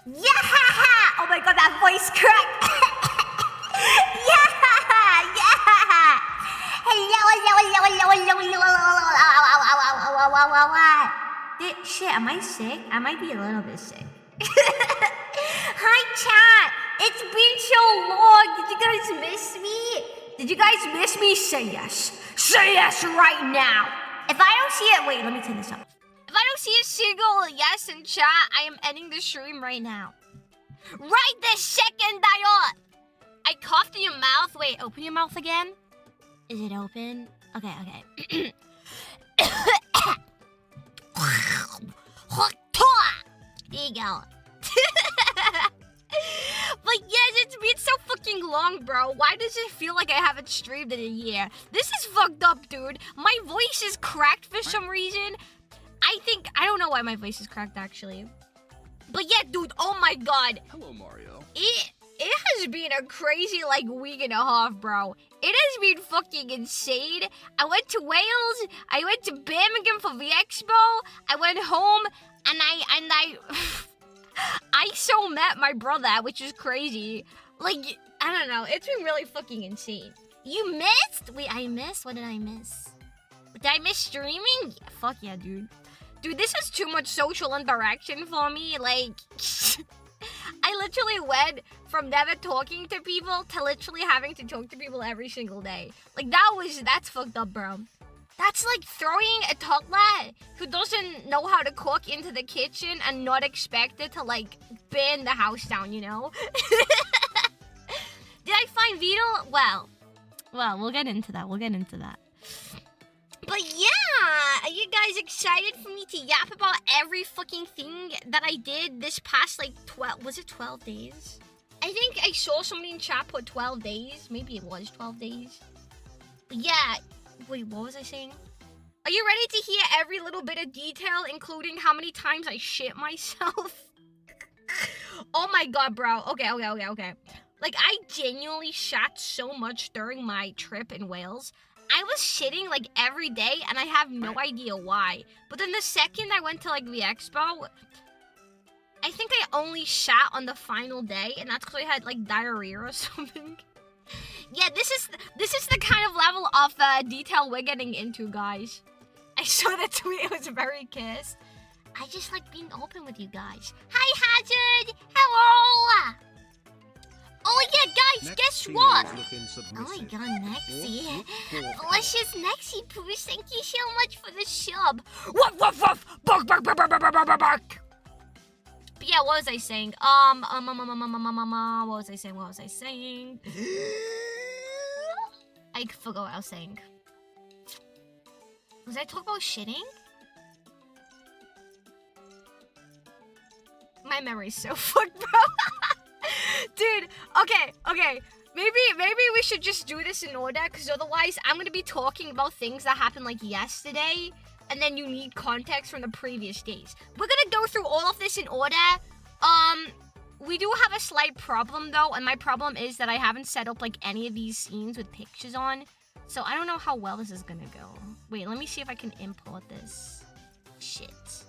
Yeah! Oh my god, that voice crack! Yeah! Hello. Shit, am I sick? I might be a little bit sick. Hi, chat! It's been so long! Did you guys miss me? Did you guys miss me? Say yes. Say yes right now! If I don't see it, wait, let me turn this up. If I don't see a single yes in chat, I am ending the stream right now. Right this second, I coughed in your mouth. Wait, open your mouth again. Is it open? Okay. There you go. But yes, it's been so fucking long, bro. Why does it feel like I haven't streamed in a year? This is fucked up, dude. My voice is cracked for some reason. I don't know why my voice is cracked, actually. But yeah, dude, oh my god. Hello, Mario. It has been a crazy, like, week and a half, bro. It has been fucking insane. I went to Wales. I went to Birmingham for V Expo. I went home, and I so met my brother, which is crazy. Like, I don't know. It's been really fucking insane. You missed? Wait, I missed? What did I miss? Did I miss streaming? Yeah, fuck yeah, dude. Dude, this is too much social interaction for me. Like, I literally went from never talking to people to literally having to talk to people every single day. Like, that's fucked up, bro. That's like throwing a toddler who doesn't know how to cook into the kitchen and not expected to, like, burn the house down, you know? Did I find Vito? Well, we'll get into that. But yeah, are you guys excited for me to yap about every fucking thing that I did this past, like, 12 days? I think I saw somebody in chat put 12 days. Maybe it was 12 days. But yeah, wait, what was I saying? Are you ready to hear every little bit of detail, including how many times I shit myself? Oh my god, bro. Okay. Like, I genuinely shat so much during my trip in Wales. I was shitting, like, every day, and I have no idea why. But then the second I went to, like, V Expo, I think I only shat on the final day, and that's because I had, like, diarrhea or something. Yeah, this is the kind of level of detail we're getting into, guys. I saw that tweet. It was very kissed. I just like being open with you guys. Hi, Hazard. Hello. Oh yeah, guys, Next guess what? Oh my god, Nexie. Delicious Nexie Poos, thank you so much for the sub. Woof, woof, woof. Bark, bark, bark, bark, bark, bark, bark, bark. But yeah, what was I saying? What was I saying? I forgot what I was saying. Was I talking about shitting? My memory's so fucked, bro. Dude, okay. Maybe we should just do this in order, because otherwise I'm going to be talking about things that happened, like, yesterday, and then you need context from the previous days. We're going to go through all of this in order. We do have a slight problem, though, and my problem is that I haven't set up, like, any of these scenes with pictures on, so I don't know how well this is going to go. Wait, let me see if I can import this. Shit.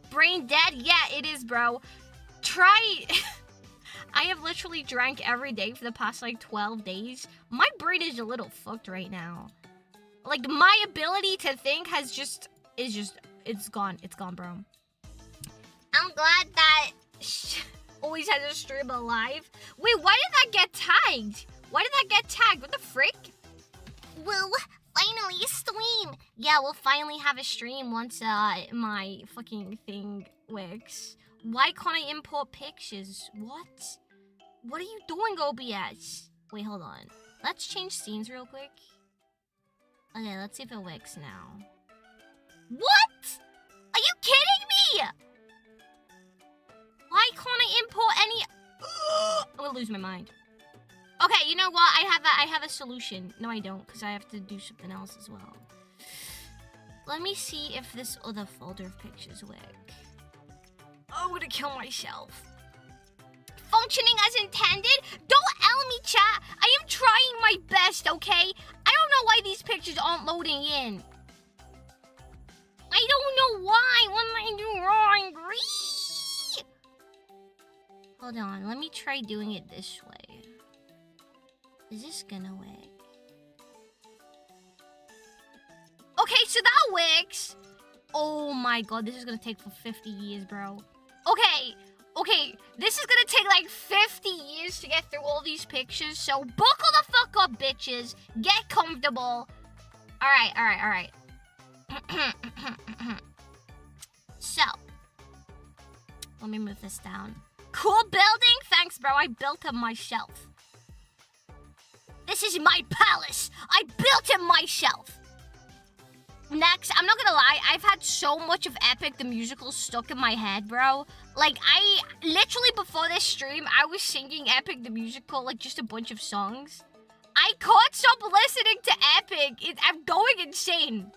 Brain dead? Yeah, it is, bro. Try... I have literally drank every day for the past, like, 12 days. My brain is a little fucked right now. Like, my ability to think it's gone. It's gone, bro. I'm glad that always has a stream alive. Wait, why did that get tagged? What the frick? Well, finally a stream. Yeah, we'll finally have a stream once my fucking thing works. Why can't I import pictures? What? What are you doing, OBS? Wait, hold on. Let's change scenes real quick. Okay, let's see if it works now. What? Are you kidding me? Why can't I import any... I'm gonna lose my mind. Okay, you know what? I have a solution. No, I don't, because I have to do something else as well. Let me see if this other folder of pictures work. I'm gonna kill myself. Functioning as intended? Don't L me, chat. I am trying my best, okay? I don't know why these pictures aren't loading in. I don't know why. What am I doing wrong? Hold on. Let me try doing it this way. Is this gonna work? Okay, so that works. Oh my god, this is gonna take for 50 years, bro. Okay, this is gonna take like 50 years to get through all these pictures, so buckle the fuck up, bitches. Get comfortable. Alright. So, let me move this down. Cool building? Thanks, bro. I built it myself. This is my palace. I built it myself. Next, I'm not gonna lie, I've had so much of Epic the Musical stuck in my head, bro. Like, I literally before this stream, I was singing Epic the Musical, like, just a bunch of songs. I can't stop listening to Epic. I'm going insane.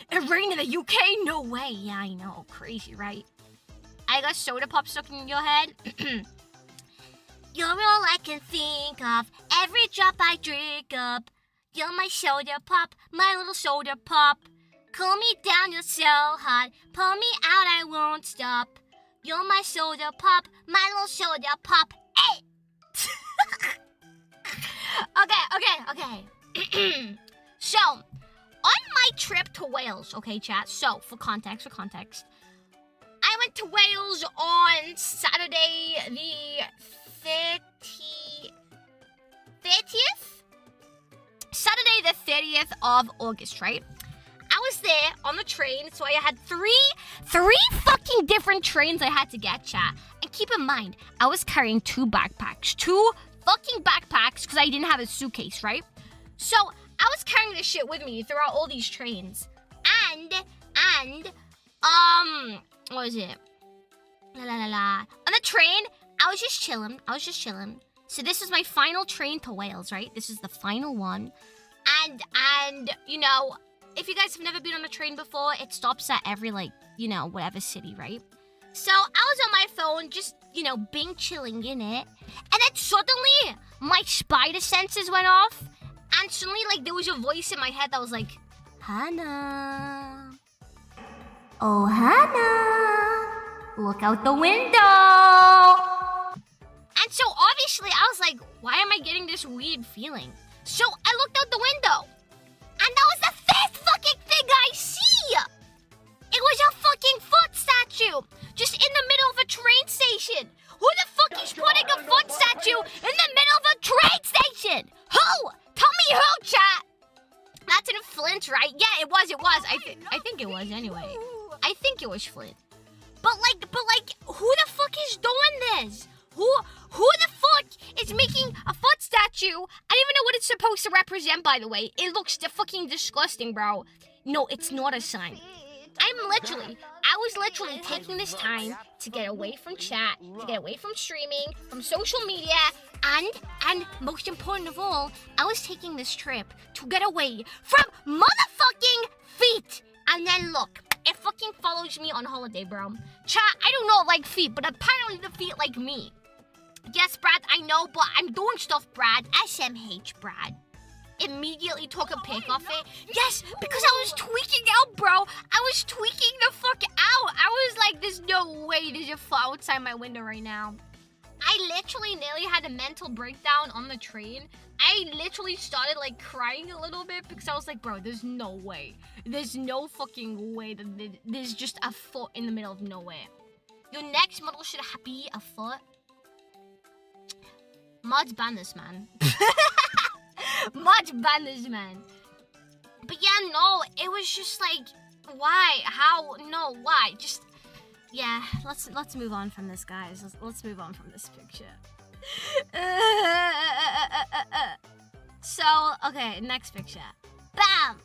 It rained in the UK? No way. Yeah, I know. Crazy, right? I got soda pop stuck in your head. You're all I can think of. Every drop I drink up. You're my soda pop, my little soda pop. Cool me down, you're so hot. Pull me out, I won't stop. You're my soda pop, my little soda pop. Hey! Okay. So, on my trip to Wales, okay, chat. So, for context, I went to Wales on Saturday the 30th? Saturday the 30th of August, right? I was there on the train, so I had three fucking different trains I had to get, chat. And keep in mind, I was carrying two fucking backpacks, because I didn't have a suitcase, right? So, I was carrying this shit with me throughout all these trains. And, what was it? On the train, I was just chilling. So this is my final train to Wales, right? This is the final one. And, you know, if you guys have never been on a train before, it stops at every, like, you know, whatever city, right? So I was on my phone, just, you know, being chilling in it. And then suddenly, my spider senses went off. And suddenly, like, there was a voice in my head that was like, Hannah. Oh, Hannah. Look out the window. And so, obviously, I was like, why am I getting this weird feeling? So, I looked out the window. And that was the first fucking thing I see. It was a fucking foot statue. Just in the middle of a train station. Who the fuck is putting a foot statue in the middle of a train station? Who? Tell me who, chat. That's in Flint, right? Yeah, it was. I think it was anyway. I think it was Flint. But like, who the fuck is doing this? Who the fuck is making a foot statue? I don't even know what it's supposed to represent, by the way. It looks fucking disgusting, bro. No, it's not a sign. I was literally taking this time to get away from chat, to get away from streaming, from social media, and most important of all, I was taking this trip to get away from motherfucking feet. And then look, it fucking follows me on holiday, bro. Chat, I do not like feet, but apparently the feet like me. Yes, Brad, I know, but I'm doing stuff, Brad. SMH, Brad. Immediately took a pic off it. Yes, because I was tweaking out, bro. I was tweaking the fuck out. I was like, there's no way there's a foot outside my window right now. I literally nearly had a mental breakdown on the train. I literally started like crying a little bit because I was like, bro, there's no way. There's no fucking way that there's just a foot in the middle of nowhere. Your next model should be a foot. Mods ban this, man. Mods ban this, man. But yeah, no, it was just like, why? How? No, why? Just, yeah, let's move on from this, guys. Let's move on from this picture. So, okay, next picture. Bam!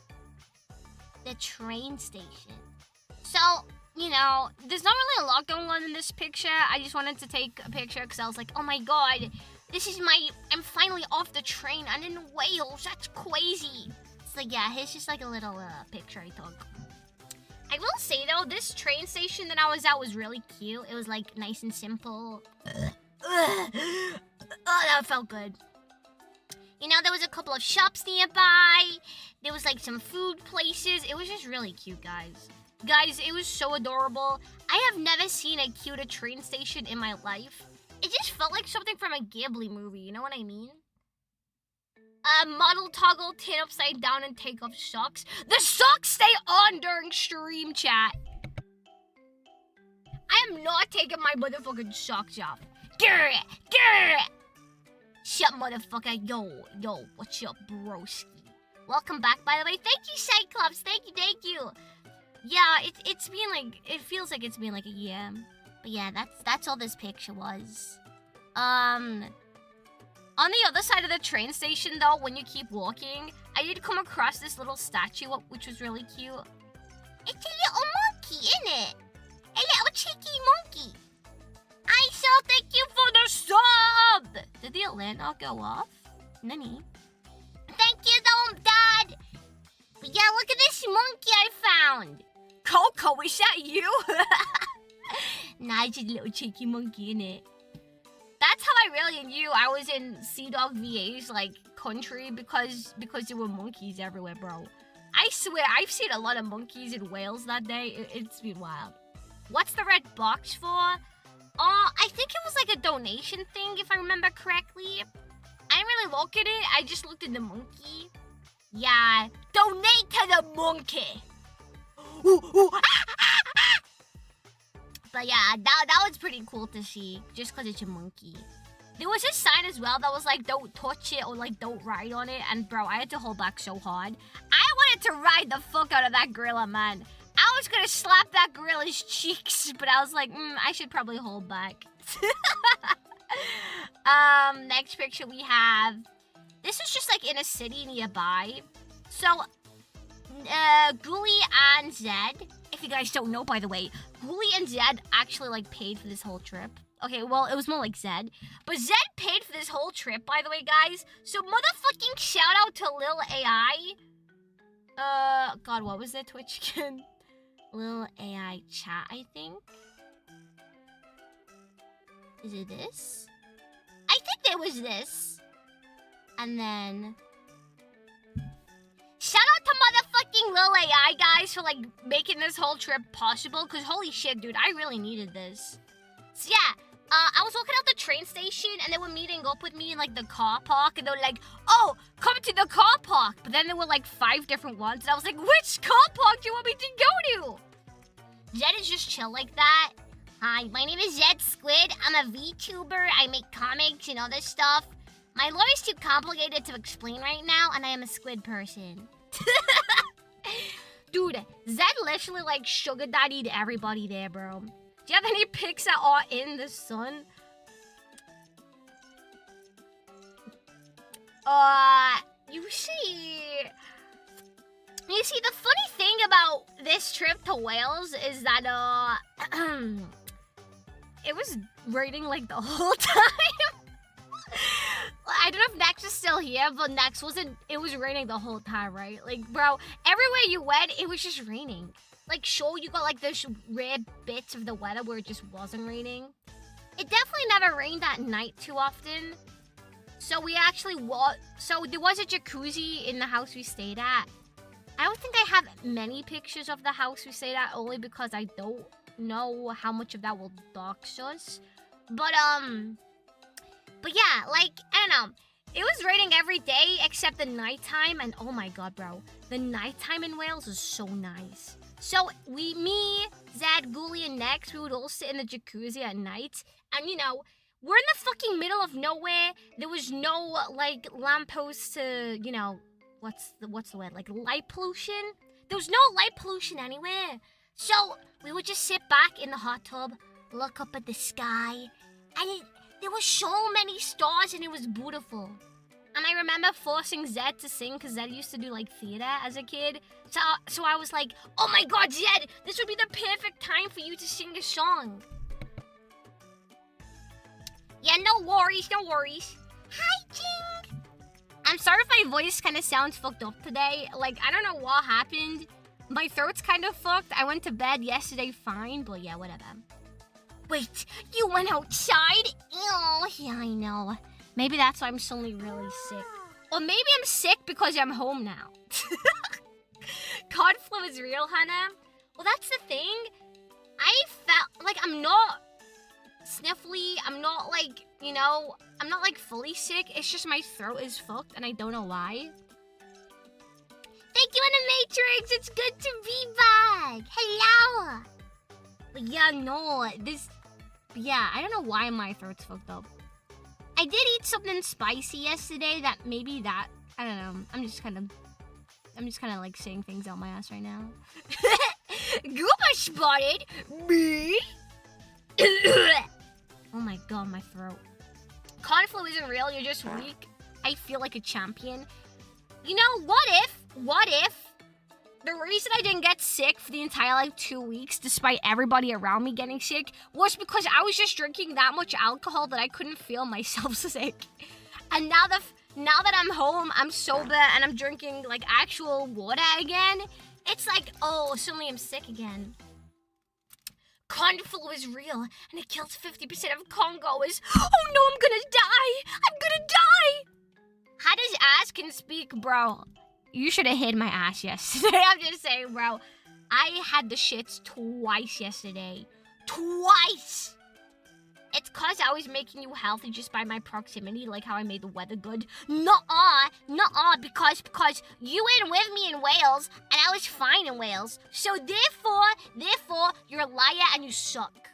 The train station. So, you know, there's not really a lot going on in this picture. I just wanted to take a picture because I was like, oh my god, I'm finally off the train and in Wales. That's crazy. So yeah, here's just like a little picture I took. I will say though, this train station that I was at was really cute. It was like nice and simple. Oh, that felt good. You know, there was a couple of shops nearby. There was like some food places. It was just really cute, guys. Guys, it was so adorable. I have never seen a cuter train station in my life. It just felt like something from a Ghibli movie, you know what I mean? Model toggle, turn upside down and take off socks. The socks stay on during stream, chat. I am not taking my motherfucking socks off. Grr, grr. Shut motherfucker. Yo, what's up, broski? Welcome back, by the way. Thank you, Cyclops. Thank you. Yeah, it's been like, it feels like it's been like a year. But yeah, that's all this picture was. On the other side of the train station, though, when you keep walking, I did come across this little statue, which was really cute. It's a little monkey, isn't it? A little cheeky monkey. I so thank you for the sub! Did the alert not go off? Nani? Thank you, though, Dad! But yeah, look at this monkey I found! Coco, is that you? Nah, it's just a little cheeky monkey, innit? That's how I really knew I was in Sea Dog VA's, like, country, because there were monkeys everywhere, bro. I swear, I've seen a lot of monkeys in Wales that day. It's been wild. What's the red box for? I think it was like a donation thing, if I remember correctly. I didn't really look at it. I just looked at the monkey. Yeah, donate to the monkey. But yeah, that was pretty cool to see, just because it's a monkey. There was this sign as well that was like, don't touch it or like, don't ride on it. And bro, I had to hold back so hard. I wanted to ride the fuck out of that gorilla, man. I was gonna slap that gorilla's cheeks, but I was like, I should probably hold back. Next picture we have, this is just like in a city nearby. So, Ghoulie and Zed, if you guys don't know, by the way, Ghoulie and Zed actually like paid for this whole trip. Okay, well, it was more like Zed. But Zed paid for this whole trip, by the way, guys. So motherfucking shout out to Lil AI. God, what was that Twitch again? Lil AI chat, I think. Is it this? I think there was this. And then... shout out to motherfucking Lil AI, guys, for, like, making this whole trip possible. Because, holy shit, dude, I really needed this. So, yeah, I was walking out the train station, and they were meeting up with me in, like, the car park. And they were like, oh, come to the car park. But then there were, like, 5 different ones. And I was like, which car park do you want me to go to? Zed is just chill like that. Hi, my name is Zed Squid. I'm a VTuber. I make comics and all this stuff. My lore is too complicated to explain right now, and I am a squid person. Dude, Zed literally like sugar daddied everybody there, bro. Do you have any pics that are in the sun? You see, the funny thing about this trip to Wales is that, it was raining like the whole time. I don't know if Nex is still here, but Nex it was raining the whole time, right? Like, bro, everywhere you went, it was just raining. Like, sure, you got like those rare bits of the weather where it just wasn't raining. It definitely never rained at night too often. So we actually so there was a jacuzzi in the house we stayed at. I don't think I have many pictures of the house we stayed at, only because I don't know how much of that will dox us. But yeah, like, I don't know. It was raining every day except the nighttime, and oh my god, bro. The nighttime in Wales is so nice. So, me, Zed, Ghoulie, and Nex, we would all sit in the jacuzzi at night, and you know, we're in the fucking middle of nowhere. There was no, like, lampposts to, you know, what's the word? Like, light pollution? There was no light pollution anywhere. So, we would just sit back in the hot tub, look up at the sky, and there were so many stars, and it was beautiful. And I remember forcing Zed to sing, because Zed used to do, like, theater as a kid. So I was like, oh my god, Zed, this would be the perfect time for you to sing a song. Yeah, no worries, no worries. Hi, Jing. I'm sorry if my voice kind of sounds fucked up today. Like, I don't know what happened. My throat's kind of fucked. I went to bed yesterday fine, but yeah, whatever. Wait, you went outside? Ew, yeah, I know. Maybe that's why I'm suddenly really sick. Or maybe I'm sick because I'm home now. Cod flu is real, Hannah. Well, that's the thing. I felt like I'm not sniffly. I'm not like, you know, I'm not like fully sick. It's just my throat is fucked and I don't know why. Thank you, Animatrix. It's good to be back. Hello. But yeah, no, yeah, I don't know why my throat's fucked up. I did eat something spicy yesterday that maybe that, I don't know. I'm just kind of like saying things out my ass right now. Gooba spotted me. Oh my god, my throat. Cod flu isn't real, you're just weak. I feel like a champion. You know, what if the reason I didn't get sick for the entire, like, 2 weeks, despite everybody around me getting sick, was because I was just drinking that much alcohol that I couldn't feel myself sick. And now that I'm home, I'm sober, and I'm drinking, like, actual water again, it's like, oh, suddenly I'm sick again. Cod flu is real, and it kills 50% of Congos. Oh no, I'm gonna die! I'm gonna die! How does ass can speak, bro? You should have hit my ass yesterday. I'm just saying, bro. I had the shits twice yesterday. Twice! It's because I was making you healthy just by my proximity, like how I made the weather good? Nuh-uh, because you went with me in Wales, and I was fine in Wales. So therefore, you're a liar and you suck.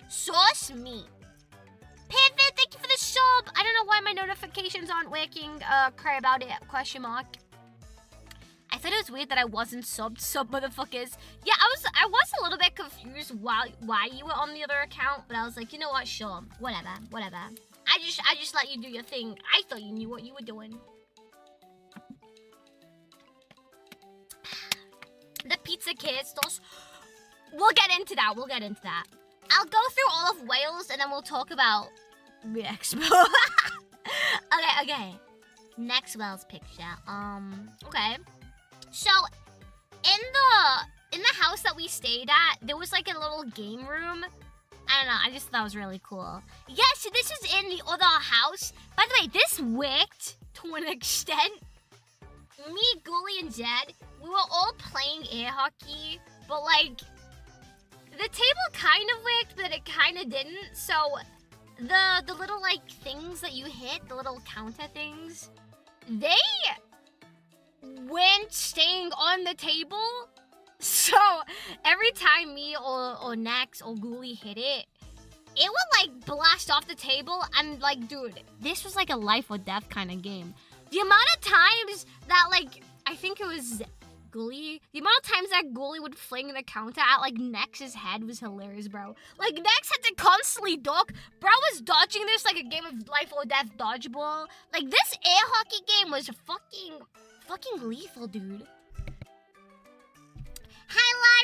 Sauce me. Pivot, thank you for the sub. I don't know why my notifications aren't working. Cry about it, question mark. I thought it was weird that I wasn't subbed, sub motherfuckers. Yeah, I was a little bit confused why you were on the other account, but I was like, you know what, sure, whatever. I just let you do your thing. I thought you knew what you were doing. The pizza kids, we'll get into that. I'll go through all of Wales and then we'll talk about V Expo. Okay. Next Wales picture. Okay. So, in the house that we stayed at, there was like a little game room. I don't know, I just thought it was really cool. Yeah, so this is in the other house. By the way, this worked to an extent. Me, Ghoulie, and Zed, we were all playing air hockey, but like, the table kind of worked, but it kind of didn't. So, the little like things that you hit, the little counter things, they weren't staying on the table. So, every time me or Nex or Ghoulie hit it, it would like blast off the table. And like, dude, this was like a life or death kind of game. The amount of times that like, I think it was Ghoulie, the amount of times that Ghoulie would fling the counter at like Nex's head was hilarious, bro. Like, Nex had to constantly duck. Bro was dodging this like a game of life or death dodgeball. Like, this air hockey game was fucking lethal, dude. Hi,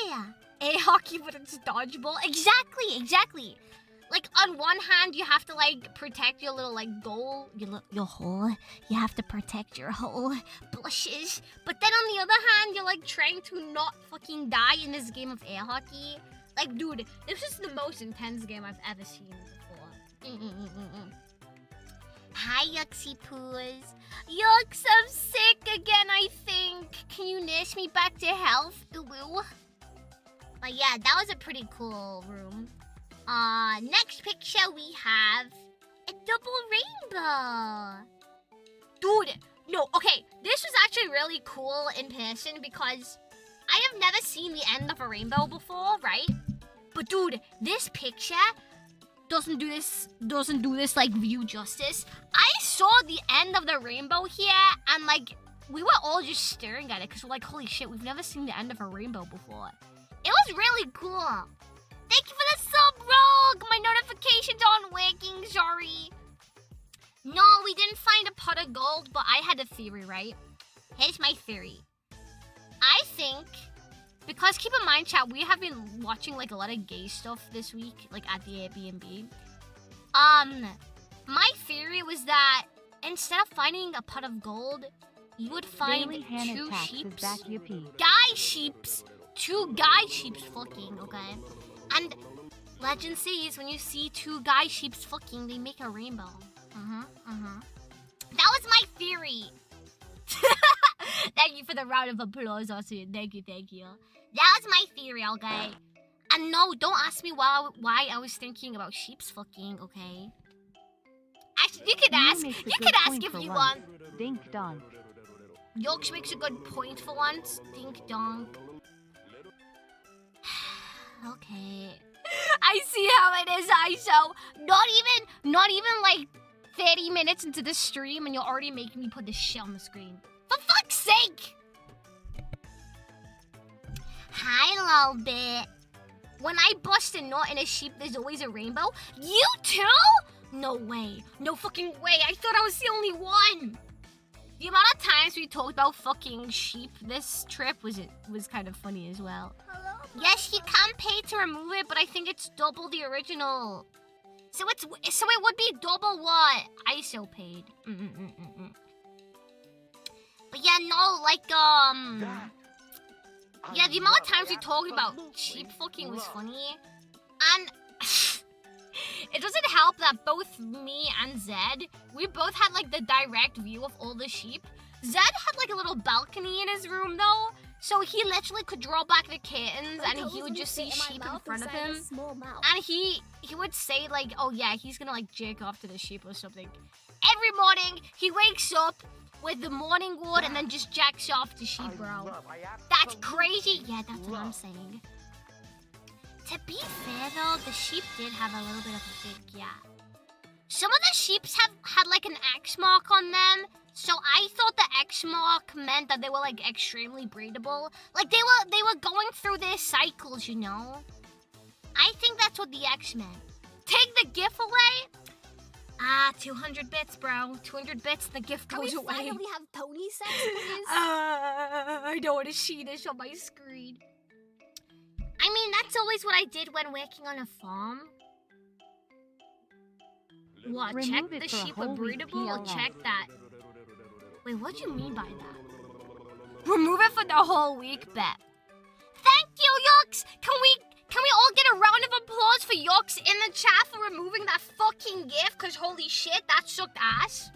Lyra! Air hockey, but it's dodgeball. Exactly. Like, on one hand, you have to, like, protect your little, like, goal, your hole. You have to protect your hole. Blushes. But then on the other hand, you're, like, trying to not fucking die in this game of air hockey. Like, dude, this is the most intense game I've ever seen before. Hi, Yuxie Poos. Yux, I'm sick again, I think. Can you nurse me back to health? Ooh. But yeah, that was a pretty cool room. Next picture we have a double rainbow. Dude, no, okay. This was actually really cool in person because I have never seen the end of a rainbow before, right? But dude, this picture doesn't do this like view justice. I saw the end of the rainbow here and like we were all just staring at it because we're like, holy shit, we've never seen the end of a rainbow before. It was really cool. Thank you for the sub, Rogue! My notifications aren't working, sorry. No, we didn't find a pot of gold, but I had a theory, right? Here's my theory. I think, because keep in mind, chat, we have been watching like a lot of gay stuff this week, like at the Airbnb. My theory was that instead of finding a pot of gold, you would find two sheeps. Two guy sheeps fucking, okay? And legend says when you see two guy sheeps fucking, they make a rainbow. That was my theory. Thank you for the round of applause, also. Thank you. That was my theory, okay? And no, don't ask me why I was thinking about sheeps fucking, okay? Actually, you can ask if you want. Dink donk. Yolks makes a good point for once. Dink donk. Okay. I see how it is, ISO. Not even like 30 minutes into the stream and you're already making me put this shit on the screen. For fuck's sake! Hi, little bit. When I bust a nut in a sheep, there's always a rainbow. You too? No way. No fucking way. I thought I was the only one. The amount of times we talked about fucking sheep this trip was kind of funny as well. Hello? Yes, you can pay to remove it, but I think it's double the original. So it would be double what ISO paid. But yeah, no, like yeah, the amount of times we talked about sheep fucking was funny, and it doesn't help that both me and Zed, we both had like the direct view of all the sheep. Zed had like a little balcony in his room though, So he literally could draw back the curtains and he would just see sheep in front of him. And he would say like, oh yeah, he's gonna like jerk off to the sheep or something. Every morning, he wakes up with the morning wood and then just jacks off to sheep, bro. That's crazy. Yeah, that's what I'm saying. To be fair though, the sheep did have a little bit of a big gap. Some of the sheeps had like an X mark on them. So I thought the X mark meant that they were like extremely breedable. Like they were going through their cycles, you know? I think that's what the X meant. Take the GIF away? Ah, 200 bits, bro. 200 bits, the gift goes away. Can we finally have pony sex, please? I don't want to see this on my screen. I mean, that's always what I did when working on a farm. What, check the sheep were breedable? Check that. Wait, what do you mean by that? Remove it for the whole week, bet. Thank you, Yux! Can we all get a round of applause for Yux in the chat for removing that fucking GIF? Cause holy shit, that sucked ass.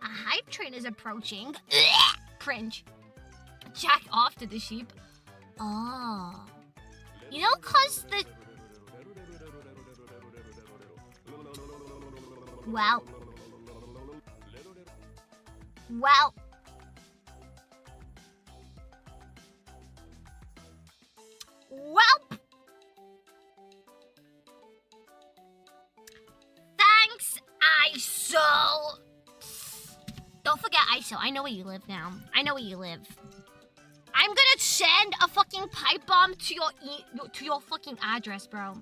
A hype train is approaching. Cringe. Jack off to the sheep. Oh. You know, cause the... Well. Thanks, ISO. Don't forget ISO. I know where you live now. I know where you live. I'm gonna send a fucking pipe bomb to your fucking address, bro.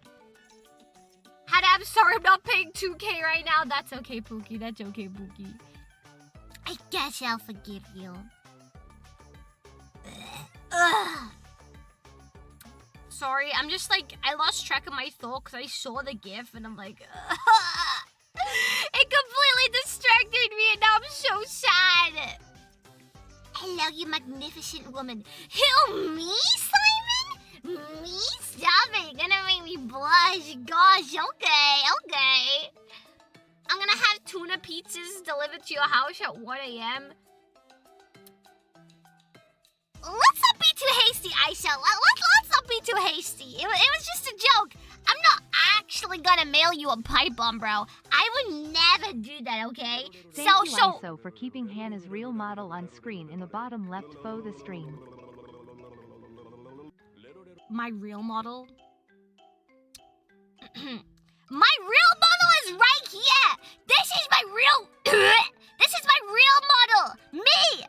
I'm sorry, I'm not paying 2K right now. That's okay, Pookie. That's okay, Pookie. I guess I'll forgive you. Ugh. Sorry, I'm just like, I lost track of my thought because I saw the GIF and I'm like, it completely distracted me and now I'm so sad. Hello, you magnificent woman. Who, me, Simon? Me? Stop it. You're gonna make me blush. Gosh, okay. I'm gonna have tuna pizzas delivered to your house at 1 a.m. Let's not be too hasty, Aisha. Let's not be too hasty. It was just a joke. I'm not actually gonna mail you a pipe bomb, bro. I would never do that, okay? Thank you, ISO, for keeping Hannah's real model on screen in the bottom left of the stream. My real model? My real model is right here! This is my real... This is my real model! Me!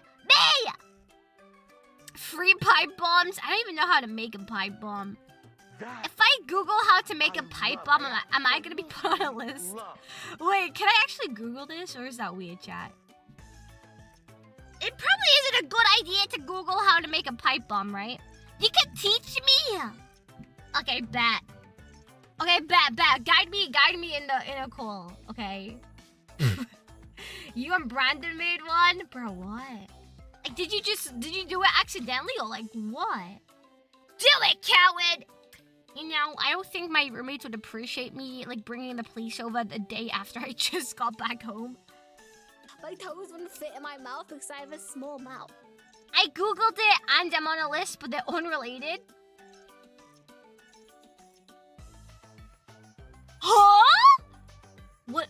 Free pipe bombs? I don't even know how to make a pipe bomb. If I Google how to make a pipe bomb, am I gonna be put on a list? Wait, can I actually Google this, or is that weird, chat? It probably isn't a good idea to Google how to make a pipe bomb, right? You can teach me! Okay, bet. Okay, bet. Guide me in the call, okay? You and Brandon made one? Bro, what? Like, did you do it accidentally or like what? Do it, coward! You know, I don't think my roommates would appreciate me like bringing the police over the day after I just got back home. My toes wouldn't fit in my mouth because I have a small mouth. I googled it and I'm on a list, but they're unrelated. Huh? What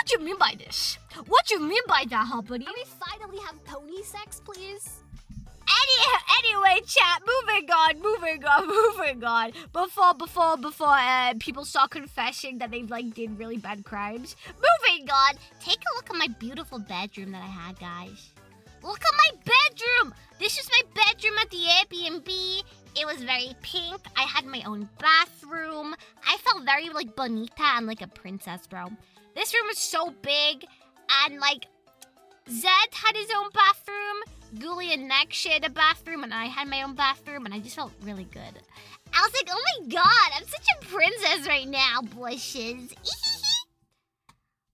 do you mean by this? What do you mean by that, huh, buddy? Can we finally have pony sex, please? Anyway, chat, moving on. Before people start confessing that they've like did really bad crimes. Moving on. Take a look at my beautiful bedroom that I had, guys. Look at my bedroom. This is my bedroom at the Airbnb. It was very pink. I had my own bathroom. I felt very like bonita and like a princess, bro. This room is so big, and like Zed had his own bathroom. Ghoulie and Neck shared a bathroom, and I had my own bathroom, and I just felt really good. I was like, oh my god, I'm such a princess right now, blushes.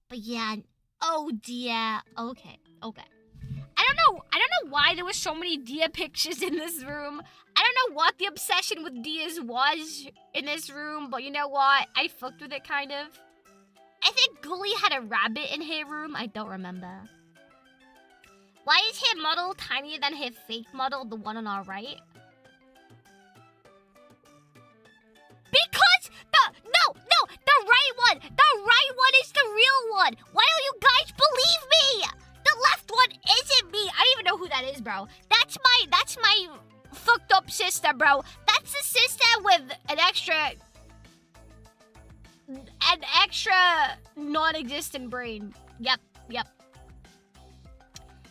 But yeah, oh dear. Okay. I don't know why there were so many deer pictures in this room. I don't know what the obsession with deers was in this room, but you know what? I fucked with it kind of. I think Ghoulie had a rabbit in her room. I don't remember. Why is her model tinier than her fake model, the one on our right? Because the right one is the real one. Why don't you guys believe me? The left one isn't me. I don't even know who that is, bro. That's my fucked up sister, bro. That's the sister with an extra non-existent brain. Yep.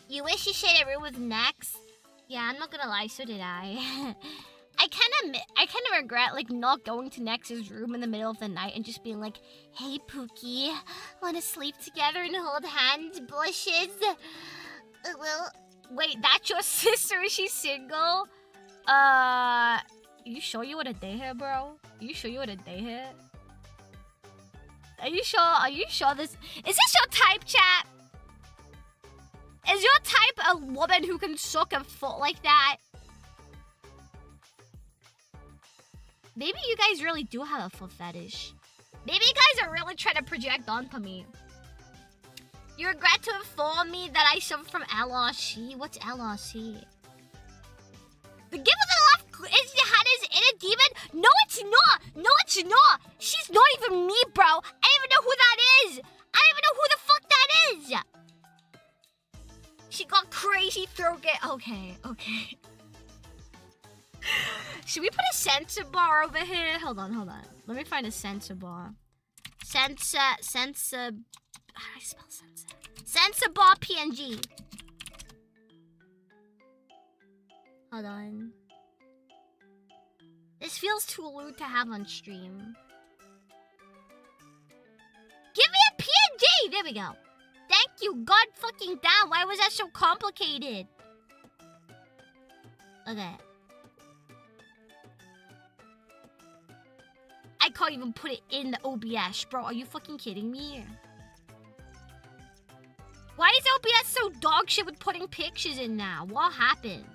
You wish you shared a room with Nex? Yeah, I'm not gonna lie, so did I. I kind of regret like not going to Nex's room in the middle of the night and just being like, "Hey Pookie, want to sleep together and hold hands, blushes?" Well, wait, that's your sister? Is she single? You sure you wanna date her, bro? You sure you wanna date her? Are you sure this is this your type, chat? Is your type a woman who can suck a foot like that? Maybe you guys really do have a foot fetish. Maybe you guys are really trying to project onto me. You regret to inform me that I suffer from LRC? What's LRC? The gift of the left is the Hannah's inner demon? No, it's not! No, it's not! She's not even me, bro! I don't even know who that is! I don't even know who the fuck that is! She got crazy throat get. Okay. Should we put a sensor bar over here? Hold on. Let me find a sensor bar. Sensor. How do I spell sensor? Sensor bar PNG. Hold on. This feels too lewd to have on stream. Give me a PNG! There we go. Thank you. God fucking damn. Why was that so complicated? Okay. I can't even put it in the OBS, bro. Are you fucking kidding me? Why is OBS so dog shit with putting pictures in now? What happened?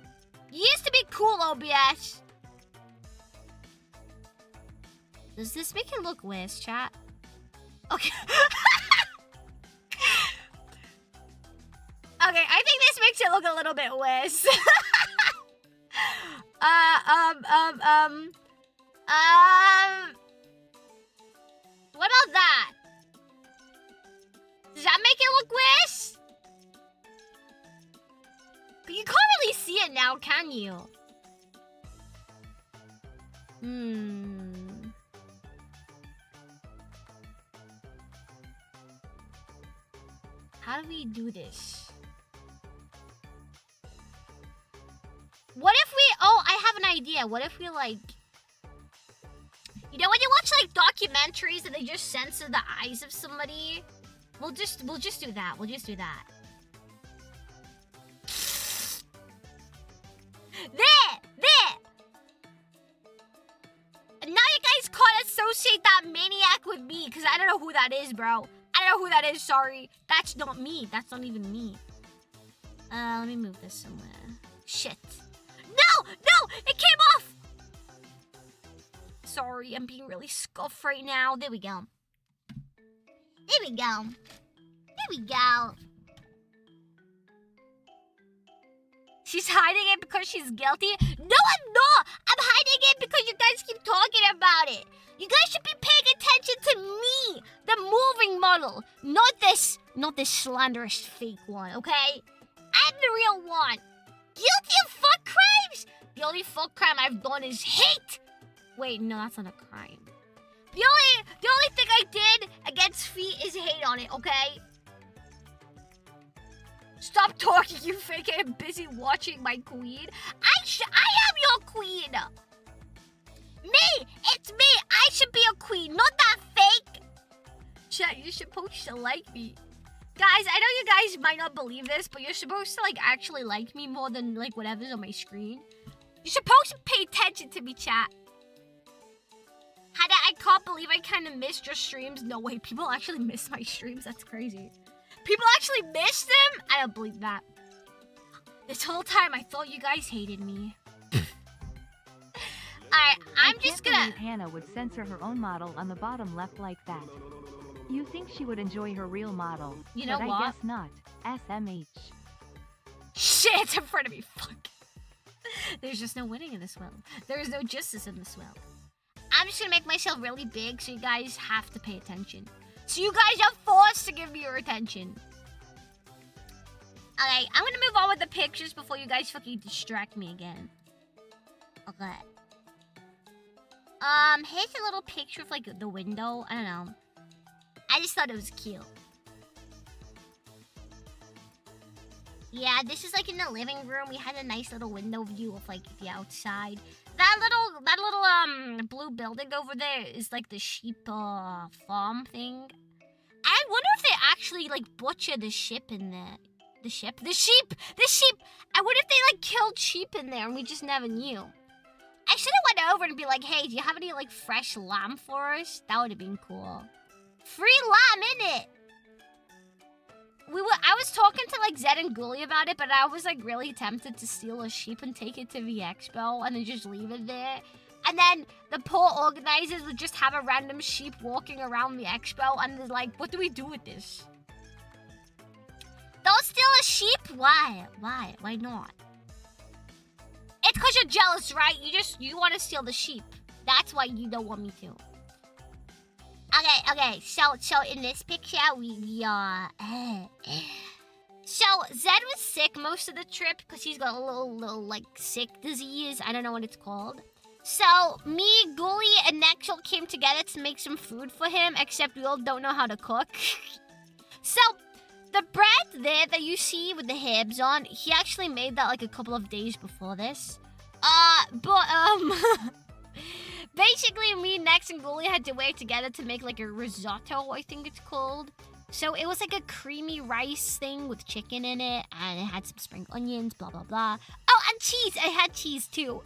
You used to be cool, OBS. Does this make it look worse, chat? Okay. Okay, I think this makes it look a little bit worse. What about that? Does that make it look worse? But you can't really see it now, can you? How do we do this? What if we... Oh, I have an idea. What if we, like... You know when you watch, like, documentaries and they just censor the eyes of somebody? We'll just do that. We'll just do that. There! And now you guys can't associate that maniac with me, because I don't know who that is, bro. I don't know who that is, sorry. That's not me. That's not even me. Let me move this somewhere. Shit. No! It came off! Sorry, I'm being really scuffed right now. There we go. She's hiding it because she's guilty? No, I'm not! I'm hiding it because you guys keep talking about it. You guys should be paying attention to me, the moving model, not this slanderous fake one, okay? I'm the real one. Guilty of fuck crimes? The only fuck crime I've done is hate. Wait, no, that's not a crime. The only thing I did against feet is hate on it, okay? Stop talking, you fake. I'm busy watching my queen. I am your queen. Me, it's me. I should be a queen, not that fake. Chat, you're supposed to like me. Guys, I know you guys might not believe this, but you're supposed to, like, actually like me more than, like, whatever's on my screen. You're supposed to pay attention to me, chat. Hada, I can't believe I kind of missed your streams. No way, people actually miss my streams. That's crazy. People actually miss them? I don't believe that. This whole time, I thought you guys hated me. Alright, I'm just gonna... I can't believe Hannah would censor her own model on the bottom left like that. You think she would enjoy her real model? You know but what? I guess not. SMH. shit, it's in front of me. Fuck. There's just no winning in this world. There is no justice in this world. I'm just gonna make myself really big so you guys have to pay attention. So you guys are forced to give me your attention. Okay, I'm gonna move on with the pictures before you guys fucking distract me again. Okay. Here's a little picture of, like, the window. I don't know. I just thought it was cute. Yeah, this is, like, in the living room. We had a nice little window view of, like, the outside. That little blue building over there is, like, the sheep, farm thing. I wonder if they actually, like, butcher the sheep in there. The sheep! I wonder if they, like, killed sheep in there and we just never knew. I should have went over and be like, hey, do you have any, like, fresh lamb for us? That would have been cool. Free lamb, innit? I was talking to, like, Zed and Ghoulie about it, but I was, like, really tempted to steal a sheep and take it to V Expo and then just leave it there. And then the poor organizers would just have a random sheep walking around the expo and they're like, what do we do with this? Don't steal a sheep? Why? Why not? It's because you're jealous, right? You want to steal the sheep. That's why you don't want me to. Okay. So in this picture, so Zed was sick most of the trip because he's got a little like sick disease. I don't know what it's called. So me, Ghoulie, and Nexel came together to make some food for him, except we all don't know how to cook. So the bread there that you see with the herbs on, he actually made that like a couple of days before this. Basically me, Nex, and Ghoulie had to work together to make like a risotto, I think it's called. So it was like a creamy rice thing with chicken in it, and it had some spring onions, blah, blah, blah. Oh, and cheese! I had cheese too.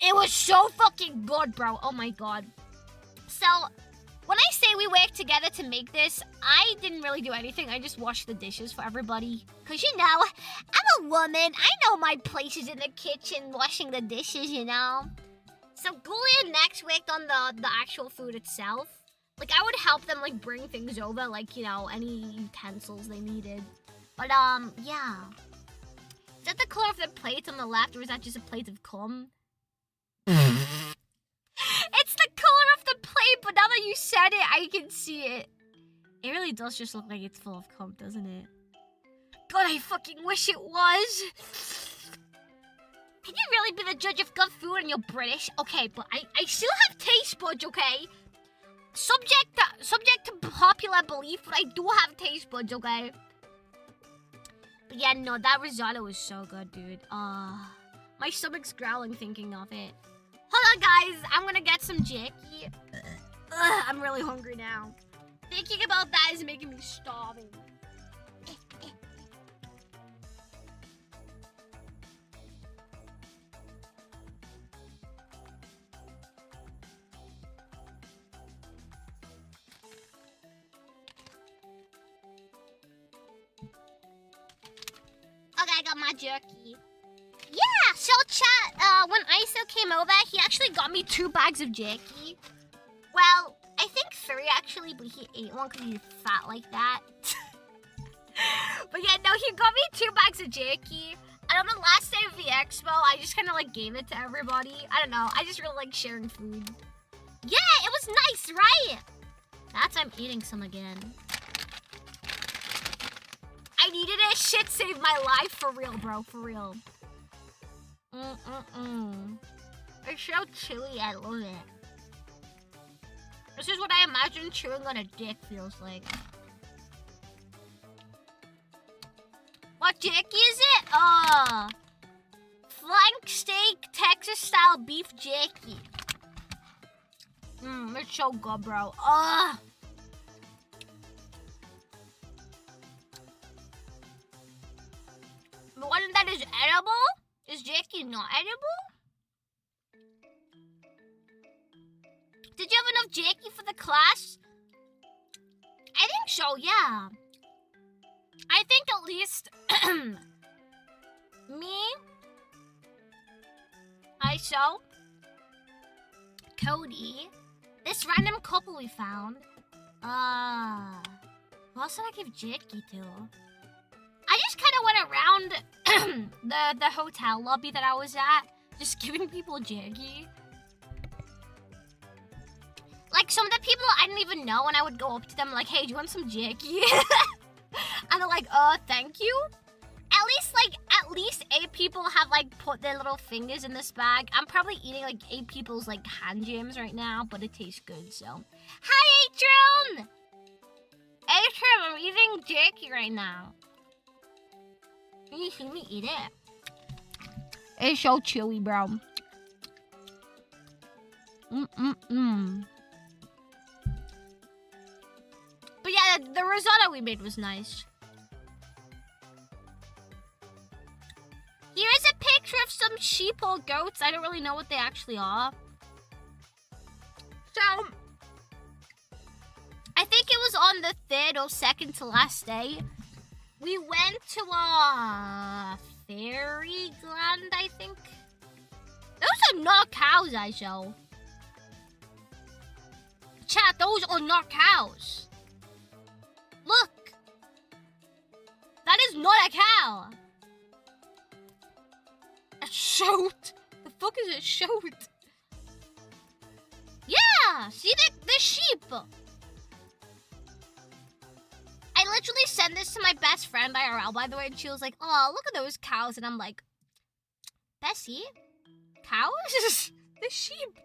It was so fucking good, bro. Oh my god. So when I say we worked together to make this, I didn't really do anything. I just washed the dishes for everybody. Because, you know, I'm a woman. I know my place is in the kitchen washing the dishes, you know. So Ghoulie and Nex worked on the actual food itself. Like, I would help them, like, bring things over, like, you know, any utensils they needed. But, yeah. Is that the color of the plate on the left, or is that just a plate of cum? It's the color of the plate, but now that you said it, I can see it. It really does just look like it's full of cum, doesn't it? God, I fucking wish it was. Can you really be the judge of good food and you're British? Okay, but I still have taste buds, okay? Subject to popular belief, but I do have taste buds, okay? But yeah, no, that risotto was so good, dude. My stomach's growling thinking of it. Hold on, guys. I'm gonna get some jerky. I'm really hungry now. Thinking about that is making me starving. Okay, I got my jerky. Yeah, so chat, when ISO came over, he actually got me 2 bags of jerky. Well, I think 3 actually, but he ate one because he's fat like that. But yeah, no, he got me 2 bags of jerky. And on the last day of the expo, I just kind of like gave it to everybody. I don't know, I just really like sharing food. Yeah, it was nice, right? That's why I'm eating some again. I needed it. Shit saved my life. For real, bro. For real. It's so chewy. I love it. This is what I imagine chewing on a dick feels like. What jerky is it? Flank steak, Texas style beef jerky. It's so good, bro. The one that is edible? Is jerky not edible? Did you have enough jerky for the class? I think so, yeah. I think at least me, ISO, Cody, this random couple we found. Who else did I give jerky to? I just kind kind of went around the hotel lobby that I was at, just giving people jerky. Like, some of the people I didn't even know, and I would go up to them like, hey, do you want some jerky? And they're like, thank you. At least 8 people have, like, put their little fingers in this bag. I'm probably eating, like, 8 people's, like, hand jams right now, but it tastes good, so. Hi, Atrum! Atrum, I'm eating jerky right now. Can you see me eat it? It's so chewy, bro. But yeah, the risotto we made was nice. Here's a picture of some sheep or goats. I don't really know what they actually are. So, I think it was on the 3rd or 2nd to last day. We went to Fairyland, I think. Those are not cows, I show. Chat, those are not cows. Look. That is not a cow. A shoat. The fuck is a shoat? Yeah, see the sheep. I literally sent this to my best friend IRL, by the way, and she was like, oh, look at those cows. And I'm like, Bessie? Cows? The sheep.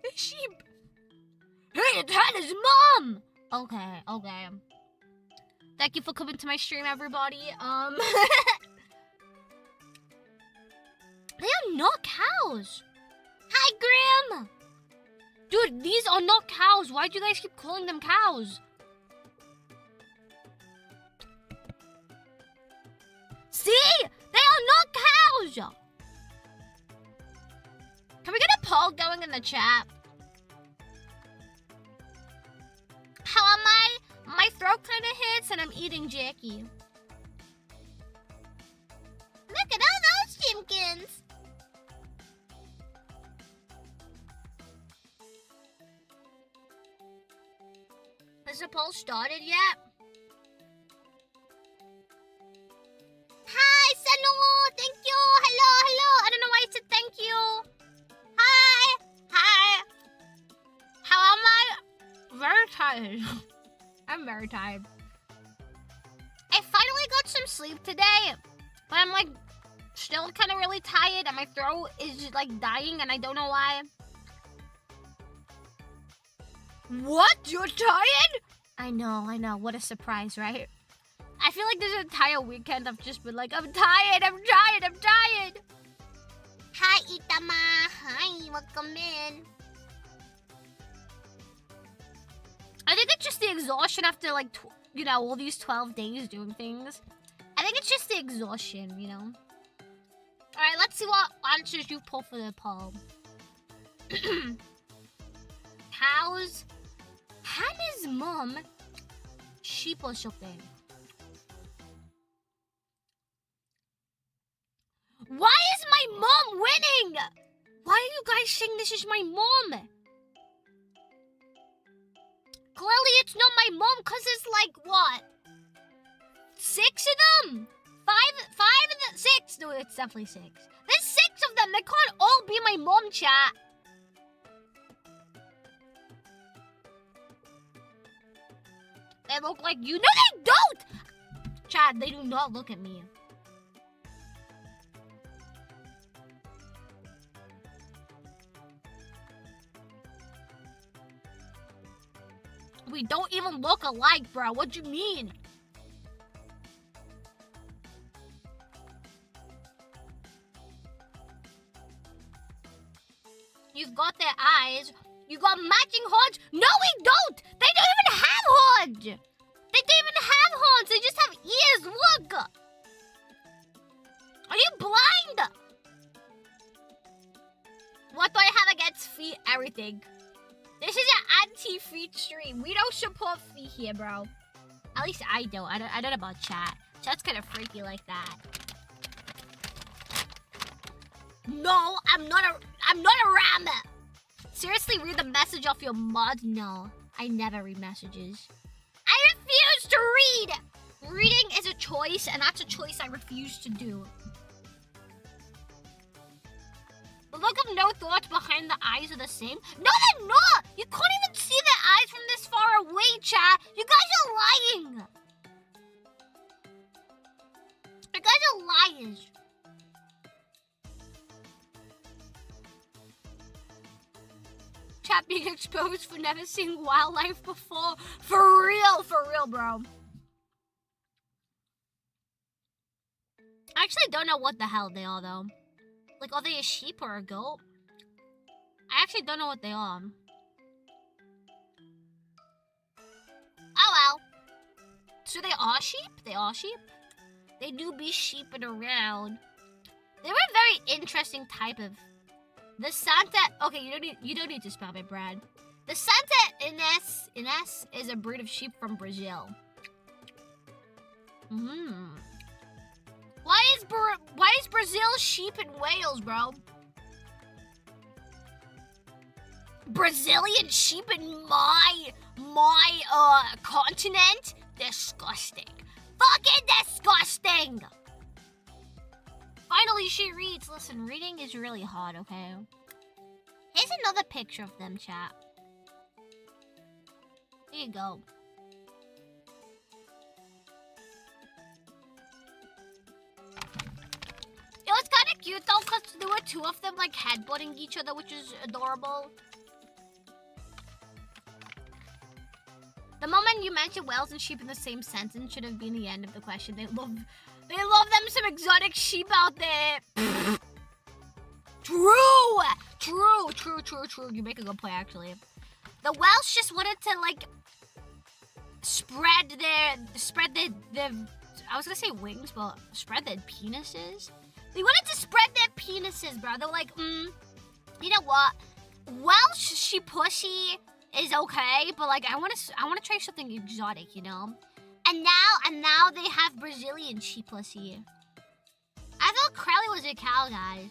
Hey, it's Hannah's mom! Okay. Thank you for coming to my stream, everybody. They are not cows. Hi, Grim! Dude, these are not cows. Why do you guys keep calling them cows? See? They are not cows! Can we get a poll going in the chat? How am I? My throat kind of hurts and I'm eating jerky. Look at all those chimkins! Has the poll started yet? Hi, Sanu! Thank you! Hello! I don't know why I said thank you. Hi! How am I? Very tired. I'm very tired. I finally got some sleep today, but I'm like still kind of really tired and my throat is like dying and I don't know why. What? You're tired? I know. What a surprise, right? I feel like this entire weekend I've just been like, I'm tired. Hi, Itama. Hi, welcome in. I think it's just the exhaustion after, like, all these 12 days doing things. I think it's just the exhaustion, Alright, let's see what answers you pull for the poll. How's Hannah's mom sheep or something? Why is my mom winning? Why are you guys saying this is my mom? Clearly it's not my mom because it's like, what? 6 of them? 5 of the 6? No, it's definitely 6. There's 6 of them. They can't all be my mom, chat. They look like you. No, they don't! Chat, they do not look at me. We don't even look alike, bro. What do you mean? You've got their eyes. You got matching horns. No, we don't. They don't even have horns. They don't even have horns. They just have ears. Look. Are you blind? What do I have against feet? Everything. This is an anti-feet stream. We don't support feet here, bro. At least I don't. I don't know about chat. Chat's kind of freaky like that. No, I'm not a ram. Seriously, read the message off your mod? No, I never read messages. I refuse to read. Reading is a choice, and that's a choice I refuse to do. The look of no thoughts behind the eyes are the same. No, they're not! You can't even see their eyes from this far away, chat. You guys are lying. You guys are liars. Chat being exposed for never seeing wildlife before. For real, bro. I actually don't know what the hell they are, though. Like, are they a sheep or a goat? I actually don't know what they are. Oh, well. So they are sheep? They are sheep? They do be sheeping around. They're a very interesting type of... The Santa... Okay, you don't need to spell it, Brad. The Santa Ines is a breed of sheep from Brazil. Why is Brazil sheep in Wales, bro? Brazilian sheep in my continent? Disgusting. Fucking disgusting! Finally, she reads. Listen, reading is really hard, okay? Here's another picture of them, chat. Here you go. It was kind of cute, though, because there were two of them, like, headbutting each other, which is adorable. The moment you mentioned whales and sheep in the same sentence should have been the end of the question. They love them some exotic sheep out there. True. You make a good point, actually. The Welsh just wanted to, like, spread their I was gonna say wings, but spread their penises. They wanted to spread their penises, bro. They're like, you know what? Welsh sheep pussy is okay, but like I wanna try something exotic, you know? And now they have Brazilian sheep pussy. I thought Crowley was a cow, guys.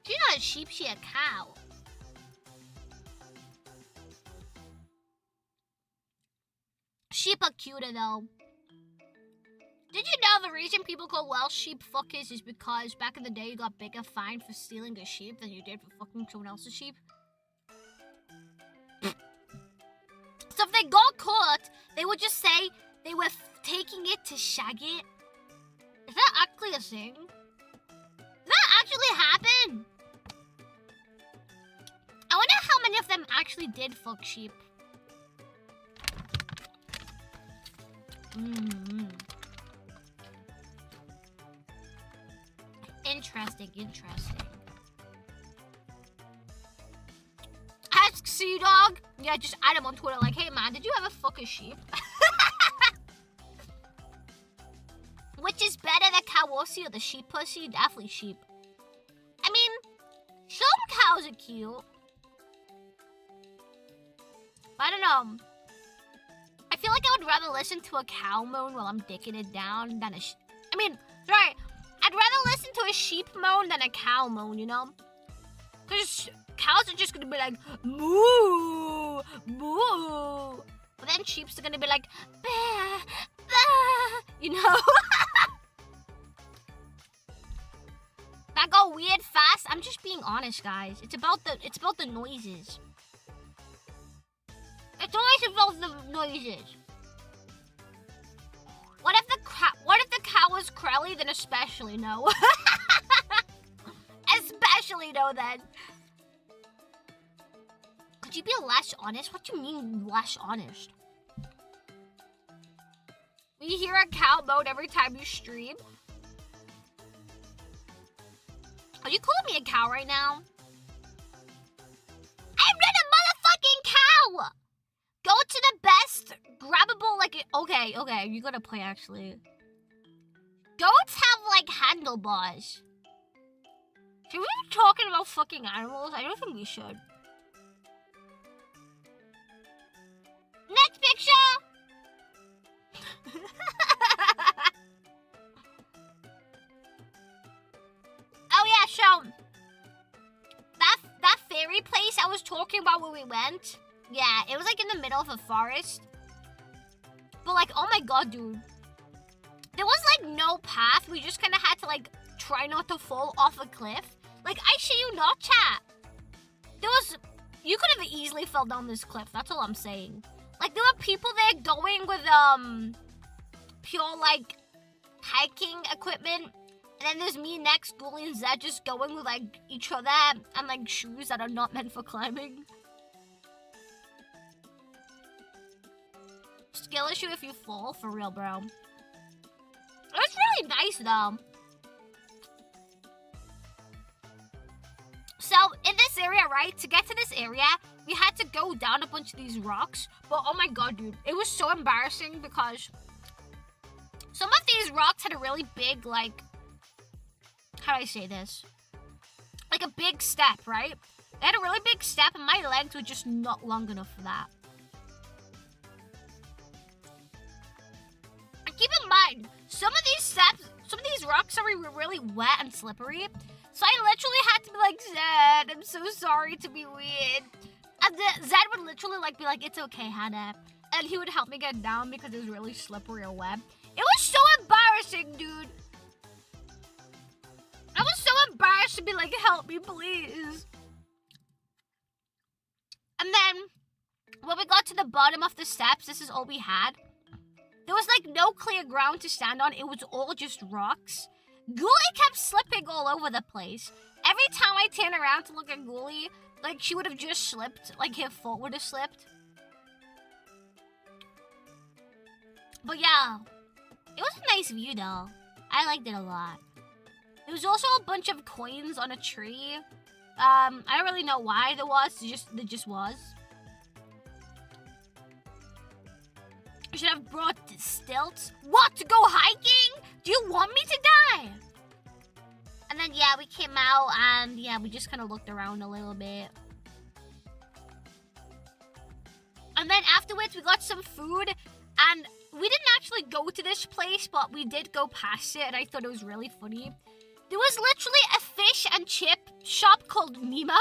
She's not a sheep, she's a cow. Sheep are cuter though. Did you know the reason people call Welsh sheep fuckers is because back in the day you got bigger fine for stealing a sheep than you did for fucking someone else's sheep? So if they got caught, they would just say they were taking it to shag it. Is that actually a thing? Did that actually happen? I wonder how many of them actually did fuck sheep. Interesting. Ask Sea Dog. Yeah, just add him on Twitter like, hey man, did you ever fuck a sheep? Which is better, the cow-pussy or the sheep pussy? Definitely sheep. I mean, some cows are cute. But I don't know. I feel like I would rather listen to a cow moan while I'm dicking it down than a I'd rather listen to a sheep moan than a cow moan, you know? Because cows are just gonna be like, moo, moo. But then sheeps are gonna be like, bah, bah, you know? That got weird fast. I'm just being honest, guys. It's about the noises. It's always about the noises. What if the cow was Crowley? Then especially no. Especially no then. Could you be less honest? What do you mean less honest? We hear a cow moan every time you stream. Are you calling me a cow right now? I'm not a motherfucking cow! Go to the best grabbable, like, okay, you gotta play, actually. Goats have, like, handlebars. Should we be talking about fucking animals? I don't think we should. Next picture! Oh yeah, so that fairy place I was talking about where we went. Yeah, it was like in the middle of a forest. But like, oh my god, dude. There was like no path. We just kind of had to like try not to fall off a cliff. Like, I shit you not, chat. You could have easily fell down this cliff. That's all I'm saying. Like, there were people there going with pure like hiking equipment. And then there's me next, Ghoulie and Zed just going with like each other and like shoes that are not meant for climbing. Skill issue if you fall, for real, bro. It's really nice though. So in this area, right, to get to this area, we had to go down a bunch of these rocks. But oh my god, dude, it was so embarrassing because some of these rocks had a really big, like, how do I say this? Like a big step, right? They had a really big step and my legs were just not long enough for that. And keep in mind, some of these rocks are really wet and slippery. So I literally had to be like, Zed, I'm so sorry to be weird. And Zed would literally like be like, it's okay, Hannah. And he would help me get down because it was really slippery or wet. It was so embarrassing, dude. I was so embarrassed to be like, help me, please. And then, when we got to the bottom of the steps, this is all we had. There was like no clear ground to stand on. It was all just rocks. Ghoulie kept slipping all over the place. Every time I turned around to look at Ghoulie, like she would have just slipped. Like her foot would have slipped. But yeah, it was a nice view though. I liked it a lot. There was also a bunch of coins on a tree. I don't really know why there was. There just was. I should have brought stilts. What? To go hiking? Do you want me to die? And then, yeah, we came out and, yeah, we just kind of looked around a little bit. And then afterwards, we got some food. And we didn't actually go to this place, but we did go past it. And I thought it was really funny. There was literally a fish and chip shop called Nemo. And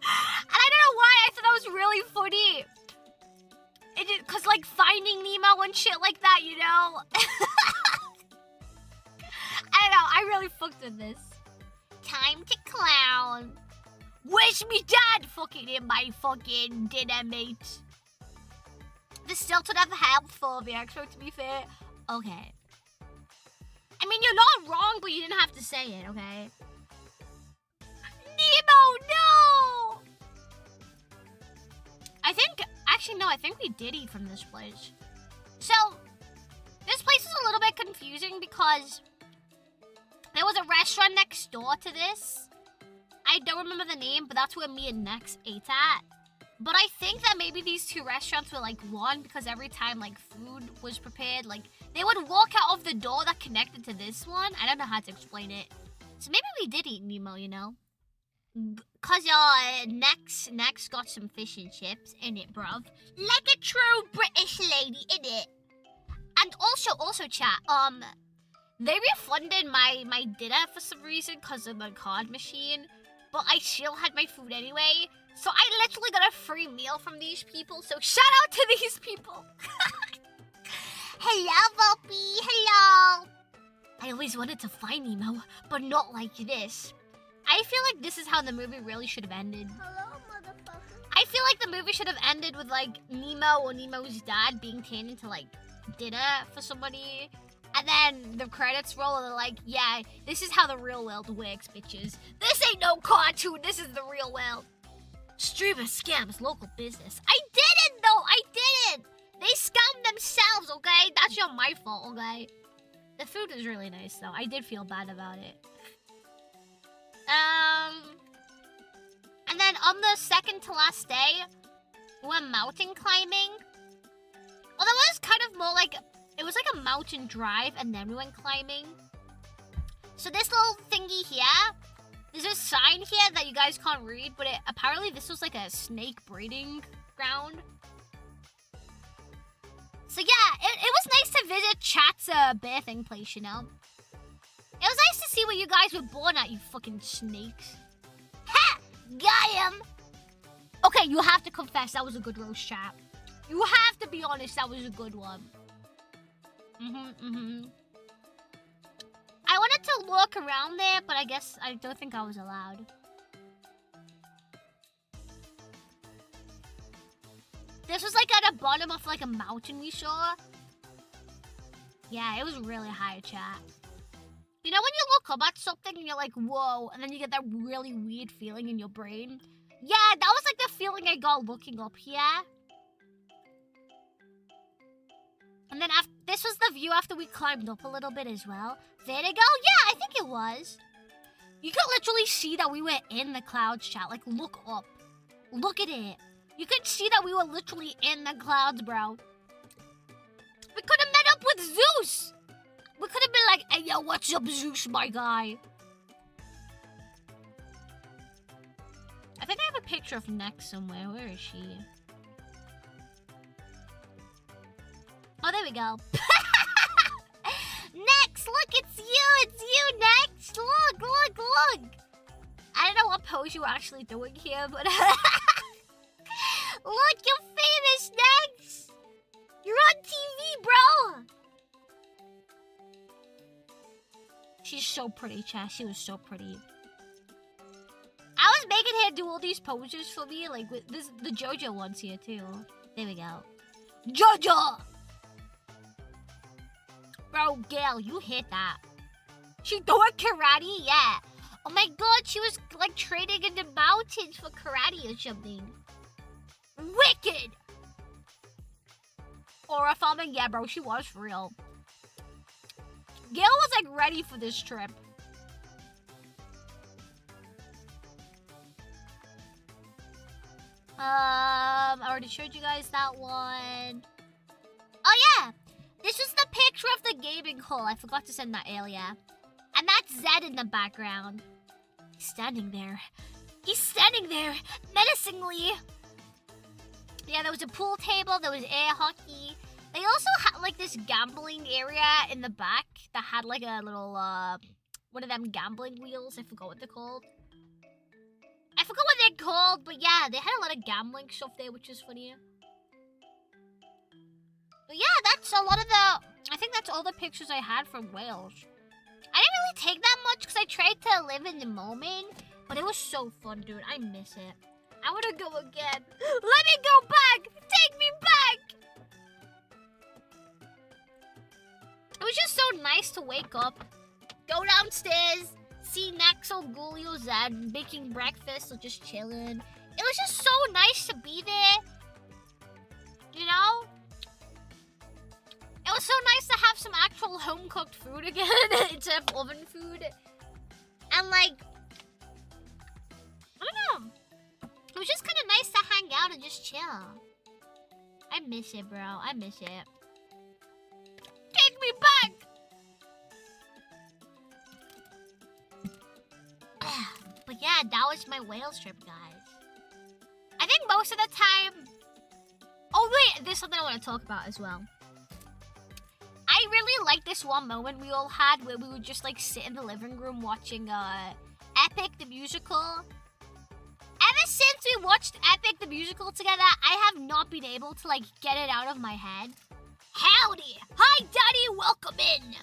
I don't know why I thought that was really funny. Cause like Finding Nemo and shit like that, you know? I don't know, I really fucked with this. Time to clown. Wish me dad fucking in my fucking dinner, mate. The stilts would have helped for V Expo, to be fair. Okay. I mean, you're not wrong, but you didn't have to say it, okay? Nemo, no! Actually, no, I think we did eat from this place. So, this place is a little bit confusing because there was a restaurant next door to this. I don't remember the name, but that's where me and Nex ate at. But I think that maybe these two restaurants were like one because every time like food was prepared, like they would walk out of the door that connected to this one. I don't know how to explain it. So maybe we did eat Nemo, you know? Cause Nex got some fish and chips in it, bruv. Like a true British lady, in it. And also chat, they refunded my dinner for some reason because of the card machine. But I still had my food anyway. So I literally got a free meal from these people. So shout out to these people. Hello, Volpe. Hello. I always wanted to find Nemo, but not like this. I feel like this is how the movie really should have ended. Hello, motherfucker. I feel like the movie should have ended with like Nemo or Nemo's dad being turned into like dinner for somebody. And then the credits roll and they're like, yeah, this is how the real world works, bitches. This ain't no cartoon, this is the real world. Streamer scams local business. I didn't though, I didn't. They scammed themselves, okay? That's not my fault, okay? The food was really nice though. I did feel bad about it. And then on the second to last day, we went mountain climbing. Although it was kind of more like, it was like a mountain drive and then we went climbing. So this little thingy here, there's a sign here that you guys can't read, but apparently this was like a snake breeding ground. So yeah, it was nice to visit Chat's birthing place, you know? It was nice to see where you guys were born at, you fucking snakes. Ha! Got him! Okay, you have to confess, that was a good roast, Chat. You have to be honest, that was a good one. I wanted to look around there, but I guess I don't think I was allowed. This was like at the bottom of like a mountain we saw. Yeah, it was really high, chat. You know when you look up at something and you're like, whoa, and then you get that really weird feeling in your brain? Yeah, that was like the feeling I got looking up here. And then this was the view after we climbed up a little bit as well. There they go. Yeah, I think it was. You could literally see that we were in the clouds, chat. Like, look up. Look at it. You could see that we were literally in the clouds, bro. We could have met up with Zeus. We could have been like, hey, yo, what's up, Zeus, my guy? I think I have a picture of Nex somewhere. Where is she? Oh, there we go. Nex, look, it's you, Nex. Look. I don't know what pose you were actually doing here, but look, you're famous, Nex. You're on TV, bro. She's so pretty, chat. She was so pretty. I was making her do all these poses for me, like with this, the JoJo ones here too. There we go. JoJo! Bro, Gail, you hit that. She doing karate? Yeah. Oh my god, she was like training in the mountains for karate or something. Wicked! Aura farming? Yeah, bro, she was for real. Gail was like ready for this trip. I already showed you guys that one. Oh yeah! This was the picture of the gaming hall. I forgot to send that earlier. And that's Zed in the background. He's standing there. He's standing there, menacingly. Yeah, there was a pool table. There was air hockey. They also had like this gambling area in the back that had like a little, one of them gambling wheels. I forgot what they're called. But yeah, they had a lot of gambling stuff there, which is funny. But yeah, that's a lot of I think that's all the pictures I had from Wales. I didn't really take that much because I tried to live in the moment. But it was so fun, dude. I miss it. I want to go again. Let me go back! Take me back! It was just so nice to wake up, go downstairs, see Naxo, Gulio, Zed making breakfast or just chilling. It was just so nice to be there. You know? It was so nice to have some actual home-cooked food again instead of oven food. And like, I don't know. It was just kind of nice to hang out and just chill. I miss it, bro. I miss it. Take me back! But yeah, that was my Wales trip, guys. I think most of the time... Oh wait, there's something I want to talk about as well. I really like this one moment we all had where we would just like sit in the living room watching Epic the musical. Ever since we watched Epic the musical together, I have not been able to like get it out of my head. Howdy! Hi, Daddy! Welcome in!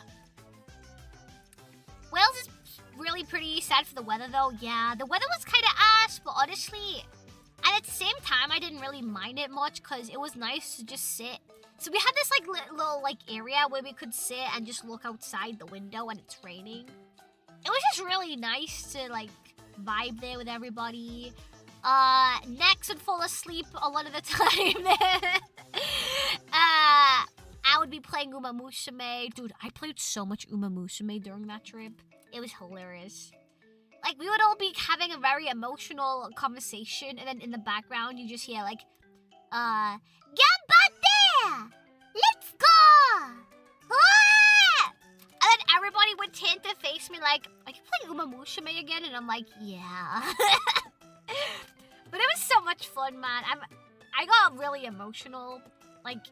Wales is really pretty sad for the weather, though. Yeah, the weather was kind of ass, but honestly, at the same time, I didn't really mind it much because it was nice to just sit. So we had this like little like area where we could sit and just look outside the window when it's raining. It was just really nice to like vibe there with everybody. Nex would fall asleep a lot of the time there. I would be playing Uma Musume. Dude, I played so much Uma Musume during that trip. It was hilarious. Like, we would all be having a very emotional conversation, and then in the background, you just hear, like, Gambate! Let's go! Ah! And then everybody would tend to face me like, are you playing Uma Musume again? And I'm like, yeah. But it was so much fun, man. I got really emotional, like,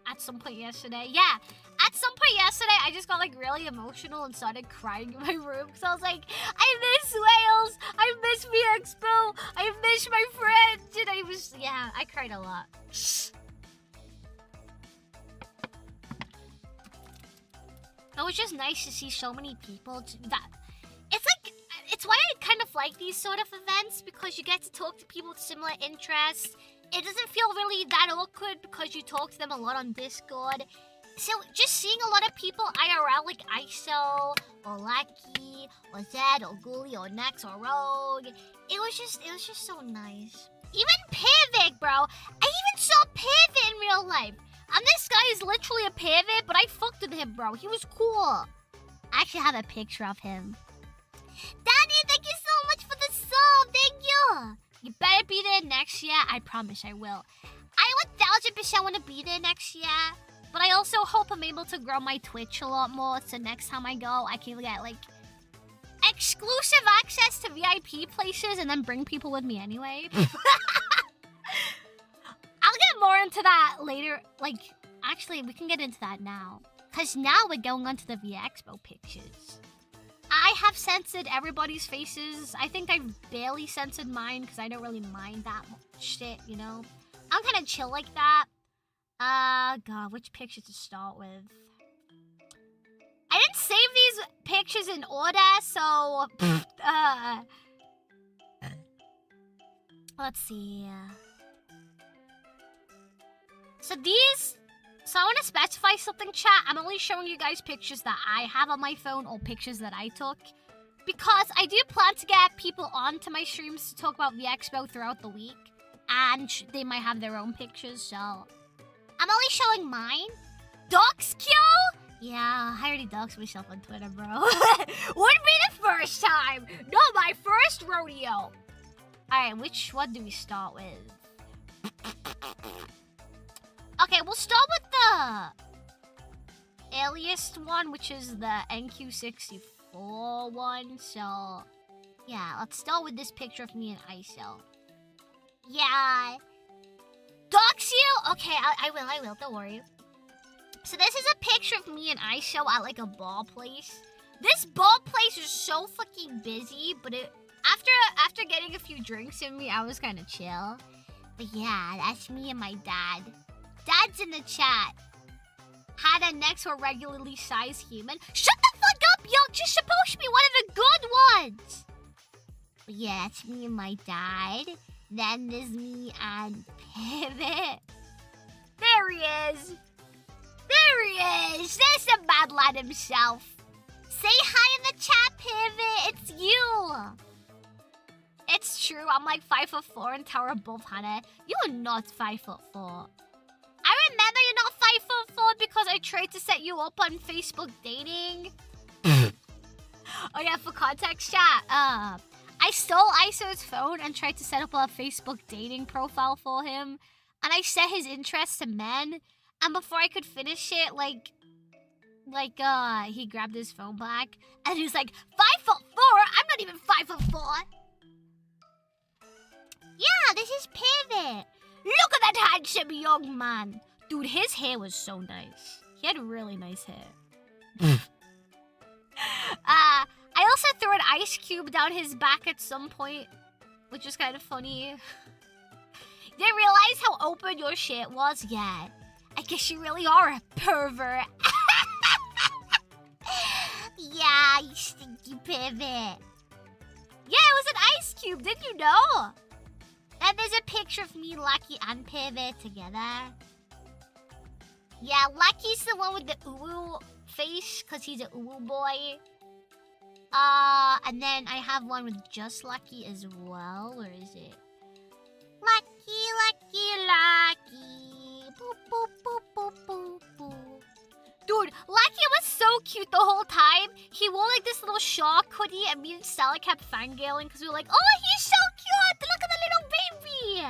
at some point yesterday. Yeah, at some point yesterday, I just got like really emotional and started crying in my room because I was like, I miss Wales, I miss V Expo, I miss my friends, and I cried a lot. was just nice to see so many people. It's why I kind of like these sort of events, because you get to talk to people with similar interests. It doesn't feel really that awkward because you talk to them a lot on Discord. So just seeing a lot of people IRL, like ISO or Lucky or Zed or Ghoulie or Nex or Rogue, it was just so nice. Even Pivot, bro. I even saw Pivot in real life. And this guy is literally a pivot, but I fucked with him, bro. He was cool. I actually have a picture of him. Daddy, thank you so much for the sub. Thank you. You better be there next year. I promise I will. I 1000% want to be there next year. But I also hope I'm able to grow my Twitch a lot more. So next time I go, I can get, like, exclusive access to VIP places and then bring people with me anyway. I'll get more into that later. Like, actually, we can get into that now. Because now we're going on to the V Expo pictures. I have censored everybody's faces. I think I've barely censored mine because I don't really mind that shit, you know? I'm kind of chill like that. God, which picture to start with? I didn't save these pictures in order, so... let's see. So I want to specify something, chat. I'm only showing you guys pictures that I have on my phone or pictures that I took. Because I do plan to get people onto my streams to talk about VeXpo throughout the week. And they might have their own pictures, so... I'm only showing mine. Doxkyo? Yeah, I already doxed myself on Twitter, bro. Wouldn't be the first time. No, my first rodeo. Alright, which one do we start with? Okay, we'll start with the aliased one, which is the NQ64 one. So, yeah, let's start with this picture of me and ISO. Yeah. Dox you? Okay, I will, don't worry. So this is a picture of me and ISO at like a ball place. This ball place is so fucking busy, but after getting a few drinks in me, I was kind of chill. But yeah, that's me and my dad. Dad's in the chat. Had a next or regularly sized human. Shut the fuck up, yo! Just supposed to be one of the good ones! But yeah, that's me and my dad. Then there's me and Pivot. There he is! There he is! There's the bad lad himself. Say hi in the chat, Pivot! It's you! It's true, I'm like 5'4" and tower above Hannah. You are not 5'4". I remember you're not 5'4" because I tried to set you up on Facebook dating. Oh yeah, for context, chat. I stole ISO's phone and tried to set up a Facebook dating profile for him. And I set his interests to men. And before I could finish it, he grabbed his phone back. And he was like, 5'4"? I'm not even 5'4". Yeah, this is Pivot. Look at that handsome young man. Dude, his hair was so nice. He had really nice hair. I also threw an ice cube down his back at some point, which is kind of funny. Didn't realize how open your shit was yet. I guess you really are a pervert. Yeah, you stinky Pivot. Yeah, it was an ice cube, didn't you know? And there's a picture of me, Lucky, and Pivot together. Yeah, Lucky's the one with the uwu face, because he's a uwu boy. And then I have one with just Lucky as well. Where is it? Lucky, Lucky, Lucky. Boop, boop, boop, boop, boop, boop. Dude, Lucky was so cute the whole time. He wore like this little shark hoodie, and me and Stella kept fangirling because we were like, oh, he's so cute. Look at the little baby.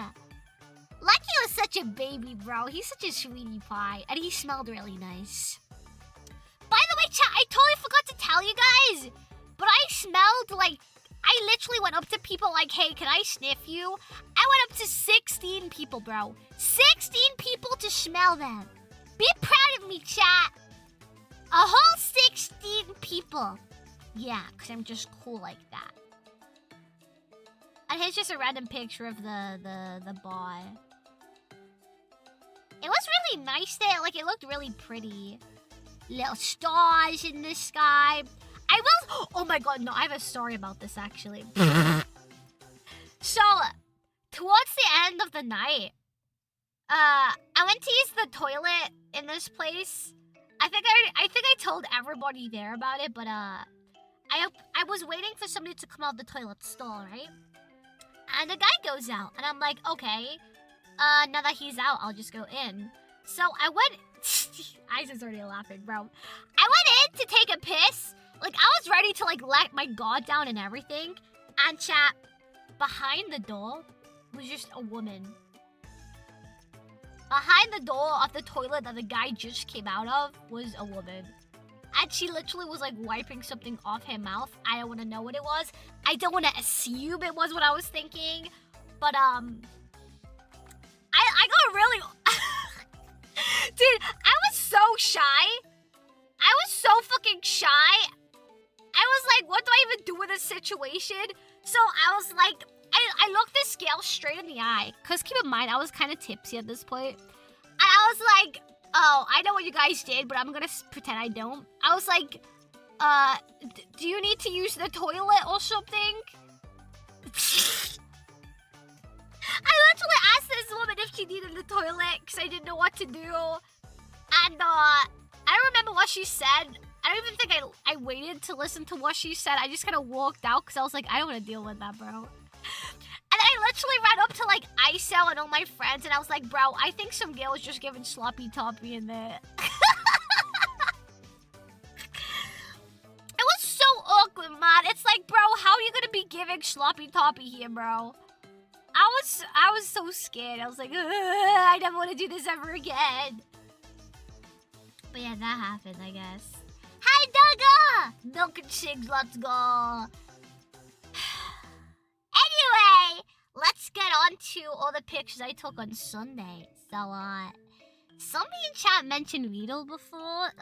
Lucky was such a baby, bro. He's such a sweetie pie, and he smelled really nice. By the way, chat, I totally forgot to tell you guys, but I smelled like, I literally went up to people like, hey, can I sniff you? I went up to 16 people, bro. 16 people to smell them. Be proud of me, chat. A whole 16 people. Yeah, because I'm just cool like that. And here's just a random picture of the bar. It was really nice there. Like, it looked really pretty. little stars in the sky. I will. Oh my god, no, I have a story about this actually. So, towards the end of the night, I went to use the toilet in this place. I think I told everybody there about it, but I was waiting for somebody to come out the toilet stall, right? And the guy goes out, and I'm like, okay, now that he's out, I'll just go in. So I went. Isaac's already laughing, bro. I went in to take a piss. Like, I was ready to, like, let my guard down and everything. And chat, behind the door was just a woman. Behind the door of the toilet that the guy just came out of was a woman. And she literally was, like, wiping something off her mouth. I don't want to know what it was. I don't want to assume it was what I was thinking. But, I got really... Dude, I was so shy. I was so fucking shy. I was like, what do I even do with this situation? So I was like, I looked this girl straight in the eye. Because keep in mind, I was kind of tipsy at this point. And I was like, oh, I know what you guys did, but I'm going to pretend I don't. I was like, do you need to use the toilet or something? I literally asked this woman if she needed the toilet because I didn't know what to do. And I don't remember what she said. I don't even think I waited to listen to what she said. I just kind of walked out because I was like, I don't want to deal with that, bro. And then I literally ran up to like ISO and all my friends and I was like, bro, I think some girl was just giving sloppy toppy in there. It was so awkward, man. It's like, bro, how are you going to be giving sloppy toppy here, bro? I was so scared. I was like, I never want to do this ever again. But yeah, that happened, I guess. Hi, Dugga! Milk and Shigs, let's go. Anyway, let's get on to all the pictures I took on Sunday. So, somebody in chat mentioned Vito before.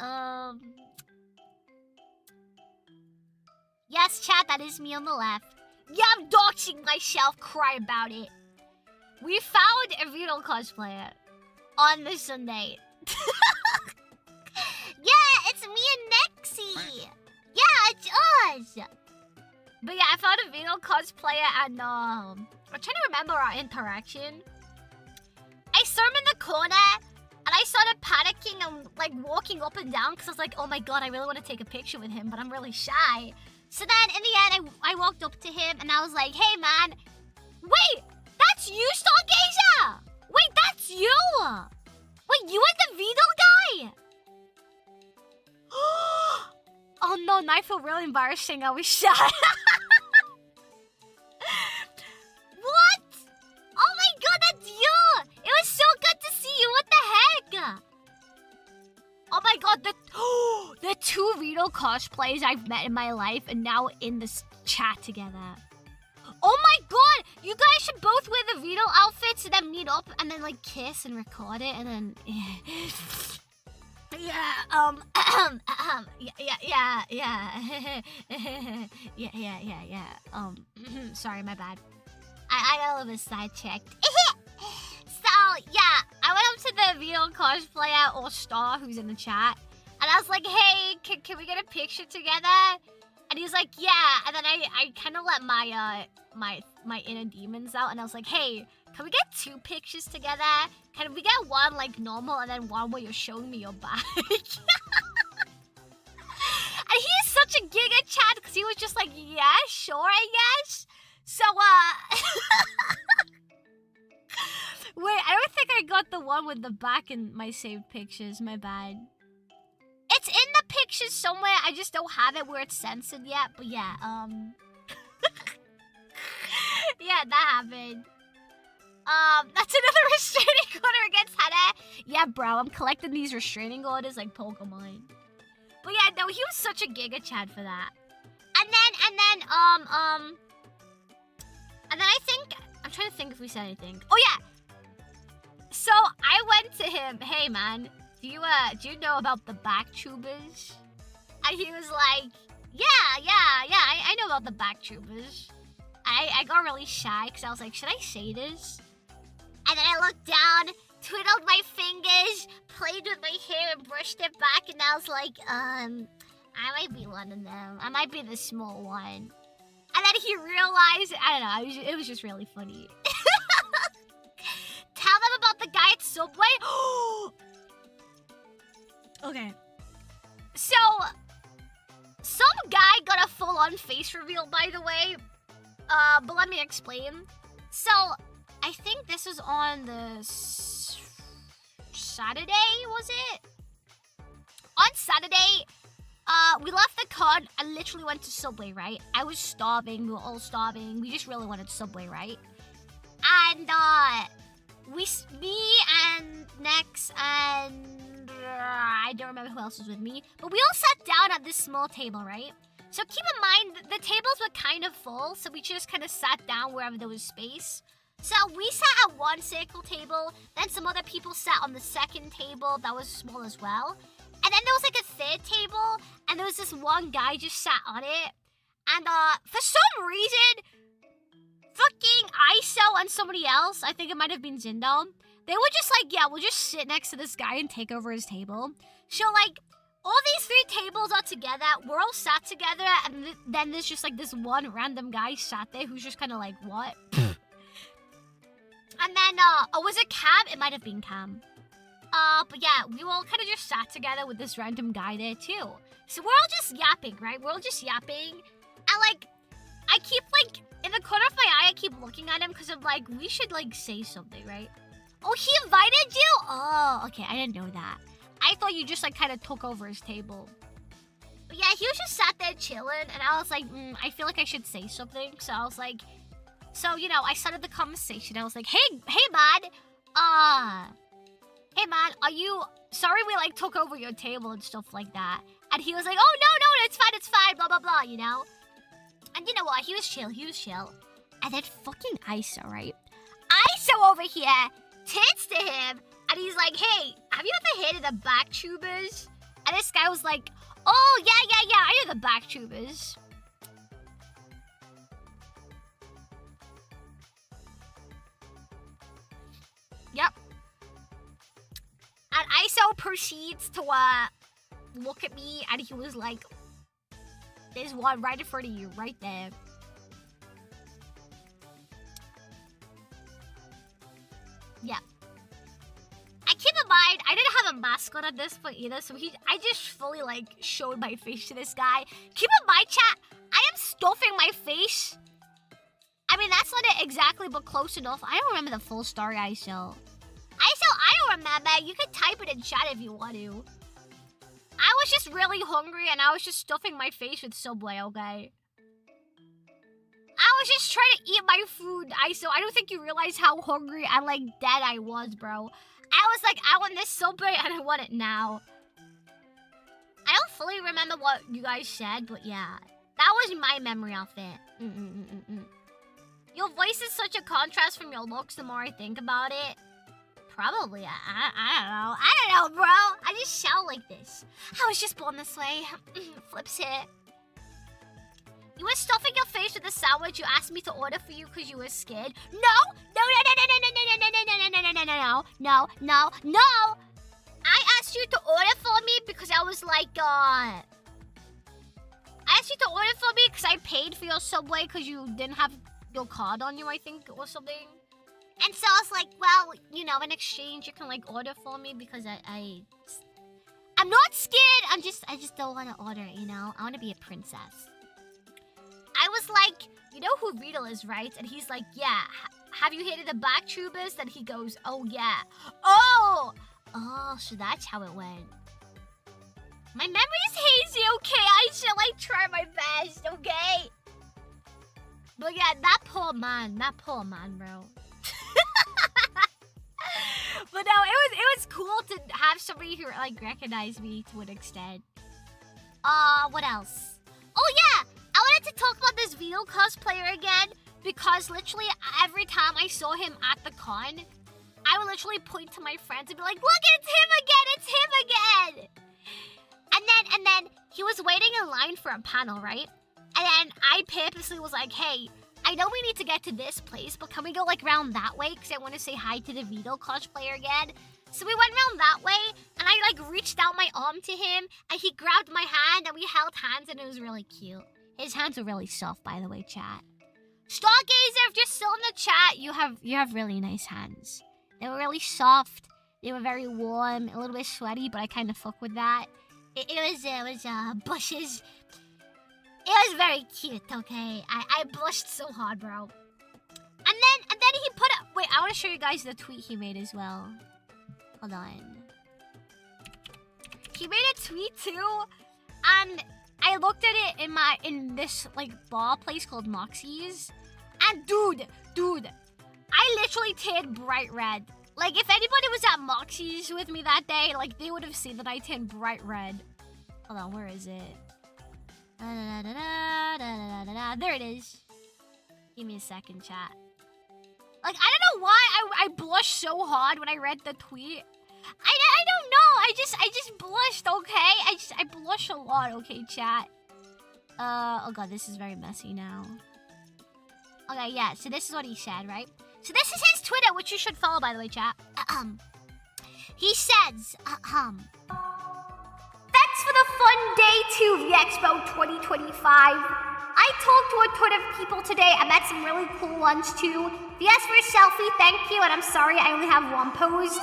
Yes, chat, that is me on the left. Yeah, I'm doxing myself. Cry about it. We found a Vito cosplayer on this Sunday. Yeah, it's me and Nexie. Yeah, it's us. But yeah, I found a Vito cosplayer and I'm trying to remember our interaction. I saw him in the corner and I started panicking and like walking up and down because I was like, oh my god, I really want to take a picture with him, but I'm really shy. So then in the end, I walked up to him and I was like, hey man, wait, that's you, Stargazer? Wait, that's you? Wait, you and the Vito guy? Oh no, I feel really embarrassing. I was shy. What? Oh my god, that's you! It was so good to see you. What the heck? Oh my god, the two Vito cosplayers I've met in my life and now in this chat together. Oh my god! You guys should both wear the Vito outfits and then meet up and then like kiss and record it and then... Yeah, sorry, my bad. I got a little bit sidetracked. So, yeah, I went up to the Vito cosplayer or star who's in the chat. And I was like, hey, can we get a picture together? And he was like, yeah. And then I kind of let my inner demons out. And I was like, hey, can we get 2 pictures together? Can we get one like normal and then one where you're showing me your back? And he is such a giga chat because he was just like, yeah, sure, I guess. So, wait, I don't think I got the one with the back in my saved pictures. My bad. It's in the pictures somewhere. I just don't have it where it's censored yet. But yeah, yeah, that happened. That's another restraining order against Hana. Yeah, bro, I'm collecting these restraining orders like Pokemon. But yeah, no, he was such a giga chad for that. And then I think, I'm trying to think if we said anything. Oh yeah. So I went to him, hey man, do you know about the VTubers? And he was like, yeah, I know about the VTubers. I got really shy because I was like, should I say this? And then I looked down twiddled my fingers, played with my hair, and brushed it back, and I was like, I might be one of them. I might be the small one. And then he realized, I don't know, it was just really funny. Tell them about the guy at Subway. Okay. So, some guy got a full-on face reveal, by the way. But let me explain. So, I think this was on the Saturday, was it? On Saturday, we left the con and literally went to Subway, right? I was starving, we were all starving. We just really wanted Subway, right? And, me and Nex and I don't remember who else was with me, but we all sat down at this small table, right? So keep in mind, the tables were kind of full, so we just kind of sat down wherever there was space. So we sat at one circle table, then some other people sat on the second table that was small as well. And then there was like a third table, and there was this one guy just sat on it. And for some reason, fucking ISO and somebody else, I think it might have been Zindo, they were just like, yeah, we'll just sit next to this guy and take over his table. So like, all these 3 tables are together, we're all sat together, and then there's just like this one random guy sat there who's just kind of like, what? And then, was it Cam? It might have been Cam. But yeah, we all kind of just sat together with this random guy there too. So we're all just yapping, right? We're all just yapping. And like, I keep like, in the corner of my eye, I keep looking at him because I'm like, we should like say something, right? Oh, he invited you? Oh, okay, I didn't know that. I thought you just like kind of took over his table. But yeah, he was just sat there chilling, and I was like, I feel like I should say something. So I was like, you know, I started the conversation. I was like, hey man, are you sorry we like took over your table and stuff like that? And he was like, oh no, it's fine, blah blah blah, you know. And you know what? He was chill. And then fucking ISO, right? ISO over here turns to him. And he's like, hey, have you ever heard of the vtubers? And this guy was like, oh, yeah, I know the vtubers. Yep. And ISO proceeds to look at me, and he was like, there's one right in front of you, right there. Yeah. Keep in mind, I didn't have a mascot at this point either, so I just fully like showed my face to this guy. Keep in mind, chat, I am stuffing my face. I mean, that's not it exactly, but close enough. I don't remember the full story, ISO. I don't remember. You can type it in chat if you want to. I was just really hungry, and I was just stuffing my face with Subway, okay? I was just trying to eat my food, ISO. I don't think you realize how hungry and like dead I was, bro. I was like, I want this Subway and I want it now. I don't fully remember what you guys said, but yeah. That was my memory of it. Your voice is such a contrast from your looks the more I think about it. Probably. I don't know, bro. I just shout like this. I was just born this way. Flips it. You were stuffing your face with a sandwich you asked me to order for you because you were scared. No! I asked you to order for me because I was like, I asked you to order for me because I paid for your Subway because you didn't have your card on you, I think, or something. And so I was like, well, you know, in exchange, you can like order for me because I'm not scared. I just don't want to order, you know? I want to be a princess. I was like, you know who Riddle is, right? And he's like, yeah. Have you hated the vtubers? Then he goes, oh, yeah. Oh, so that's how it went. My memory's hazy, okay? I should, like, try my best, okay? But yeah, that poor man, bro. But no, it was cool to have somebody who, like, recognized me to an extent. What else? Oh, yeah! I wanted to talk about this Vito cosplayer again because literally every time I saw him at the con, I would literally point to my friends and be like, look, it's him again! And then he was waiting in line for a panel, right? And then I purposely was like, hey, I know we need to get to this place, but can we go like around that way? Because I want to say hi to the Vito cosplayer again. So we went around that way, and I like reached out my arm to him, and he grabbed my hand, and we held hands, and it was really cute. His hands are really soft, by the way, chat. Stargazer, if you're still in the chat, you have really nice hands. They were really soft. They were very warm, a little bit sweaty, but I kind of fuck with that. It was bushes. It was very cute, okay? I blushed so hard, bro. And then he put up... Wait, I want to show you guys the tweet he made as well. Hold on. He made a tweet too, and I looked at it in this like bar place called Moxie's, and dude, I literally tanned bright red. Like if anybody was at Moxie's with me that day, like they would have seen that I tanned bright red. Hold on, where is it? There it is. Give me a second, chat. Like, I don't know why I blushed so hard when I read the tweet. I don't know. I just blushed, okay? I blush a lot, okay, chat? Oh god, this is very messy now. Okay, yeah, so this is what he said, right? So this is his Twitter, which you should follow, by the way, chat. He says, Thanks for the fun day to V Expo 2025. I talked to a ton of people today. I met some really cool ones too. P.S. for a selfie, thank you, and I'm sorry I only have one pose.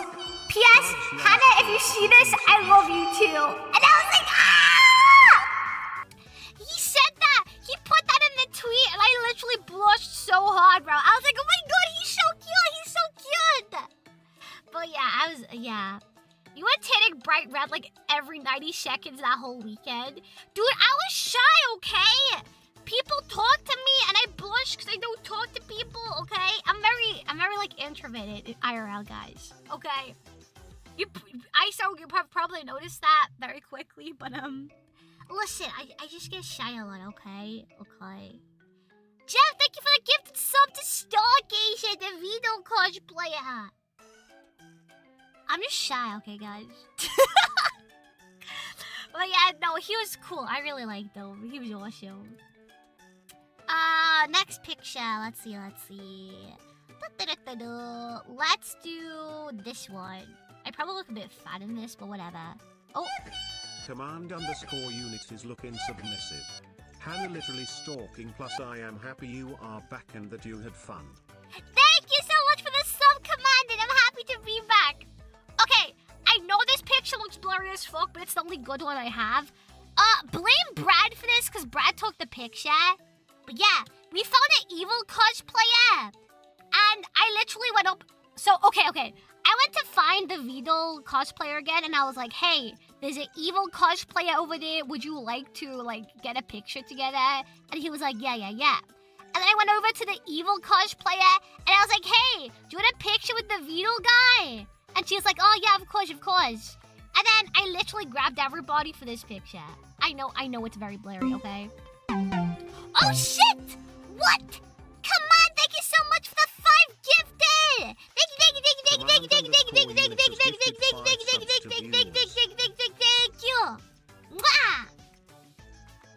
P.S. Hannah, if you see this, I love you too. And I was like, ah! he said that. He put that in the tweet, and I literally blushed so hard, bro. I was like, oh my god, he's so cute. He's so cute. But yeah, You were tanning bright red like every 90 seconds that whole weekend. Dude, I was shy, okay? People talk to me and I blush because I don't talk to people, okay? I'm very like introverted IRL, guys. Okay. You probably noticed that very quickly, but listen, I just get shy a lot, okay? Okay. Jeff, thank you for the gifted sub to Stargazer, the Vito cosplayer. I'm just shy, okay, guys? But yeah, no, he was cool. I really liked him. He was awesome. Next picture. Let's see. Let's do this one. I probably look a bit fat in this, but whatever. Oh. _unit is looking submissive. Hannah literally stalking, plus I am happy you are back and that you had fun. Thank you so much for the sub, Commandant. I'm happy to be back. Okay, I know this picture looks blurry as fuck, but it's the only good one I have. Blame Brad for this, because Brad took the picture. But yeah, we found an evil cosplayer. And I literally went up... So, okay. I went to find the Vito cosplayer again, and I was like, hey, there's an evil cosplayer over there. Would you like to, like, get a picture together? And he was like, yeah. And then I went over to the evil cosplayer, and I was like, hey, do you want a picture with the Vito guy? And she was like, oh, yeah, of course. And then I literally grabbed everybody for this picture. I know it's very blurry, okay? Oh, shit! What? Come on, thank you so much for the 5 gifted! Thank you! Mwah!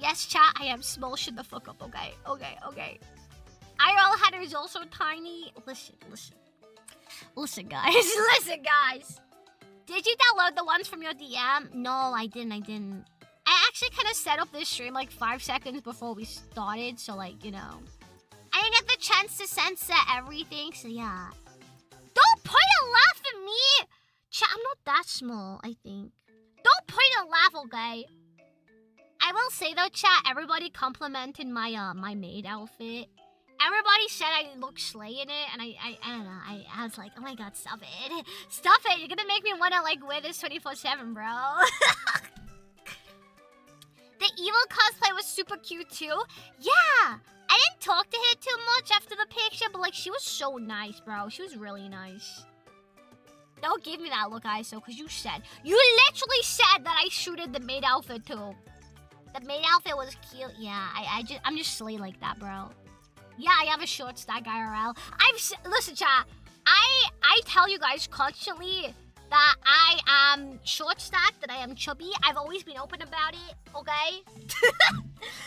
Yes, chat, I am small. Shut the fuck up, okay? IRL header is also tiny. Listen, guys. Did you download the ones from your DM? No, I didn't. I actually kind of set up this stream like 5 seconds before we started, so like, you know. I didn't get the chance to censor everything, so yeah. Don't point and laugh at me! Chat, I'm not that small, I think. Don't point and laugh, okay? I will say though, chat, everybody complimented my my maid outfit. Everybody said I look slay in it, and I don't know, I was like, oh my god, stop it. Stop it, you're gonna make me wanna like wear this 24/7, bro. The evil cosplay was super cute too. Yeah, I didn't talk to her too much after the picture, but like she was so nice, bro. She was really nice. Don't give me that look, ISO, because you literally said that I shooted the maid outfit too. The maid outfit was cute. Yeah, I'm just slay like that, bro. Yeah, I have a short stack IRL. Listen, chat. I tell you guys constantly that I am short stacked, that I am chubby. I've always been open about it, okay?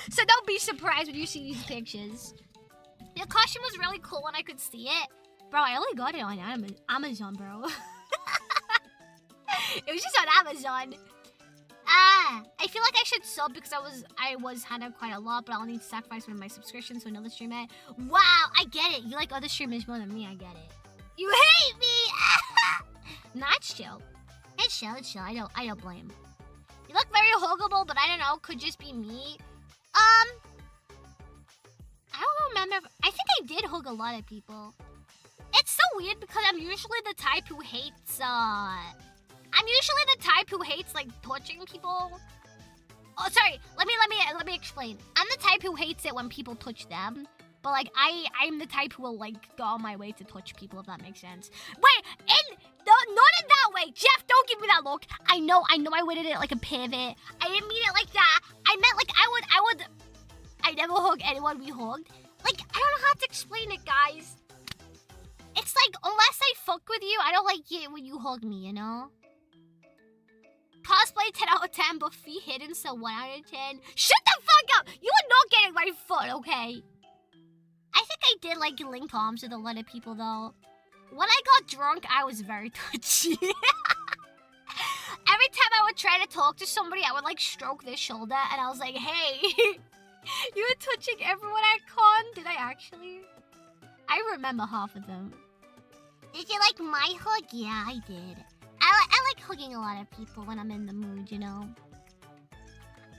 So don't be surprised when you see these pictures. Your costume was really cool when I could see it. Bro, I only got it on Amazon, bro. It was just on Amazon. I feel like I should sub because I was Hana quite a lot, but I'll need to sacrifice one of my subscriptions to another streamer. Wow, I get it. You like other streamers more than me, I get it. You hate me! Nah, it's chill. It's chill, it's chill. I don't blame. You look very huggable, but I don't know, could just be me. I don't remember. I think I did hug a lot of people. It's so weird because I'm usually the type who hates like torturing people. Oh, sorry. Let me explain. I'm the type who hates it when people touch them. But like I'm the type who will like go on my way to touch people, if that makes sense. Wait, not in that way. Jeff, don't give me that look. I know I worded it like a pivot. I didn't mean it like that. I meant like I never hug anyone we hugged. Like, I don't know how to explain it, guys. It's like, unless I fuck with you, I don't like it when you hug me, you know? Cosplay 10 out of 10, but feet hidden, so 1 out of 10. Shut the fuck up! You are not getting my foot, okay? I think I did like link arms with a lot of people, though. When I got drunk, I was very touchy. Every time I would try to talk to somebody, I would like stroke their shoulder, and I was like, hey... You were touching everyone at con? Did I actually? I remember half of them. Did you like my hug? Yeah, I did. I like hugging a lot of people when I'm in the mood, you know?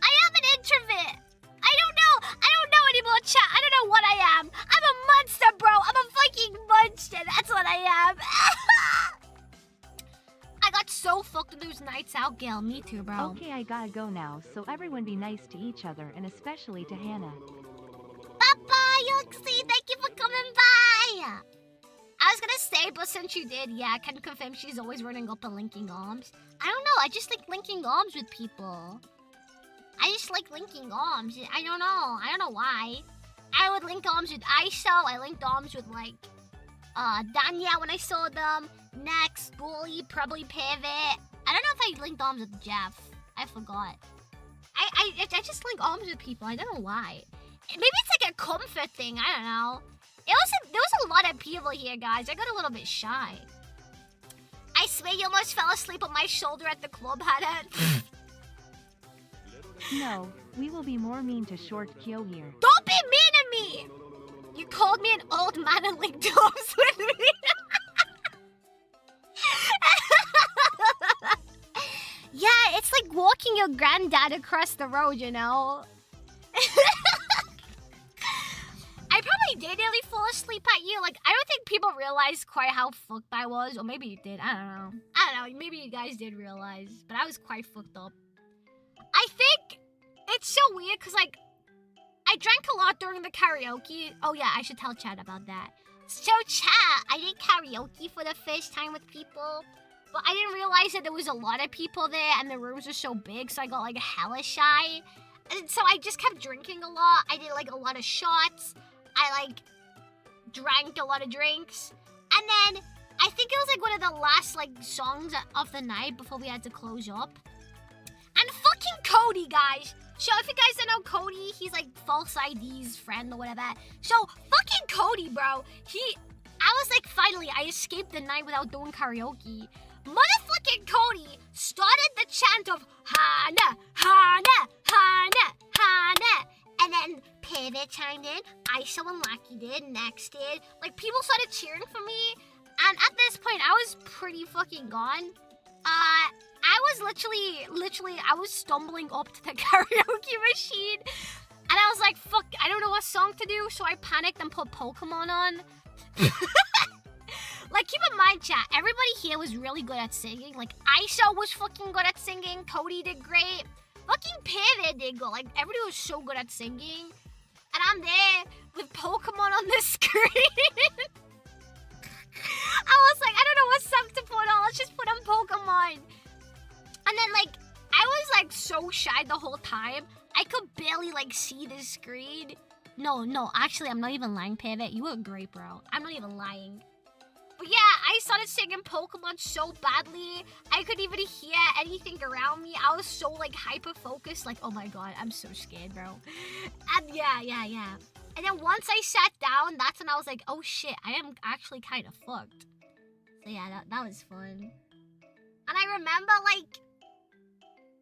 I am an introvert! I don't know anymore, chat. I don't know what I am. I'm a monster, bro. I'm a fucking monster. That's what I am. I got so fucked with those nights out, Gail. Me too, bro. Okay, I gotta go now, so everyone be nice to each other, and especially to Hannah. Bye-bye, Yoxie. Thank you for coming by. I was gonna say, but since you did, yeah, I can confirm she's always running up and linking arms. I don't know. I just like linking arms with people. I just like linking arms. I don't know. I don't know why. I would link arms with Aisha. I linked arms with, like, Danya when I saw them. Next, Bully, probably Pivot. I don't know if I linked arms with Jeff. I forgot. I just link arms with people. I don't know why. Maybe it's like a comfort thing. I don't know. There was a lot of people here, guys. I got a little bit shy. I swear you almost fell asleep on my shoulder at the club, Hannah. No, we will be more mean to short Kyo here. Don't be mean to me! You called me an old man and linked arms with me. Yeah, it's like walking your granddad across the road, you know? I probably did nearly fall asleep at you. Like, I don't think people realized quite how fucked I was. Or maybe you did. I don't know. Maybe you guys did realize. But I was quite fucked up. I think it's so weird because, like, I drank a lot during the karaoke. Oh, yeah, I should tell Chad about that. So, Chad, I did karaoke for the first time with people. But I didn't realize that there was a lot of people there and the rooms were so big, so I got, like, hella shy. And so I just kept drinking a lot. I did, like, a lot of shots. I, like, drank a lot of drinks. And then I think it was, like, one of the last, like, songs of the night before we had to close up. And fucking Cody, guys. So if you guys don't know Cody, he's, like, false ID's friend or whatever. So fucking Cody, bro. I was like, finally, I escaped the night without doing karaoke. Motherfucking Cody started the chant of Hana, Hana, Hana, Hana. And then Pivot chimed in, Aisha and Lucky did, Next did. Like, people started cheering for me. And at this point, I was pretty fucking gone. I was literally, I was stumbling up to the karaoke machine. And I was like, fuck, I don't know what song to do. So I panicked and put Pokemon on. Like, keep in mind, chat, everybody here was really good at singing. Like, Aisha was fucking good at singing. Cody did great. Fucking Pivot did good. Like, everybody was so good at singing. And I'm there with Pokemon on the screen. I was like, I don't know what song to put on. Let's just put on Pokemon. And then, like, I was, like, so shy the whole time. I could barely, like, see the screen. No, actually, I'm not even lying, Pivot. You were great, bro. I'm not even lying. But yeah, I started singing Pokemon so badly. I couldn't even hear anything around me. I was so, like, hyper-focused. Like, oh my god, I'm so scared, bro. And yeah. And then once I sat down, that's when I was like, oh shit, I am actually kind of fucked. So yeah, that was fun. And I remember, like,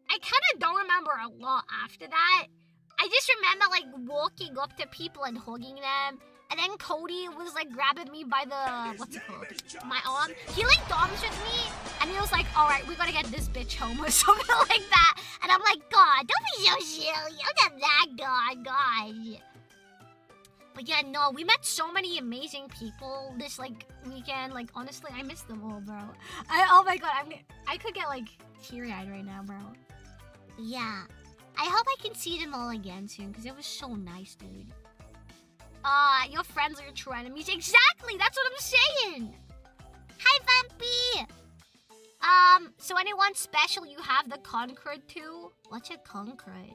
I kind of don't remember a lot after that. I just remember, like, walking up to people and hugging them. And then Cody was, like, grabbing me by the, what's it called? My arm. He, like, doms with me. And he was like, all right, we gotta get this bitch home or something like that. And I'm like, God, don't be so silly. I'm not that god, gosh. But yeah, no, we met so many amazing people this, like, weekend. Like, honestly, I miss them all, bro. Oh my god, I could get, like, teary-eyed right now, bro. Yeah. I hope I can see them all again soon, because it was so nice, dude. Your friends are your true enemies. Exactly, that's what I'm saying. Hi, Vampy. So anyone special you have the Concord to? What's a Concord?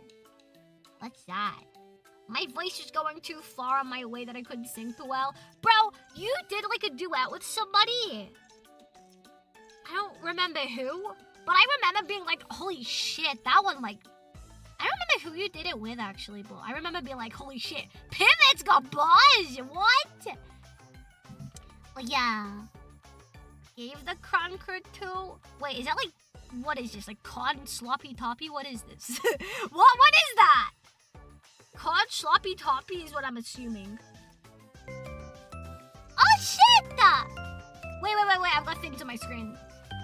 What's that? My voice is going too far on my way that I couldn't sing too well. Bro, you did like a duet with somebody. I don't remember who, but I remember being like, holy shit, that one, like, I don't remember who you did it with actually, but I remember being like, holy shit, Pivot's got buzz, what? But yeah. Gave the Concord to... Wait, is that like, what is this? Like cod sloppy toppy? What is this? What is that? Cod sloppy toppy is what I'm assuming. Oh shit! Wait, I've got things on my screen.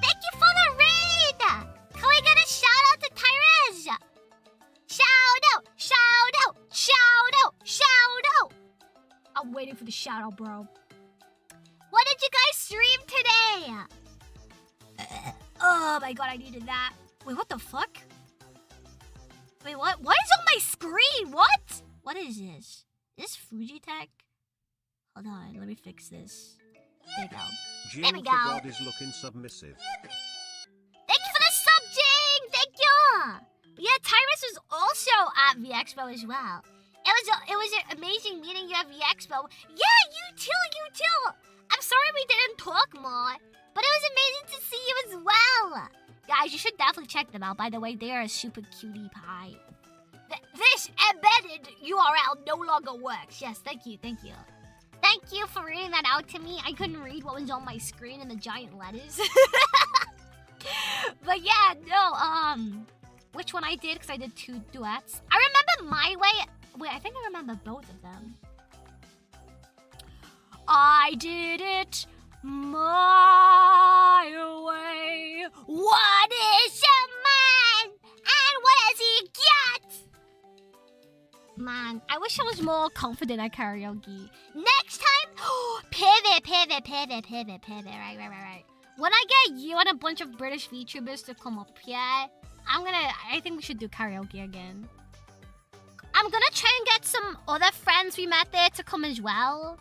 Thank you for the raid! Can we get a shout out to Tyrese? Shout out! I'm waiting for the shout out, bro. What did you guys stream today? Oh my god, I needed that. Wait, what the fuck? Wait, what? What is on my screen? What? What is this? Is this Fujitech? Hold on, let me fix this. There we go. Jim There we go. God is looking submissive. Thank you for the sub, Jing! Thank you! Yeah, Tyrus was also at V Expo as well. It was an amazing meeting you at V Expo. Yeah, you too! I'm sorry we didn't talk more, but it was amazing to see you as well. Guys, you should definitely check them out. By the way, they are a super cutie pie. This embedded URL no longer works. Yes, thank you. Thank you for reading that out to me. I couldn't read what was on my screen in the giant letters. But yeah, no, which one I did, because I did 2 duets. I remember My Way. Wait, I think I remember both of them. I did it my way. What is a man? And what does he get? Man, I wish I was more confident at karaoke. Next time, pivot. Right. When I get you and a bunch of British VTubers to come up here, I think we should do karaoke again. I'm gonna try and get some other friends we met there to come as well.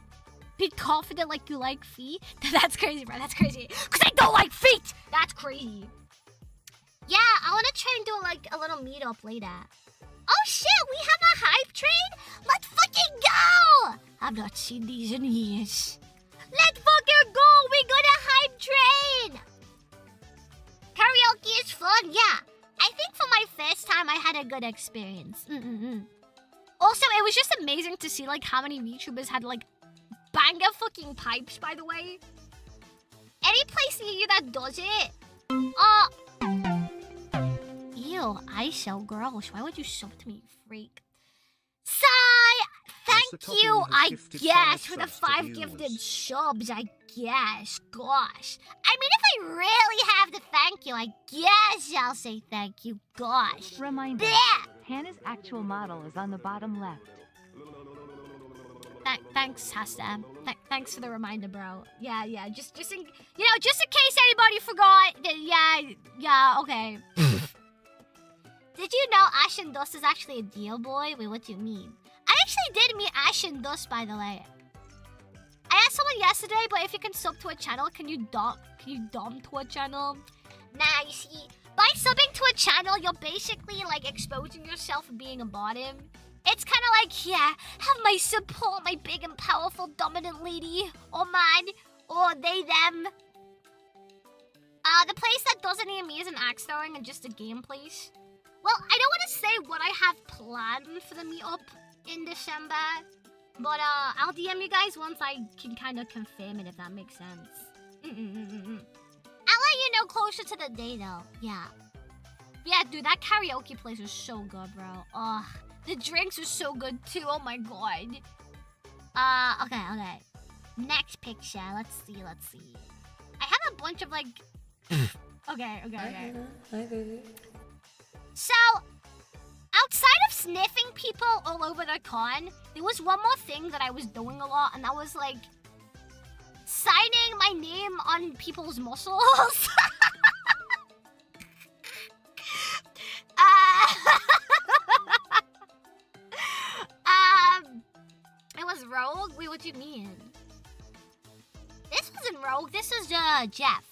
Be confident like you like feet. That's crazy, bro. That's crazy. Because I don't like feet. That's crazy. Yeah, I want to try and do like a little meetup later. Oh shit, we have a hype train? Let's fucking go! I've not seen these in years. Let's fucking go! We got a hype train! Karaoke is fun, yeah. I think for my first time, I had a good experience. Also, it was just amazing to see like how many VTubers had like banger fucking pipes, by the way. Any place near you that does it? Ew, I so gross. Why would you sub to me, you freak? Sigh! Thank you, I guess, for the 5 gifted subs, I guess. Gosh. I mean, if I really have to thank you, I guess I'll say thank you. Gosh. Reminder, Blech! Hannah's actual model is on the bottom left. Thanks, Hasta. Thanks for the reminder, bro. Yeah. Just in case anybody forgot. Yeah. Okay. Did you know Ashen Dust is actually a deal boy? Wait, what do you mean? I actually did meet Ashen Dust, by the way. I asked someone yesterday, but if you can sub to a channel, can you dom to a channel? Nah, you see, by subbing to a channel, you're basically like exposing yourself for being a bottom. It's kind of like, yeah, have my support, my big and powerful dominant lady, or man, or they, them. The place that doesn't need me is an axe throwing and just a game place. Well, I don't want to say what I have planned for the meetup in December, But I'll DM you guys once I can kind of confirm it, if that makes sense. I'll let you know closer to the day, though. Yeah. Yeah, dude, that karaoke place was so good, bro. Oh, the drinks were so good, too. Oh, my God. Okay. Next picture. Let's see. I have a bunch of, like... Okay. Hi, baby. So, outside of sniffing people all over the con, there was one more thing that I was doing a lot, and that was, like, signing my name on people's muscles. It was Rogue? Wait, what do you mean? This wasn't Rogue, this is, Jeff.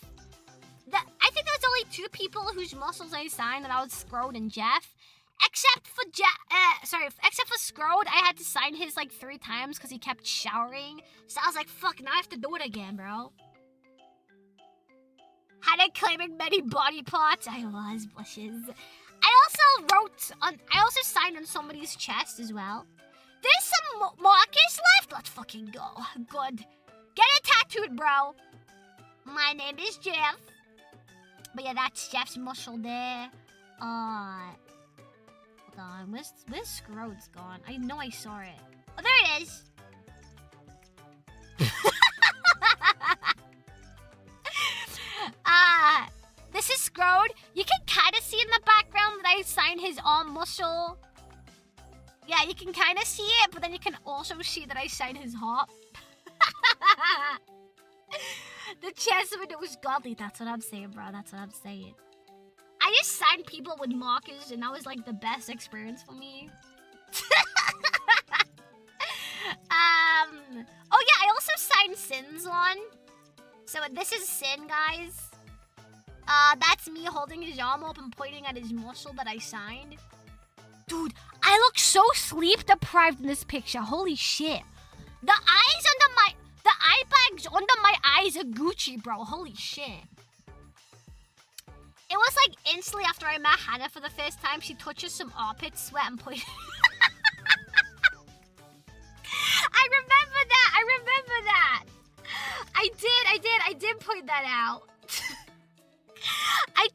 I think there was only 2 people whose muscles I signed, and that was Scrode and Jeff. Except for except for Scrode, I had to sign his, like, 3 times because he kept showering. So I was like, fuck, now I have to do it again, bro. Had it claiming many body parts? I was, bushes. I also signed on somebody's chest as well. There's some markers left. Let's fucking go. Good. Get it tattooed, bro. My name is Jeff. But yeah, that's Jeff's muscle there. Hold on. Where's Scrode's gone? I know I saw it. Oh, there it is. This is Scrode. You can kind of see in the background that I signed his arm muscle. Yeah, you can kind of see it, but then you can also see that I signed his hop. The chance of it was godly. That's what I'm saying, bro. That's what I'm saying. I just signed people with markers, and that was, like, the best experience for me. Oh, yeah, I also signed Sin's one. So this is Sin, guys. That's me holding his arm up and pointing at his muscle that I signed. Dude, I look so sleep-deprived in this picture. Holy shit. The eye bags under my eyes are Gucci, bro. Holy shit. It was like instantly after I met Hannah for the first time, she touches some armpit sweat and points. I remember that. I did point that out. I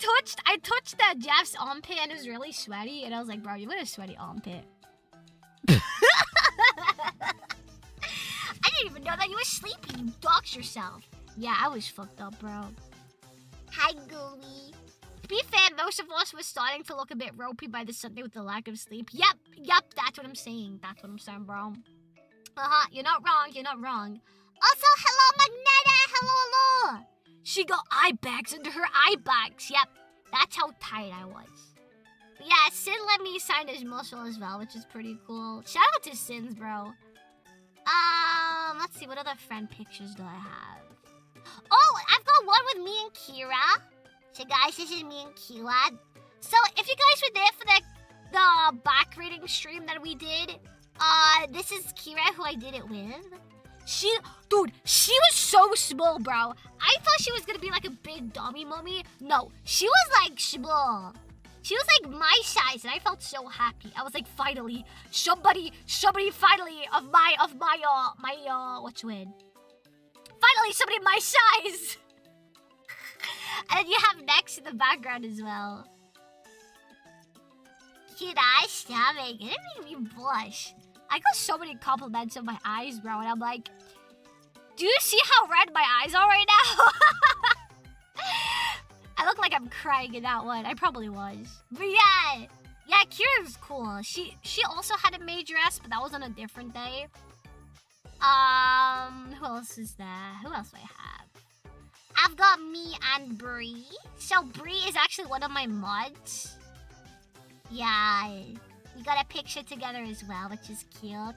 touched that Jeff's armpit and it was really sweaty, and I was like, bro, you got a sweaty armpit. I didn't even know that you were sleeping. You doxed yourself. Yeah, I was fucked up, bro. Hi, Gooey. To be fair, most of us were starting to look a bit ropey by the Sunday with the lack of sleep. Yep, that's what I'm saying. That's what I'm saying, bro. You're not wrong. Also, hello, Magneta. Hello. She got eye bags under her eye bags. Yep, that's how tight I was. But yeah, Sin let me sign his muscle as well, which is pretty cool. Shout out to Sins, bro. Let's see, what other friend pictures do I have? Oh, I've got one with me and Kira. So guys, this is me and Kira. So if you guys were there for the back reading stream that we did, this is Kira who I did it with. She was so small, bro. I thought she was gonna be like a big dummy mummy. No, she was like small. She was like my size, and I felt so happy. I was like, finally, somebody finally of my what's win? Finally, somebody my size. And then you have Nex in the background as well. Cute eyes, stomach. It didn't make me blush. I got so many compliments on my eyes, bro, and I'm like, do you see how red my eyes are right now? I look like I'm crying in that one. I probably was. But yeah, Kira's cool. She also had a major S, but that was on a different day. Who else is there? Who else do I have? I've got me and Bree. So Bree is actually one of my mods. Yeah, we got a picture together as well, which is cute.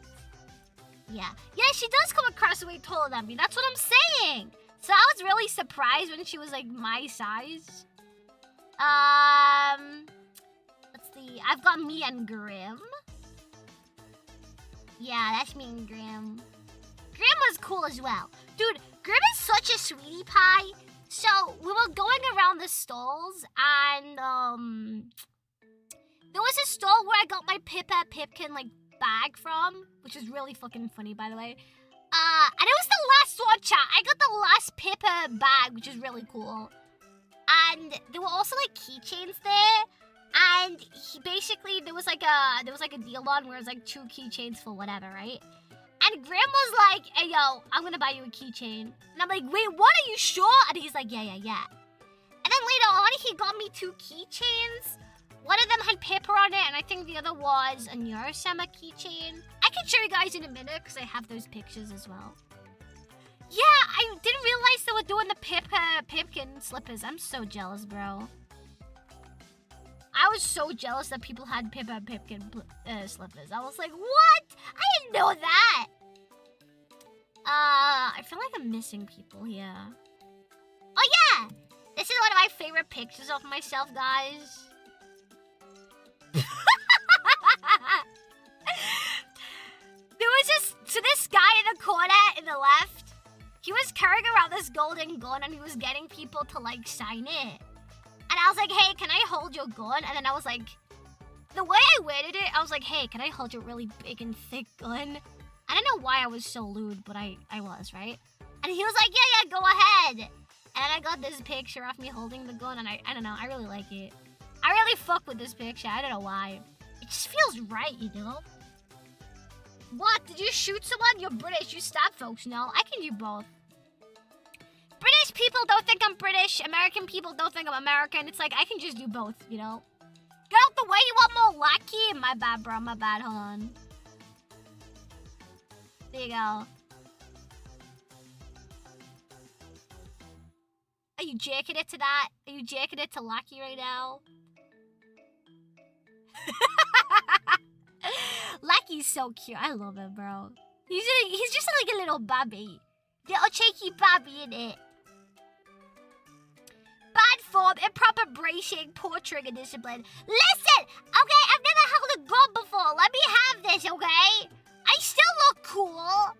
Yeah, she does come across way taller than me. That's what I'm saying. So I was really surprised when she was like my size. Let's see. I've got me and Grim. Yeah, that's me and Grim. Grim was cool as well. Dude, Grim is such a sweetie pie. So we were going around the stalls and there was a stall where I got my Pippa Pipkin like bag from, which is really fucking funny, by the way. And it was the last one, chat. I got the last paper bag, which is really cool. And there were also like keychains there. And there was like a deal on where it was like 2 keychains for whatever, right? And Graham was like, hey yo, I'm gonna buy you a keychain. And I'm like, wait, what, are you sure? And he's like, yeah. And then later on, he got me 2 keychains. One of them had paper on it, and I think the other was a Neurosema keychain. I can show you guys in a minute, because I have those pictures as well. Yeah, I didn't realize they were doing the pipkin slippers. I'm so jealous, bro. I was so jealous that people had pipkin slippers. I was like, what? I didn't know that. I feel like I'm missing people here. Oh, yeah. This is one of my favorite pictures of myself, guys. This guy in the corner in the left, he was carrying around this golden gun and he was getting people to like sign it. And I was like, hey, can I hold your gun? And then I was like, the way I worded it, I was like, hey, can I hold your really big and thick gun? I don't know why I was so lewd, but I was, right? And he was like, yeah, go ahead. And I got this picture of me holding the gun, and I don't know, I really like it. I really fuck with this picture, I don't know why. It just feels right, you know? What? Did you shoot someone? You're British, you stab folks. No, I can do both. British people don't think I'm British. American people don't think I'm American. It's like, I can just do both, you know? Get out the way, you want more lucky? My bad, bro, my bad, hold on. There you go. Are you jacking it to that? Are you jacking it to Lucky right now? Lucky's so cute. I love him, bro. He's just like a little babby. Little cheeky babby, innit? Bad form, improper bracing, poor trigger discipline. Listen! Okay, I've never held a gun before. Let me have this, okay? I still look cool.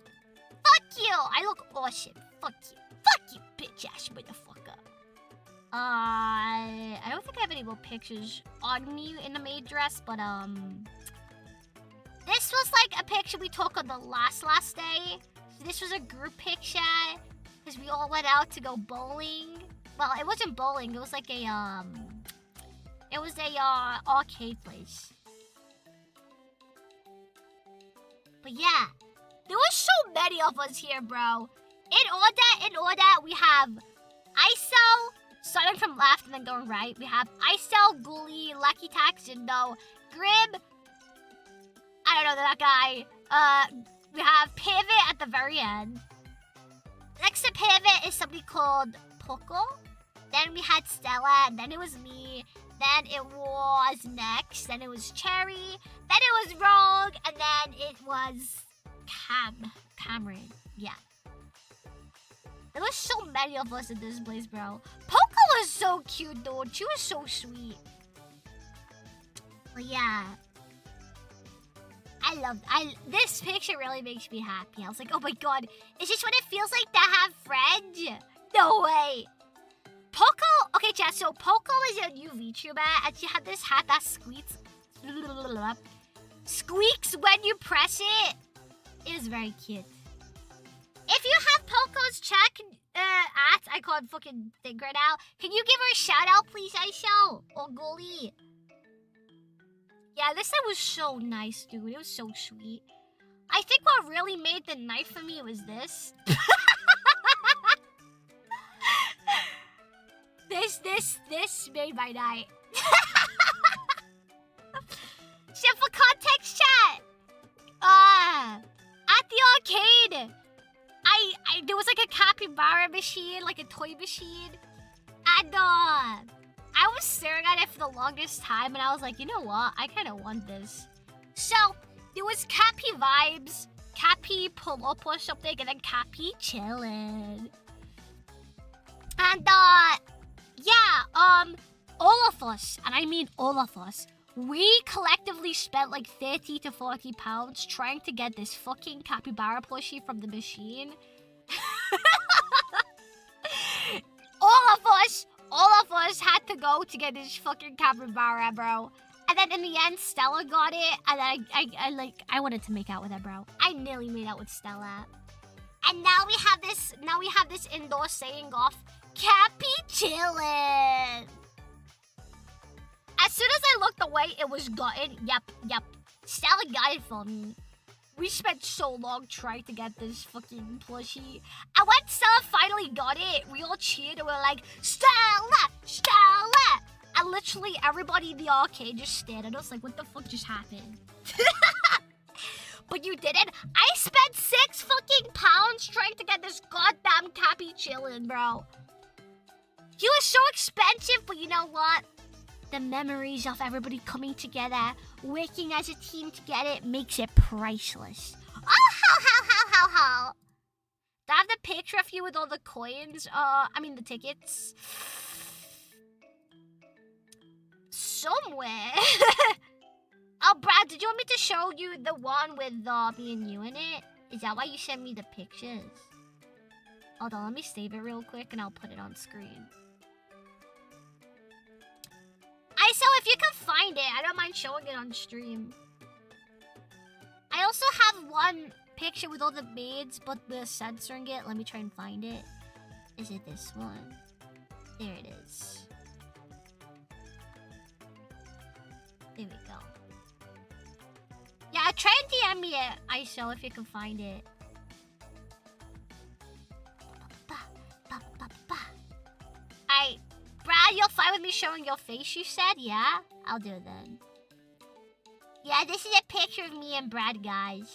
Fuck you. I look awesome. Fuck you. Fuck you, bitch-ass motherfucker. I don't think I have any more pictures on me in the maid dress, but, this was like a picture we took on the last day. So this was a group picture, because we all went out to go bowling. Well, it wasn't bowling, it was like a, arcade place. But yeah, there was so many of us here, bro. In order, we have Iso, starting from left and then going right. We have Iso, Ghoulie, Lucky Tax, Jindo, Grim, I don't know that guy. We have Pivot at the very end. Next to Pivot is somebody called Poco. Then we had Stella, and then it was me. Then it was Next, then it was Cherry. Then it was Rogue, and then it was Cameron. Yeah. There was so many of us in this place, bro. Poco was so cute, dude. She was so sweet. But yeah. This picture really makes me happy. I was like, oh my god, is this what it feels like to have friends? No way. Poco, okay chat, so Poco is a new VTuber and she had this hat that squeaks when you press it. It is very cute. If you have Poco's check I can't fucking think right now. Can you give her a shout out please, Aisha? Or Ghoulie? Yeah, this thing was so nice, dude. It was so sweet. I think what really made the night for me was this. This made my night. Shit, for context, chat. At the arcade, there was like a capybara machine, like a toy machine, and I was staring at it for the longest time, and I was like, you know what? I kind of want this. So, there was Cappy Vibes, Cappy Pull Up or something, and then Cappy Chillin'. And, yeah, all of us, and I mean all of us, we collectively spent like 30 to 40 pounds trying to get this fucking capybara plushie from the machine. All of us had to go to get this fucking capybara, bro. And then in the end, Stella got it, and then I wanted to make out with her, bro. I nearly made out with Stella. And now we have this indoor saying off, Cappy chillin'. As soon as I looked away, it was gotten. Yep. Stella got it for me. We spent so long trying to get this fucking plushie. And when Stella finally got it, we all cheered and we were like, Stella! Stella! And literally everybody in the arcade just stared at us like, what the fuck just happened? But you didn't. I spent £6 trying to get this goddamn Cappy chillin', bro. He was so expensive, but you know what? The memories of everybody coming together, working as a team to get it, makes it priceless. Oh, how. Do I have the picture of you with all the coins? The tickets. Somewhere. Oh, Brad, did you want me to show you the one with me and you in it? Is that why you sent me the pictures? Hold on, let me save it real quick and I'll put it on screen. So if you can find it, I don't mind showing it on stream. I also have one picture with all the maids, but we're censoring it. Let me try and find it. Is it this one? There it is. There we go. Yeah, try and DM me it, ISO, if you can find it. Alright. Brad, you're fine with me showing your face, you said? Yeah? I'll do it then. Yeah, this is a picture of me and Brad, guys.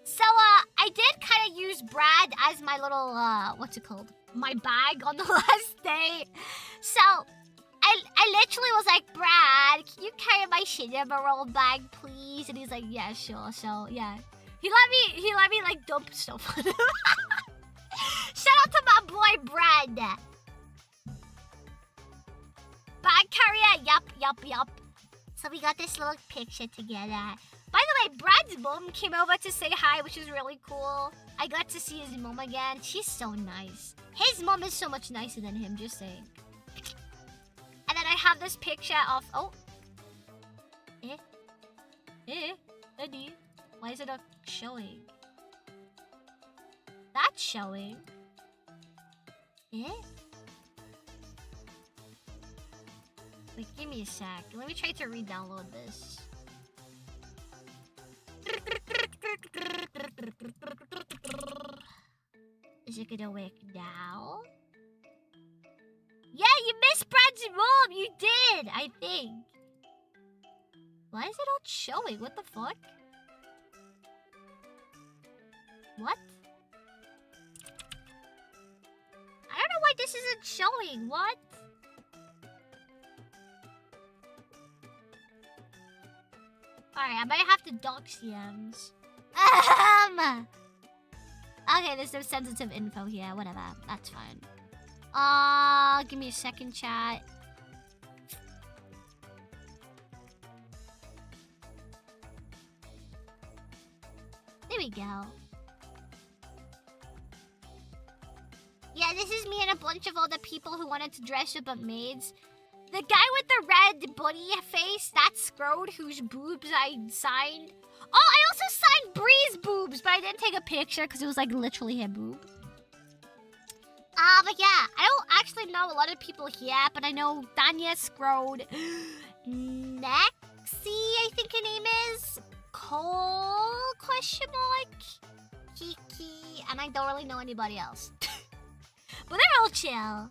So, I did kind of use Brad as my little, what's it called? My bag on the last day. So, I literally was like, Brad, can you carry my cinema roll bag, please? And he's like, yeah, sure. So, yeah. He let me, like, dump stuff on him. Shout out to my boy, Brad. Bag carrier, yup. So we got this little picture together. By the way, Brad's mom came over to say hi, which is really cool. I got to see his mom again. She's so nice. His mom is so much nicer than him, just saying. And then I have this picture of... Oh. Eddie. Why is it not showing? That's showing. Wait, give me a sec. Let me try to re-download this. Is it gonna work now? Yeah, you missed Brad's mom! You did, I think. Why is it not showing? What the fuck? What? I don't know why this isn't showing. What? Alright, I might have to dox CMs. Okay, there's some sensitive info here. Whatever. That's fine. Give me a second, chat. There we go. Yeah, this is me and a bunch of other people who wanted to dress up as maids. The guy with the red bunny face, that's Scrode, whose boobs I signed. Oh, I also signed Bree's boobs, but I didn't take a picture because it was like literally her boob. But yeah, I don't actually know a lot of people here, but I know Danya, Scrode, Nexi, I think her name is, Cole, question mark, Kiki, and I don't really know anybody else. But they're all chill.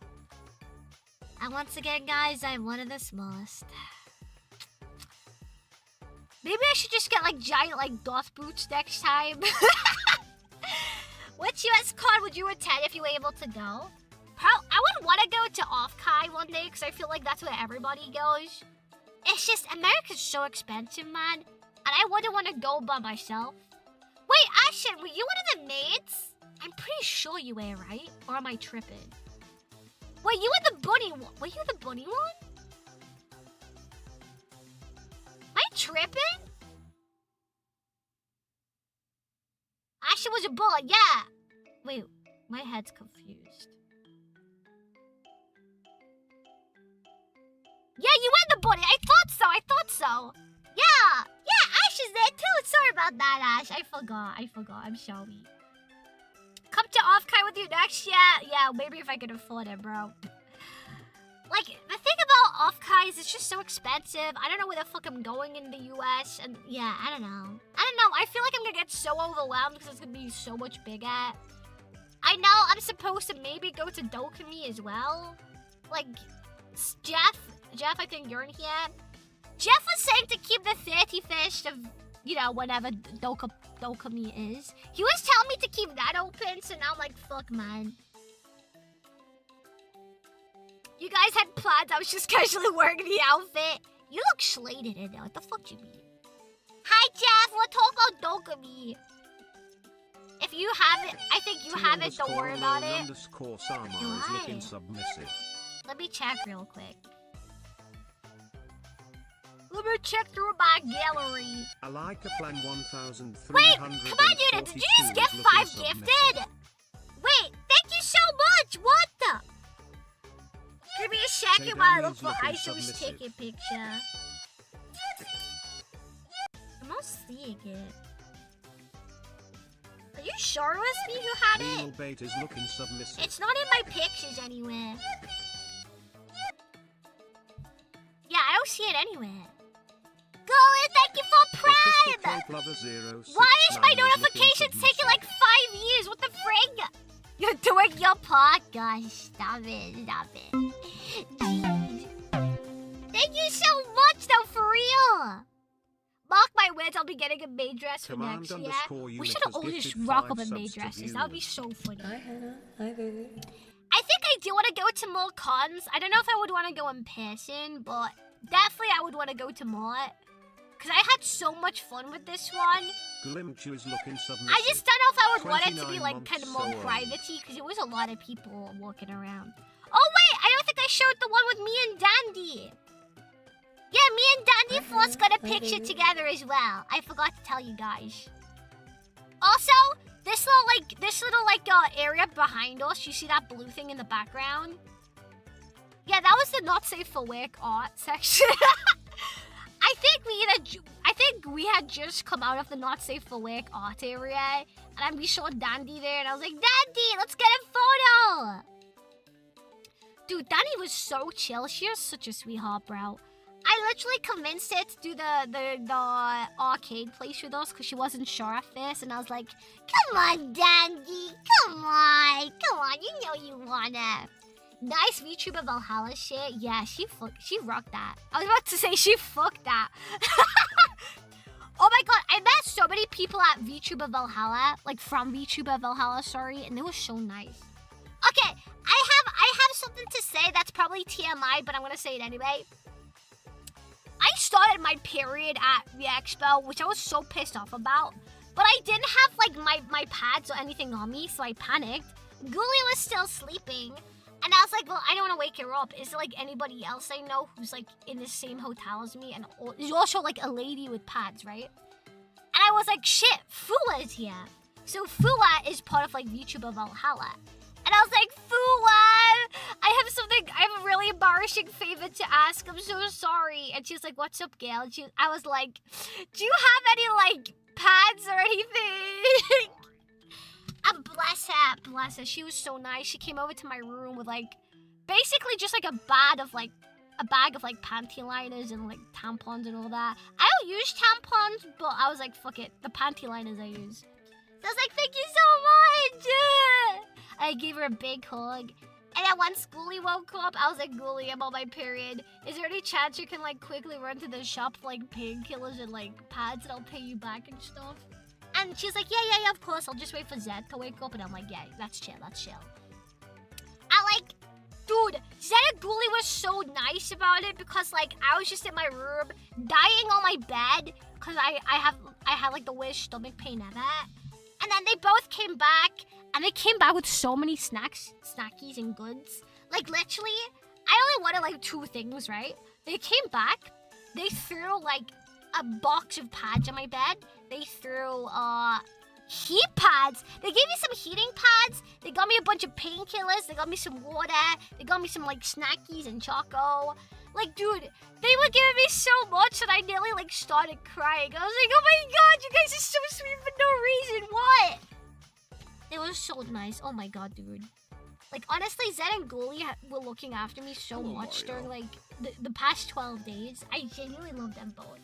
And once again, guys, I'm one of the smallest. Maybe I should just get, like, giant, like, goth boots next time. Which US con would you attend if you were able to go? I would want to go to Off-Kai one day, because I feel like that's where everybody goes. It's just, America's so expensive, man. And I wouldn't want to go by myself. Wait, Ashen, were you one of the maids? I'm pretty sure you were, right? Or am I tripping? Wait, you were the bunny one. Were you the bunny one? Am I tripping? Ashen was a bullet, yeah. Wait, my head's confused. Yeah, you were the bunny. I thought so. I thought so. Yeah, Ash is there too. Sorry about that, Ash. I forgot. I'm sorry. Come to Off-Kai with you next. Yeah, maybe if I can afford it, bro. Like, the thing about Off-Kai is it's just so expensive. I don't know where the fuck I'm going in the US. And yeah, I don't know. I feel like I'm gonna get so overwhelmed because it's gonna be so much bigger. I know I'm supposed to maybe go to Dokumi as well. Like, Jeff, I think you're in here. Jeff was saying to keep the 31st of, you know, whenever Dokumi is. He was telling me to keep that open, so now I'm like, fuck, man. You guys had plans, I was just casually wearing the outfit. You look slated in there, what the fuck do you mean? Hi, Jeff, we'll talk about Dokumi. If you have it, I think you have it, don't worry about it. Let me check real quick. Let me check through my gallery. I like a plan 1,300. Wait, come on, unit, did you just get 5 gifted? Wait, thank you so much, what the? Give me a second while I look for Iso's ticket picture. I'm not seeing it. Are you sure it was me who had it? Bait is looking submissive. It's not in my pictures anywhere. Yeah, I don't see it anywhere. Golly, thank you for Prime! Why is my notifications taking like 5 years? What the frig? You're doing your part, guys. Stop it. Jeez. Thank you so much, though, for real. Mark my words, I'll be getting a maid dress for next year. We should all just rock up in maid dresses. That would be so funny. Hi, Hannah. Hi, baby. I think I do want to go to more cons. I don't know if I would want to go in person, but definitely I would want to go to more. Because I had so much fun with this one. Glimchu is looking submissive. I just don't know if I would want it to be like kind of more privacy because it was a lot of people walking around. Oh wait, I don't think I showed the one with me and Dandy. Yeah, me and Dandy first got a picture together as well. I forgot to tell you guys. Also, this little area behind us. You see that blue thing in the background? Yeah, that was the not safe for work art section. I think we had just come out of the not safe for work art area, and we saw Dandy there, and I was like, Dandy, let's get a photo. Dude, Dandy was so chill. She is such a sweetheart, bro. I literally convinced her to do the arcade place with us because she wasn't sure at first, and I was like, come on, Dandy, come on, you know you wanna. Nice VTuber Valhalla shit. Yeah, she rocked that. I was about to say she fucked that. Oh my god, I met so many people at VTuber Valhalla, like from VTuber Valhalla, sorry, and they were so nice. Okay, I have something to say that's probably TMI, but I'm gonna say it anyway. I started my period at V Expo, which I was so pissed off about, but I didn't have like my pads or anything on me, so I panicked. Ghoulie was still sleeping. And I was like, well, I don't want to wake her up. Is there, like, anybody else I know who's, like, in the same hotel as me? And there's also, like, a lady with pads, right? And I was like, shit, Fula is here. So Fula is part of, like, VTuber Valhalla. And I was like, Fula, I have a really embarrassing favor to ask. I'm so sorry. And she was like, what's up, Gail? And I was like, do you have any, like, pads or anything? And bless her. She was so nice. She came over to my room with like, basically just like a bag of like panty liners and like tampons and all that. I don't use tampons, but I was like, fuck it, the panty liners I use. So I was like, thank you so much. I gave her a big hug. And then once Ghoulie woke up, I was like, Ghoulie, I'm on my period. Is there any chance you can like quickly run to the shop for like painkillers and like pads and I'll pay you back and stuff? And she's like, yeah, of course. I'll just wait for Zed to wake up. And I'm like, yeah, that's chill. Dude, Zed and Ghoulie was so nice about it because, like, I was just in my room dying on my bed because I had, like, the worst stomach pain ever. And then they both came back, and they came back with so many snackies and goods. Like, literally, I only wanted, like, 2 things, right? They came back. They threw, like, a box of pads on my bed. They threw heat pads. They gave me some heating pads. They got me a bunch of painkillers. They got me some water. They got me some like snackies and choco. Like, dude, they were giving me so much that I nearly, like, started crying. I was like, oh my god, you guys are so sweet for no reason. What? They were so nice. Oh my god, dude. Like, honestly, Zed and Ghoulie were looking after me so much during, like, the past 12 days. I genuinely love them both.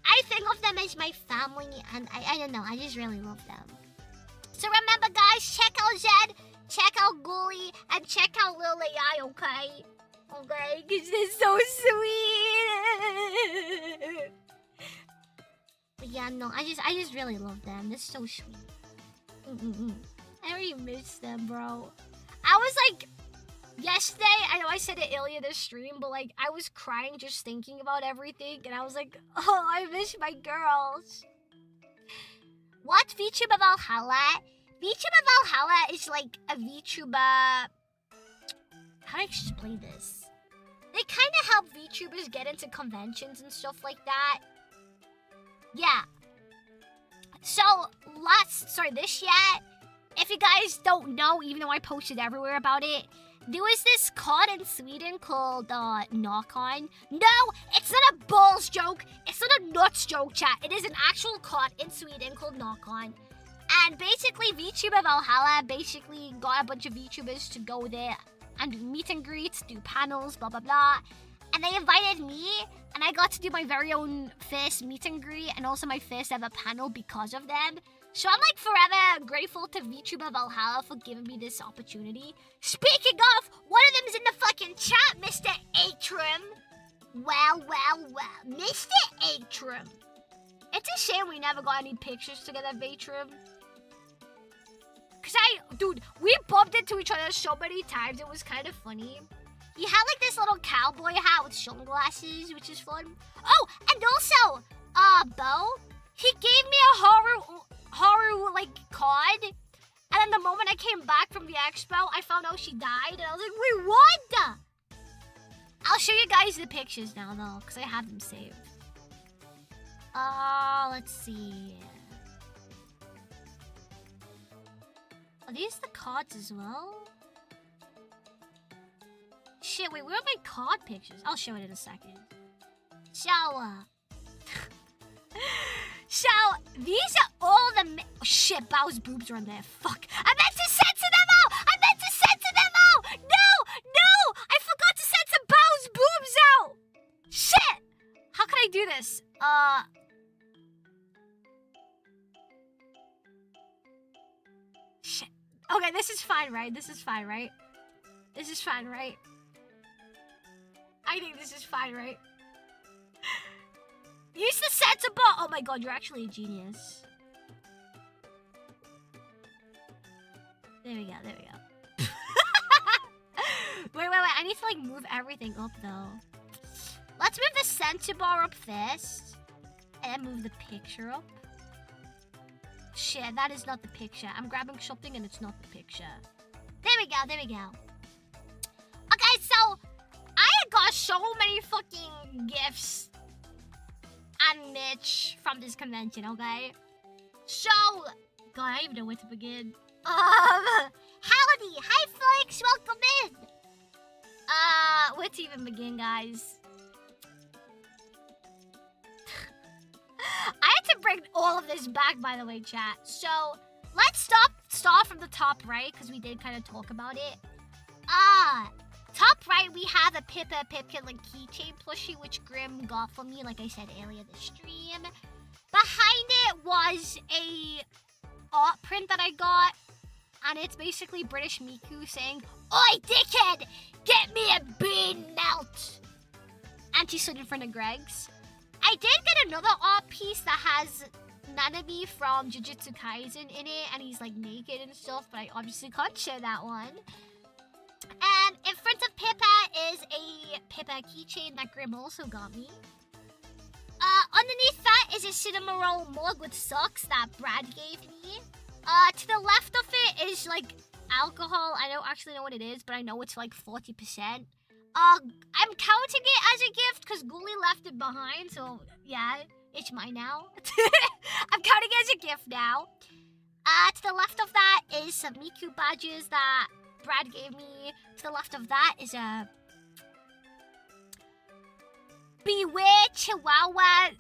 I think of them as my family, and I don't know, I just really love them. So remember, guys, check out Zed, check out Ghoulie, and check out Lil AI, okay? Okay, because they're so sweet. But yeah, no, I just really love them. They're so sweet. I already miss them, bro. I was like, yesterday, I know I said it earlier this stream, but like, I was crying just thinking about everything, and I was like, oh, I miss my girls. What VTuber Valhalla? VTuber Valhalla is like a VTuber. How do I explain this? They kind of help VTubers get into conventions and stuff like that. Yeah. So, this year, if you guys don't know, even though I posted everywhere about it, there was this con in Sweden called Knock On. No, it's not a balls joke. It's not a nuts joke, chat. It is an actual con in Sweden called Knock On. And basically, VTuber Valhalla basically got a bunch of VTubers to go there and do meet and greets, do panels, blah, blah, blah. And they invited me, and I got to do my very own first meet and greet and also my first ever panel because of them. So I'm like forever grateful to VTuber Valhalla for giving me this opportunity. Speaking of, one of them's in the fucking chat, Mr. Atrum. Well, Mr. Atrum. It's a shame we never got any pictures together, Atrum. Cause dude, we bumped into each other so many times, it was kind of funny. He had like this little cowboy hat with sunglasses, which is fun. Oh, and also, Bo, he gave me a Haru like card, and then the moment I came back from the expo, I found out she died, and I was like, wait, what? I'll show you guys the pictures now, though, because I have them saved. Let's see. Are these the cards as well? Shit, wait, where are my card pictures? I'll show it in a second. So, these are all the... Oh, shit, Bao's boobs are in there. Fuck. I meant to censor them out! No! I forgot to censor Bao's boobs out! Shit! How can I do this? Shit. Okay, this is fine, right? I think this is fine, right? Use the censor bar! Oh my god, you're actually a genius. There we go. Wait, I need to like move everything up though. Let's move the censor bar up first. And then move the picture up. Shit, that is not the picture. I'm grabbing something and it's not the picture. There we go. Okay, so I got so many fucking gifts and merch from this convention, okay? So, God, I don't even know where to begin. Howdy! Hi, Felix! Welcome in! Where to even begin, guys? I had to bring all of this back, by the way, chat. So, let's start from the top right, because we did kind of talk about it. Top right, we have a Pippa Pipkin like keychain plushie, which Grim got for me, like I said earlier in the stream. Behind it was a art print that I got, and it's basically British Miku saying, "Oi, dickhead, get me a bean melt!" And she stood in front of Greg's. I did get another art piece that has Nanami from Jujutsu Kaisen in it, and he's like naked and stuff, but I obviously can't share that one. And in front of Pippa is a Pippa keychain that Grim also got me. Underneath that is a cinema roll mug with socks that Brad gave me. To the left of it is like alcohol. I don't actually know what it is, but I know it's like 40%. I'm counting it as a gift because Ghoulie left it behind, so yeah, it's mine now. I'm counting it as a gift now. To the left of that is some Miku badges that Brad gave me. To the left of that is a beware Chihuahua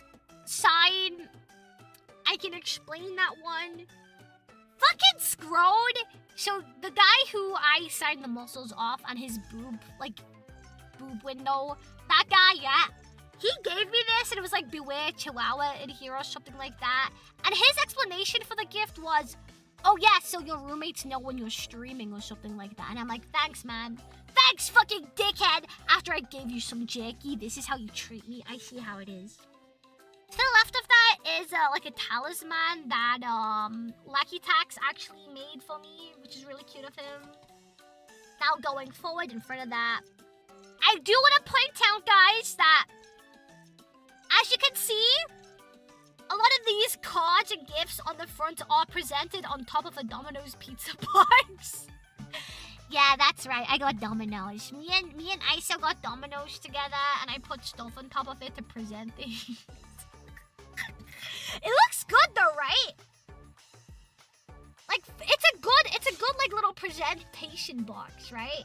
sign. I can explain that one. Fucking screwed. So the guy who I signed the muscles off on his boob window, that guy, yeah, he gave me this and it was like beware Chihuahua in here or something like that. And his explanation for the gift was, oh yeah, so your roommates know when you're streaming or something like that. And I'm like, thanks, man. Thanks, fucking dickhead. After I gave you some jerky, this is how you treat me. I see how it is. To the left of that is like a talisman that Lucky Tax actually made for me, which is really cute of him. Now going forward in front of that, I do want to point out, guys, that as you can see, a lot of these cards and gifts on the front are presented on top of a Domino's pizza box. Yeah, that's right. I got Domino's. Me and Isa got Domino's together, and I put stuff on top of it to present things. It looks good though, right? Like it's a good like little presentation box, right?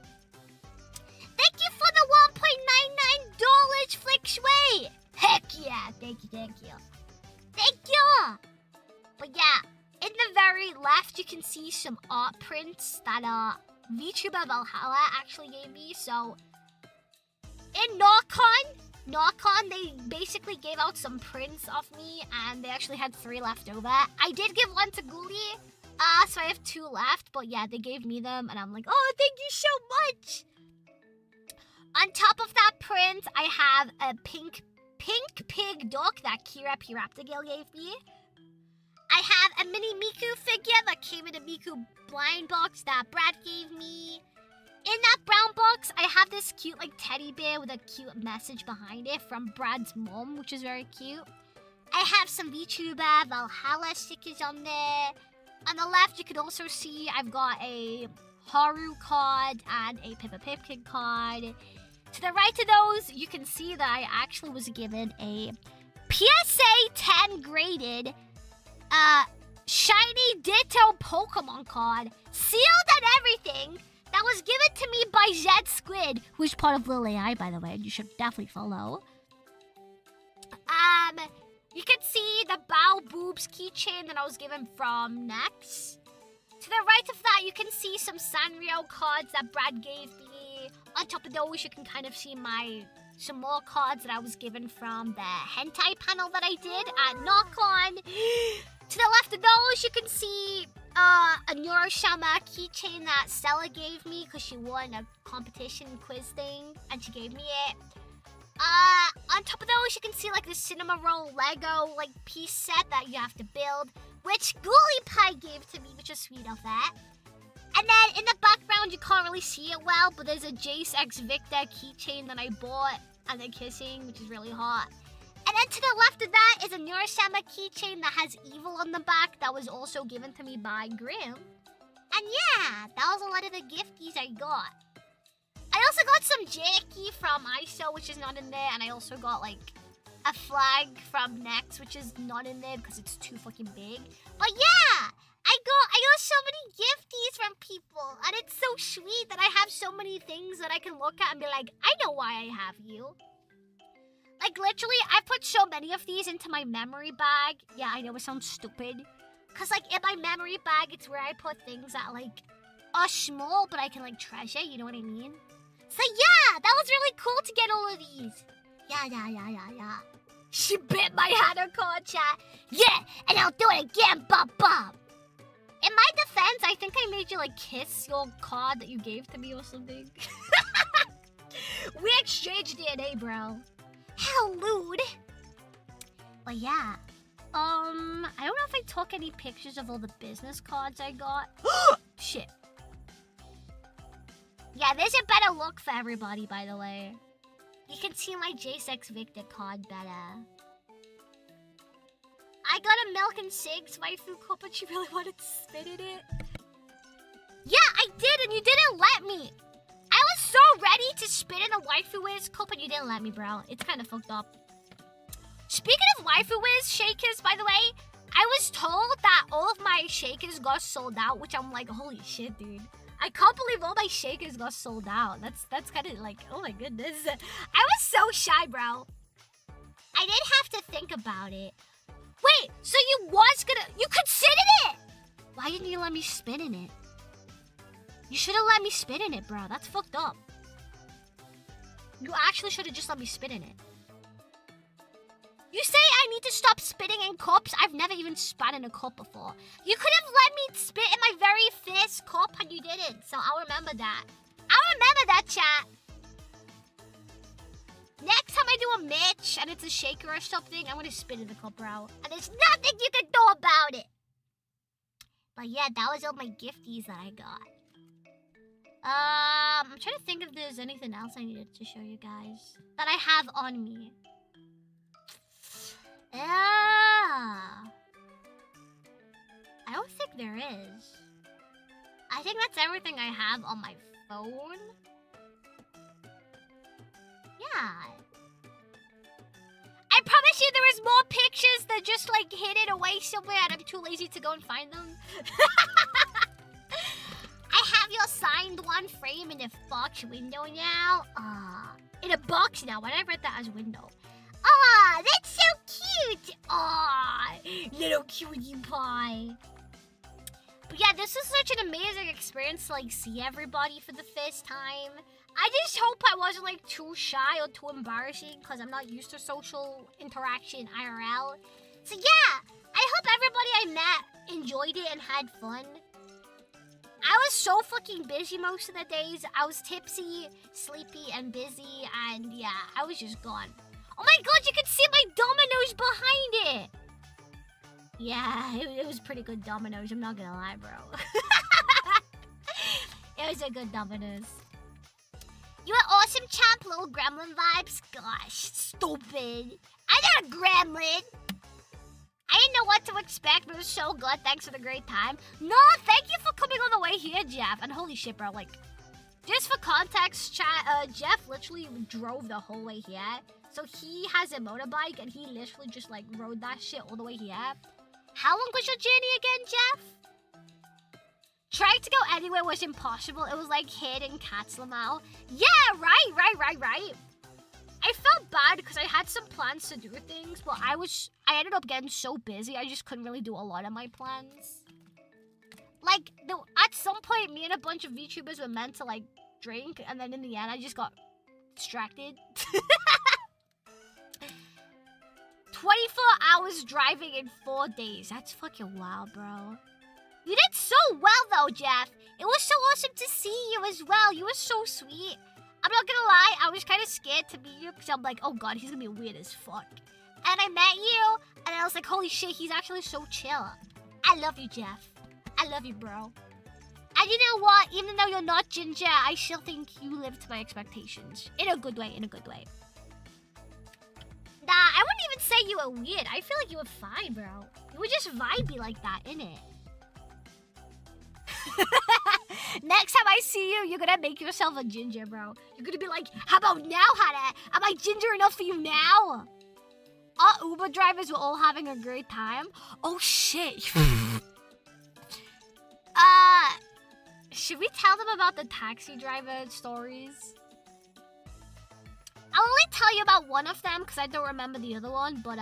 Thank you for the $1.99 Flick Shui. Heck yeah! Thank you. Thank you. But yeah, in the very left you can see some art prints that VTuber Valhalla actually gave me. So in Narcon, they basically gave out some prints of me, and they actually had 3 left over. I did give one to Ghoulie, so I have 2 left, but yeah, they gave me them, and I'm like, oh, thank you so much! On top of that print, I have a pink pig duck that Kira Piraptigale gave me. I have a mini Miku figure that came in a Miku blind box that Brad gave me. In that brown box, I have this cute like teddy bear with a cute message behind it from Brad's mom, which is very cute. I have some VTuber Valhalla stickers on there. On the left, you can also see I've got a Haru card and a Pippa Pipkin card. To the right of those, you can see that I actually was given a PSA 10 graded shiny Ditto Pokemon card, sealed and everything. That was given to me by Zed Squid, who's part of Lil AI, by the way, and you should definitely follow. You can see the Bow Boobs keychain that I was given from Nex. To the right of that, you can see some Sanrio cards that Brad gave me. On top of those, you can kind of see some more cards that I was given from the hentai panel that I did at NorCon. To the left of those, you can see a Neuroshama keychain that Stella gave me because she won a competition quiz thing, and she gave me it. On top of those, you can see like the Cinema Roll Lego like piece set that you have to build, which Ghoulie Pie gave to me, which is sweet of that. And then in the background, you can't really see it well, but there's a Jace X Victor keychain that I bought, and they're kissing, which is really hot. And then to the left of that is a Neuroshama keychain that has evil on the back that was also given to me by Grim. And yeah, that was a lot of the gifties I got. I also got some jerky from ISO, which is not in there, and I also got like a flag from Nex, which is not in there because it's too fucking big. But yeah, I got so many gifties from people, and it's so sweet that I have so many things that I can look at and be like, I know why I have you. Like literally, I put so many of these into my memory bag. Yeah, I know it sounds stupid. Cause like in my memory bag, it's where I put things that like are small, but I can like treasure, you know what I mean? So yeah, that was really cool to get all of these. Yeah. She bit my Hanakyo, chat. Yeah, and I'll do it again, Bob. In my defense, I think I made you like kiss your card that you gave to me or something. We exchanged DNA, bro. How lewd. But yeah. I don't know if I took any pictures of all the business cards I got. Shit. Yeah, there's a better look for everybody, by the way. You can see my JSX Victor card better. I got a Milk and Cigs waifu cup, but you really wanted to spit in it. Yeah, I did, and you didn't let me. I was so ready to spit in a waifu whiz cup, and you didn't let me, bro. It's kind of fucked up. Speaking of waifu whiz shakers, by the way, I was told that all of my shakers got sold out, which I'm like, holy shit, dude. I can't believe all my shakers got sold out. That's kind of like, oh my goodness. I was so shy, bro. I did have to think about it. Wait, so you considered it? Why didn't you let me spin in it? You should have let me spin in it, bro. That's fucked up. You actually should have just let me spin in it. You say I need to stop spitting in cups? I've never even spat in a cup before. You could have let me spit in my very first cup and you didn't. So I'll remember that. I'll remember that, chat. Next time I do a Mitch and it's a shaker or something, I'm gonna spit in the cup, bro. And there's nothing you can do about it. But yeah, that was all my gifties that I got. I'm trying to think if there's anything else I needed to show you guys that I have on me. Yeah. I don't think there is. I think that's everything I have on my phone. Yeah. I promise you there is more pictures that just like hidden away somewhere and I'm too lazy to go and find them. I have your signed one frame in a box window now. In a box now. Why did I read that as window? That's so cute. Little cutie pie. But yeah, this is such an amazing experience to like see everybody for the first time. I just hope I wasn't like too shy or too embarrassing because I'm not used to social interaction IRL. So yeah, I hope everybody I met enjoyed it and had fun. I was so fucking busy most of the days. I was tipsy, sleepy, and busy, and yeah, I was just gone. Oh my god, you can see my dominoes behind it! Yeah, it was pretty good dominoes, I'm not gonna lie, bro. It was a good dominoes. You are awesome, champ, little gremlin vibes. Gosh, stupid. I'm not a gremlin. I didn't know what to expect, but it was so good. Thanks for the great time. No, thank you for coming all the way here, Jeff. And holy shit, bro, like, just for context, chat, Jeff literally drove the whole way here. So he has a motorbike, and he literally just, like, rode that shit all the way here. How long was your journey again, Jeff? Trying to go anywhere was impossible. It was like hitting Katzlamau. Yeah, right. I felt bad because I had some plans to do things, but I ended up getting so busy, I just couldn't really do a lot of my plans. Like, at some point, me and a bunch of VTubers were meant to, like, drink, and then in the end, I just got distracted. 24 hours driving in 4 days. That's fucking wild, bro. You did so well, though, Jeff. It was so awesome to see you as well. You were so sweet. I'm not gonna lie, I was kind of scared to meet you because I'm like, oh god, he's gonna be weird as fuck. And I met you, and I was like, holy shit, he's actually so chill. I love you, Jeff. I love you, bro. And you know what? Even though you're not ginger, I still think you live to my expectations. In a good way, in a good way. Nah, I wouldn't even say you were weird. I feel like you were fine, bro. You were just vibey like that, innit? Next time I see you, you're gonna make yourself a ginger, bro. You're gonna be like, how about now, Hana? Am I ginger enough for you now? Our Uber drivers were all having a great time. Oh, shit. Should we tell them about the taxi driver stories? I'll only tell you about one of them because I don't remember the other one, but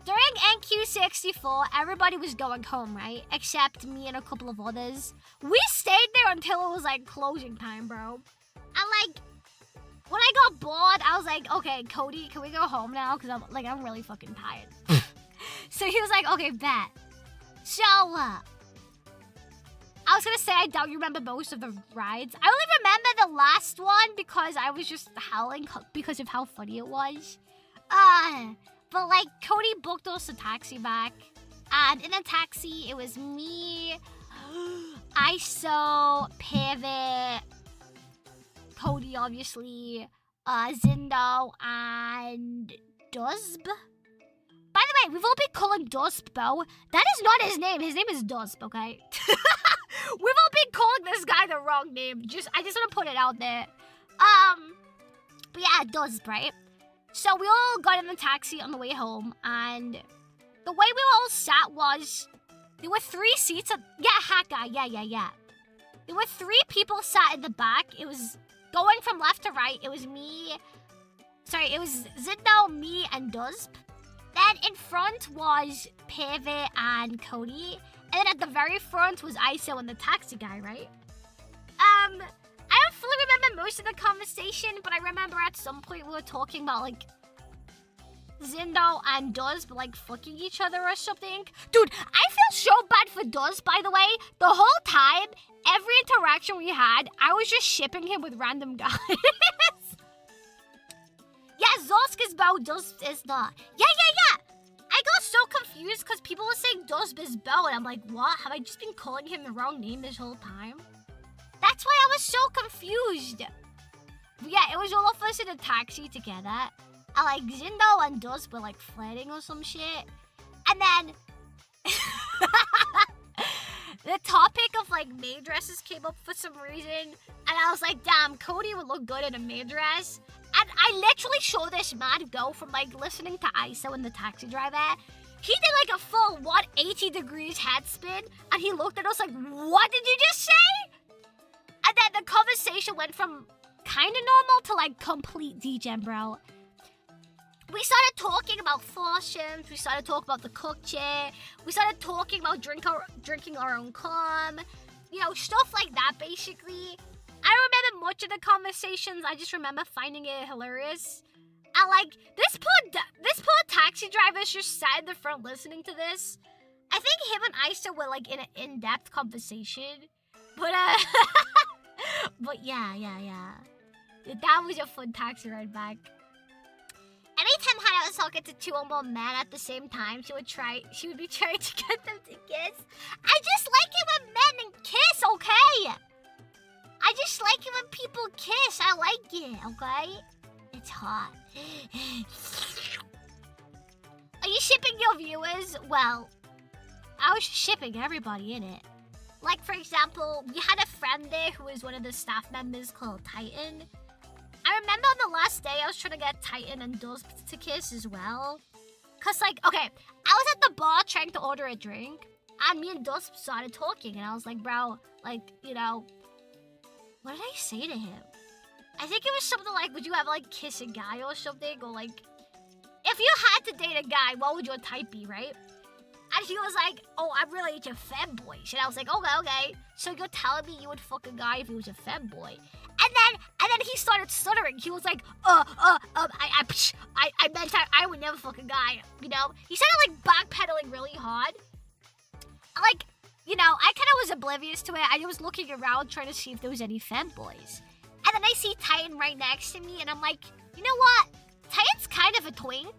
during NQ64, everybody was going home, right? Except me and a couple of others. We stayed there until it was like closing time, bro. And like, when I got bored, I was like, okay, Cody, can we go home now? Because I'm really fucking tired. So he was like, okay, bet. So, I was gonna say I don't remember most of the rides. I only remember the last one because I was just howling because of how funny it was. But like, Cody booked us a taxi back. And in a taxi, it was me, ISO, Pivot, Cody, obviously, Zindo, and Dusb. By the way, we've all been calling Dusb, bro. That is not his name. His name is Dusb, okay? We've all been calling this guy the wrong name. I just want to put it out there. But yeah, Dusb, right? So we all got in the taxi on the way home, and the way we all sat was, there were 3 seats. Yeah, hat guy. Yeah. There were 3 people sat in the back. It was going from left to right, it was me. Sorry, it was Zindo, me, and Duzp. Then in front was Peve and Cody. And then at the very front was ISO and the taxi guy, right? I don't fully remember most of the conversation, but I remember at some point we were talking about, like, Zindo and Duz, like, fucking each other or something. Dude, I feel so bad for Duz, by the way. The whole time, every interaction we had, I was just shipping him with random guys. Yeah, Zosk is Bo, Duz is not. Yeah. I got so confused because people were saying Duz is Bo, and I'm like, what? Have I just been calling him the wrong name this whole time? That's why I was so confused. But yeah, it was all of us in a taxi together. And like Zindo and Duz were like flirting or some shit. And then the topic of like maid dresses came up for some reason. And I was like, damn, Cody would look good in a maid dress. And I literally saw this man go from like listening to ISO and the taxi driver. He did like a full 180 degrees head spin. And he looked at us like, what did you just say? And then the conversation went from kind of normal to like complete degen, bro. We started talking about foursomes. We started talking about the cook chair. We started talking about drinking our own cum. You know, stuff like that, basically. I don't remember much of the conversations. I just remember finding it hilarious. And like, this poor taxi driver just sat in the front listening to this. I think him and Isa were like in an in-depth conversation. But but yeah. That was a fun taxi ride back. Anytime Hannah was talking to two or more men at the same time, she would be trying to get them to kiss. I just like it when men kiss, okay? I just like it when people kiss. I like it, okay? It's hot. Are you shipping your viewers? Well, I was shipping everybody in it. Like, for example, we had a friend there who was one of the staff members called Titan. I remember on the last day, I was trying to get Titan and Duz to kiss as well. Cause like, okay, I was at the bar trying to order a drink, and me and Duz started talking, and I was like, bro, like, you know, what did I say to him? I think it was something like, would you ever like kiss a guy or something? Or like, if you had to date a guy, what would your type be, right? And he was like, oh, I'm really into femboys. And I was like, okay. So you're telling me you would fuck a guy if he was a femboy? And then he started stuttering. He was like, I meant I would never fuck a guy, you know? He started like backpedaling really hard. Like, you know, I kind of was oblivious to it. I was looking around trying to see if there was any femboys. And then I see Titan right next to me, and I'm like, you know what? Titan's kind of a twink.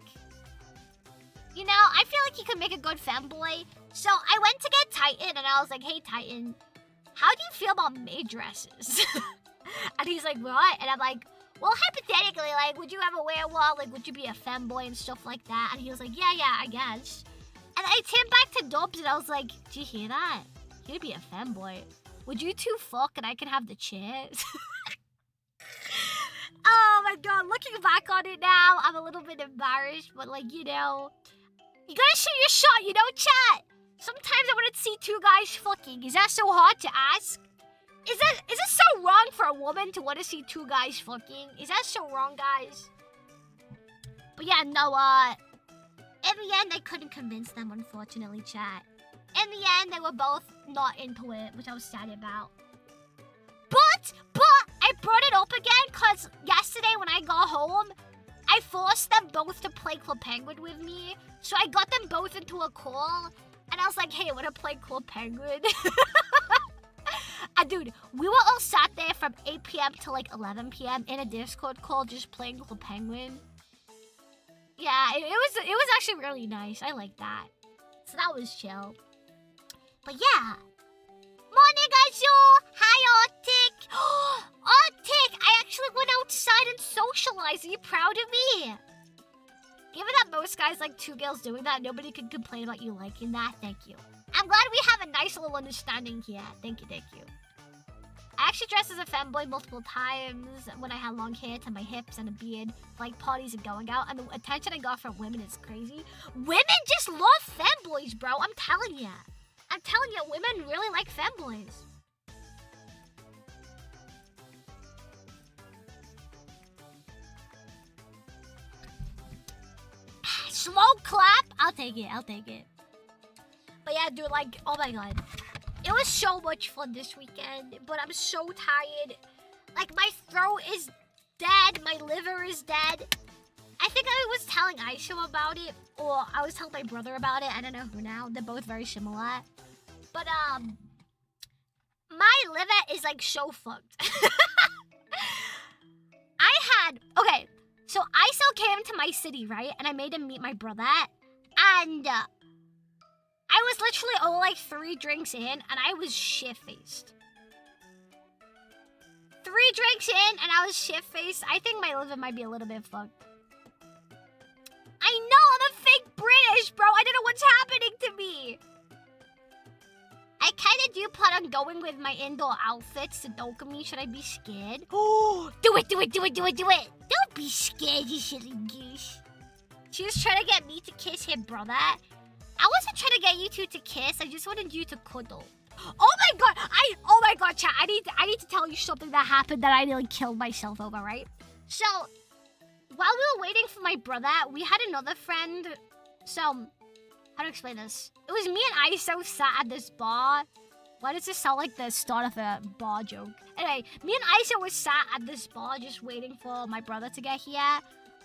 You know, I feel like he could make a good femboy. So I went to get Titan, and I was like, hey, Titan, how do you feel about maid dresses? And he's like, what? And I'm like, well, hypothetically, like, would you ever wear one? Like, would you be a femboy and stuff like that? And he was like, yeah, I guess. And I turned back to Dubs, and I was like, do you hear that? He'd be a femboy. Would you two fuck, and I can have the chairs? Oh my god, looking back on it now, I'm a little bit embarrassed, but like, you know, you gotta shoot your shot, you know, chat? Sometimes I want to see two guys fucking. Is that so hard to ask? Is it so wrong for a woman to want to see two guys fucking? Is that so wrong, guys? But yeah, no, in the end, I couldn't convince them, unfortunately, chat. In the end, they were both not into it, which I was sad about. But I brought it up again because yesterday when I got home, I forced them both to play Club Penguin with me. So I got them both into a call, and I was like, hey, wanna play Club Penguin? And dude, we were all sat there from 8 p.m. to like 11 p.m. in a Discord call just playing Club Penguin. Yeah, it was actually really nice. I like that. So that was chill. But yeah. Morning, hi, Arctic. Arctic, I actually went outside and socialized. Are you proud of me? Given that most guys like two girls doing that, nobody can complain about you liking that. Thank you. I'm glad we have a nice little understanding here. Thank you. I actually dressed as a femboy multiple times when I had long hair to my hips and a beard, like parties and going out, and the attention I got from women is crazy. Women just love femboys, bro. I'm telling you, women really like femboys. slow clap. I'll take it. But yeah, dude, like, oh my god. It was so much fun this weekend, but I'm so tired. Like, my throat is dead. My liver is dead. I think I was telling Aisha about it, or I was telling my brother about it. I don't know who now. They're both very similar. But, my liver is, like, so fucked. Okay, so Aisha came to my city, right? And I made him meet my brother. And, I was literally only like 3 drinks in, and I was shit-faced. 3 drinks in, and I was shit-faced. I think my liver might be a little bit fucked. I know, I'm a fake British, bro. I don't know what's happening to me. I kind of do plan on going with my indoor outfits to Dokumi. Should I be scared? Oh, do it. Don't be scared, you silly goose. She was trying to get me to kiss her brother. I wasn't trying to get you two to kiss. I just wanted you to cuddle. Oh my god, chat. I need to tell you something that happened that I nearly killed myself over, right? So, while we were waiting for my brother, we had another friend. So, how to explain this? It was me and Iso sat at this bar. Why does this sound like the start of a bar joke? Anyway, me and Iso was sat at this bar just waiting for my brother to get here.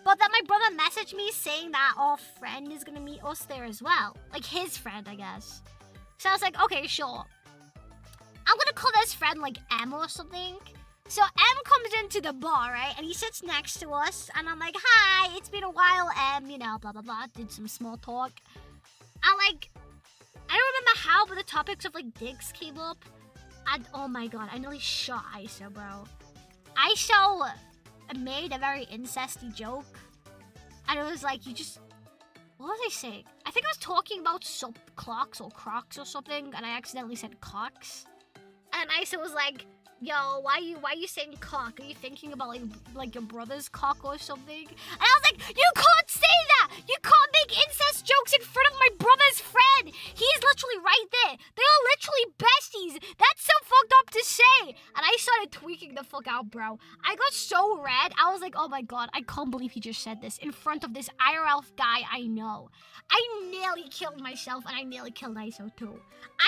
But then my brother messaged me saying that our friend is gonna meet us there as well. Like his friend, I guess. So I was like, okay, sure. I'm gonna call this friend like M or something. So M comes into the bar, right? And he sits next to us. And I'm like, hi, it's been a while, M. You know, blah, blah, blah. Did some small talk. I don't remember how, but the topics of like dicks came up. And oh my god, I nearly shot Iso, bro. Iso made a very incesty joke. And it was like, what was I saying? I think I was talking about soap clocks or crocs or something, and I accidentally said cocks. And Isa was like, yo, why you saying cock? Are you thinking about like your brother's cock or something? And I was like, you can't say that! You can't make incest jokes in front of my brother's friend! He's literally right there! They are literally besties! That's so fucked up to say! And I started tweaking the fuck out, bro. I got so red, I was like, oh my god, I can't believe he just said this in front of this IRL guy I know. I nearly killed myself, and I nearly killed Iso too.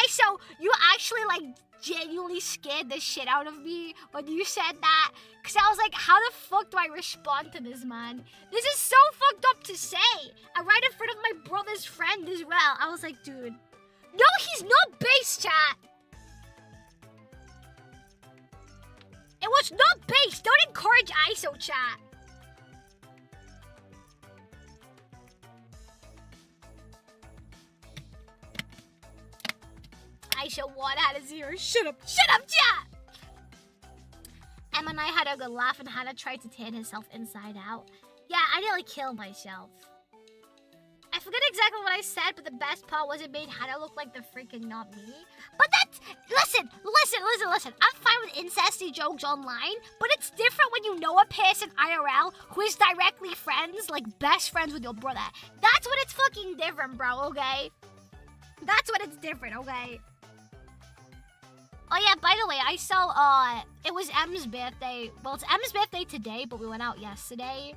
Iso, you actually like genuinely scared the shit out of me when you said that, because I was like, how the fuck do I respond to this, man? This is so fucked up to say, and right in front of my brother's friend as well. I was like, dude, no, he's not base, chat. It was not base. Don't encourage ISO, chat. Aisha 1 out of 0. Shut up, chat! Emma and I had a good laugh, and Hannah tried to tan herself inside out. Yeah, I nearly killed myself. I forget exactly what I said, but the best part was it made Hannah look like the freaking not me. But that's... Listen. I'm fine with incesty jokes online, but it's different when you know a person IRL who is directly friends, like best friends with your brother. That's when it's fucking different, bro, okay? That's when it's different, okay? Oh yeah, by the way, I saw, it was M's birthday. Well, it's M's birthday today, but we went out yesterday.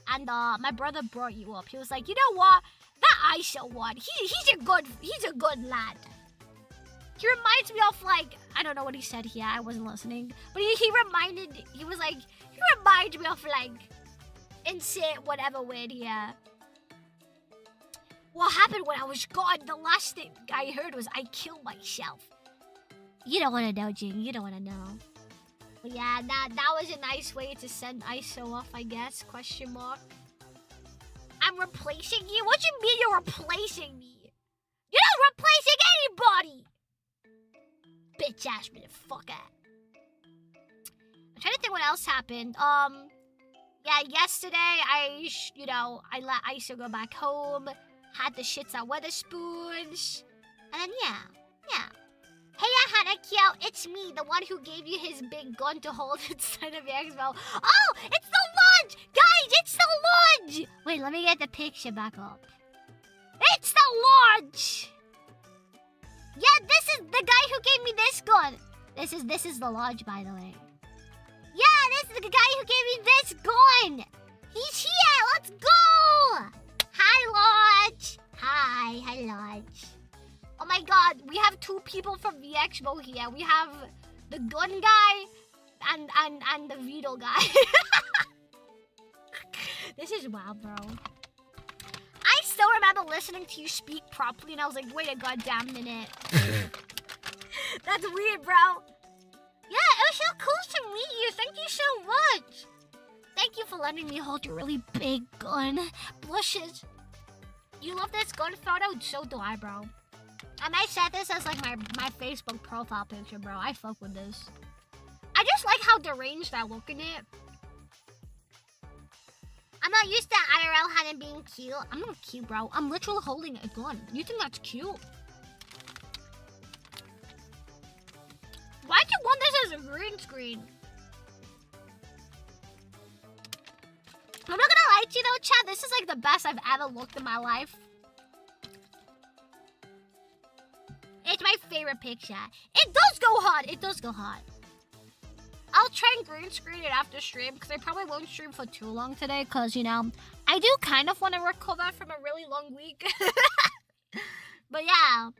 And, my brother brought you up. He was like, you know what? That Aisha one, he's a good lad. He reminds me of, like, I don't know what he said here. I wasn't listening. But he reminded me of, like, insert whatever word here. What happened when I was gone? The last thing I heard was I killed myself. You don't want to know, Jing. You don't want to know. But yeah, that was a nice way to send ISO off, I guess. Question mark. I'm replacing you? What do you mean you're replacing me? You're not replacing anybody! Bitch ass motherfucker. I'm trying to think what else happened. Yeah, yesterday I let ISO go back home. Had the shits at Weatherspoons. And then, yeah. Hey, Hanakyo, it's me, the one who gave you his big gun to hold inside of VeXpo. Oh, it's the lodge! Guys, it's the lodge! Wait, let me get the picture back up. It's the lodge! Yeah, this is the guy who gave me this gun. This is the lodge, by the way. Yeah, this is the guy who gave me this gun. He's here, let's go! Hi, Lodge. Hi, Lodge. Oh my god, we have 2 people from V Expo here. We have the gun guy and the Vito guy. This is wild, bro. I still remember listening to you speak properly, and I was like, wait a goddamn minute. That's weird, bro. Yeah, it was so cool to meet you. Thank you so much. Thank you for letting me hold your really big gun. Blushes. You love this gun photo? So do I, bro. I might set this as like my Facebook profile picture, bro. I fuck with this. I just like how deranged I look in it. I'm not used to IRL Hannah being cute. I'm not cute, bro. I'm literally holding a gun. You think that's cute? Why'd you want this as a green screen? I'm not gonna lie to you though, chat. This is like the best I've ever looked in my life. It's my favorite picture. It does go hard. It does go hard. I'll try and green screen it after stream because I probably won't stream for too long today because, you know, I do kind of want to recover from a really long week. But yeah,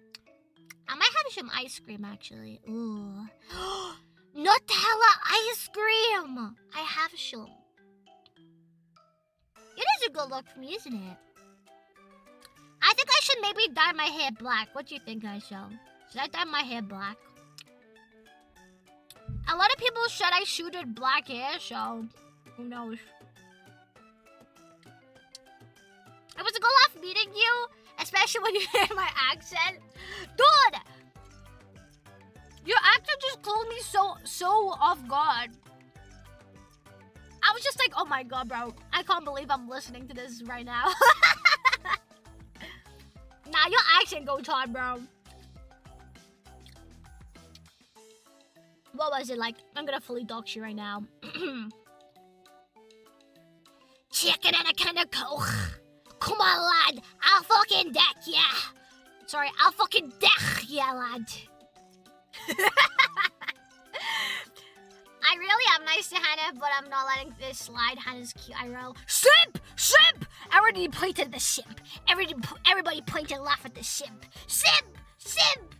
I might have some ice cream actually. Ooh. Nutella ice cream. I have some. It is a good look for me, isn't it? I think I should maybe dye my hair black. What do you think, Aisha? Should I dye my hair black? A lot of people said I suited black hair, so who knows? It was a good laugh meeting you, especially when you hear my accent. Dude! Your accent just caught me so off guard. I was just like, oh my god, bro. I can't believe I'm listening to this right now. Nah, your accent goes hard, bro. What was it like? I'm gonna fully dox you right now. Chicken and a can of Coke. Come on, lad. I'll fucking deck ya. Sorry, I'll fucking deck ya, lad. I really am nice to Hannah, but I'm not letting this slide. Hannah's cute IRL. Simp! Simp! Everybody pointed at the simp. Everybody point and laugh at the simp. Simp! Simp!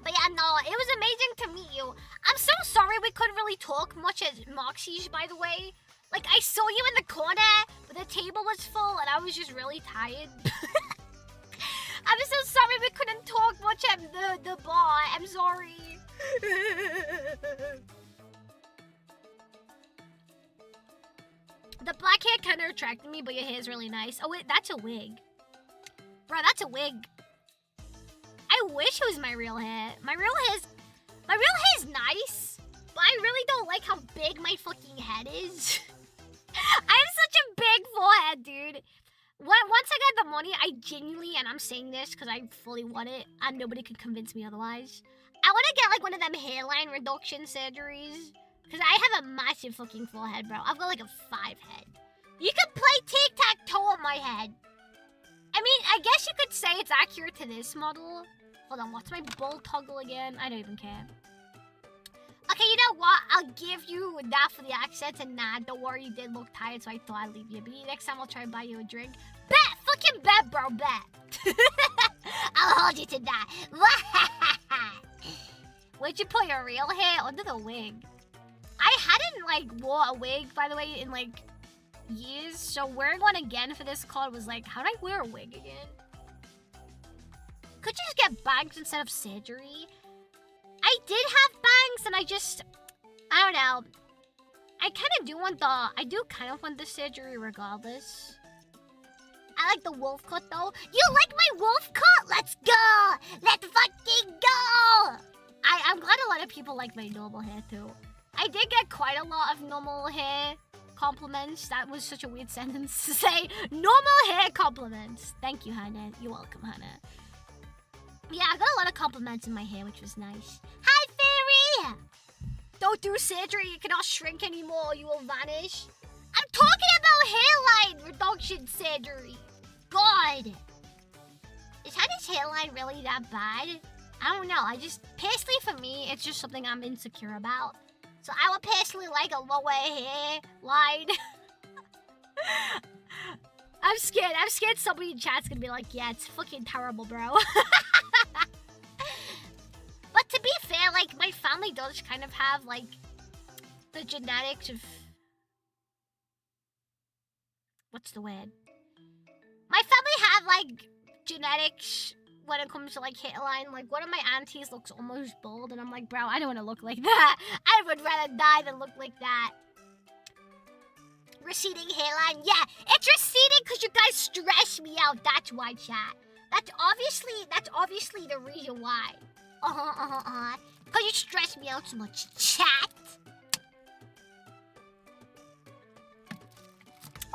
But yeah, no, it was amazing to meet you. I'm so sorry we couldn't really talk much at Moxie's, by the way. Like, I saw you in the corner, but the table was full and I was just really tired. I'm so sorry we couldn't talk much at the bar. I'm sorry. The black hair kind of attracted me, but your hair's really nice. Oh wait, that's a wig. Bro, that's a wig. I wish it was my real hair. My real hair's nice, but I really don't like how big my fucking head is. I have such a big forehead, dude. Once I get the money, I genuinely, and I'm saying this because I fully want it, and nobody can convince me otherwise. I want to get like one of them hairline reduction surgeries. Because I have a massive fucking forehead, bro. I've got like a 5 head. You can play tic-tac-toe on my head. I mean, I guess you could say it's accurate to this model. Hold on, what's my bull toggle again? I don't even care. Okay, you know what? I'll give you that for the accent, and nah, don't worry, you did look tired, so I thought I'd leave you be. Next time I'll try and buy you a drink. Bet! Fucking bet, bro, bet! I'll hold you to that. Where'd you put your real hair? Under the wig. I hadn't, like, wore a wig, by the way, in, like, years. So wearing one again for this call was like, how do I wear a wig again? Could you just get bangs instead of surgery? I did have bangs, and I don't know. I do kind of want the surgery regardless. I like the wolf cut, though. You like my wolf cut? Let's go! Let's fucking go! I'm glad a lot of people like my normal hair, too. I did get quite a lot of normal hair compliments. That was such a weird sentence to say. Normal hair compliments. Thank you, Hannah. You're welcome, Hannah. Yeah, I got a lot of compliments in my hair, which was nice. Hi, Fairy! Don't do surgery. You cannot shrink anymore. You will vanish. I'm talking about hairline reduction surgery. God. Is Hannah's hairline really that bad? I don't know. Personally for me, it's just something I'm insecure about. So I would personally like a lower hairline. I'm scared. I'm scared somebody in chat's gonna be like, yeah, it's fucking terrible, bro. But to be fair, like, my family does kind of have, like, the genetics of... What's the word? My family have, like, genetics when it comes to, like, hairline. Like, one of my aunties looks almost bald, and I'm like, bro, I don't want to look like that. I would rather die than look like that. Receding hairline, yeah, it's receding because you guys stress me out. That's why, chat. That's obviously the reason why. Because you stress me out so much, chat.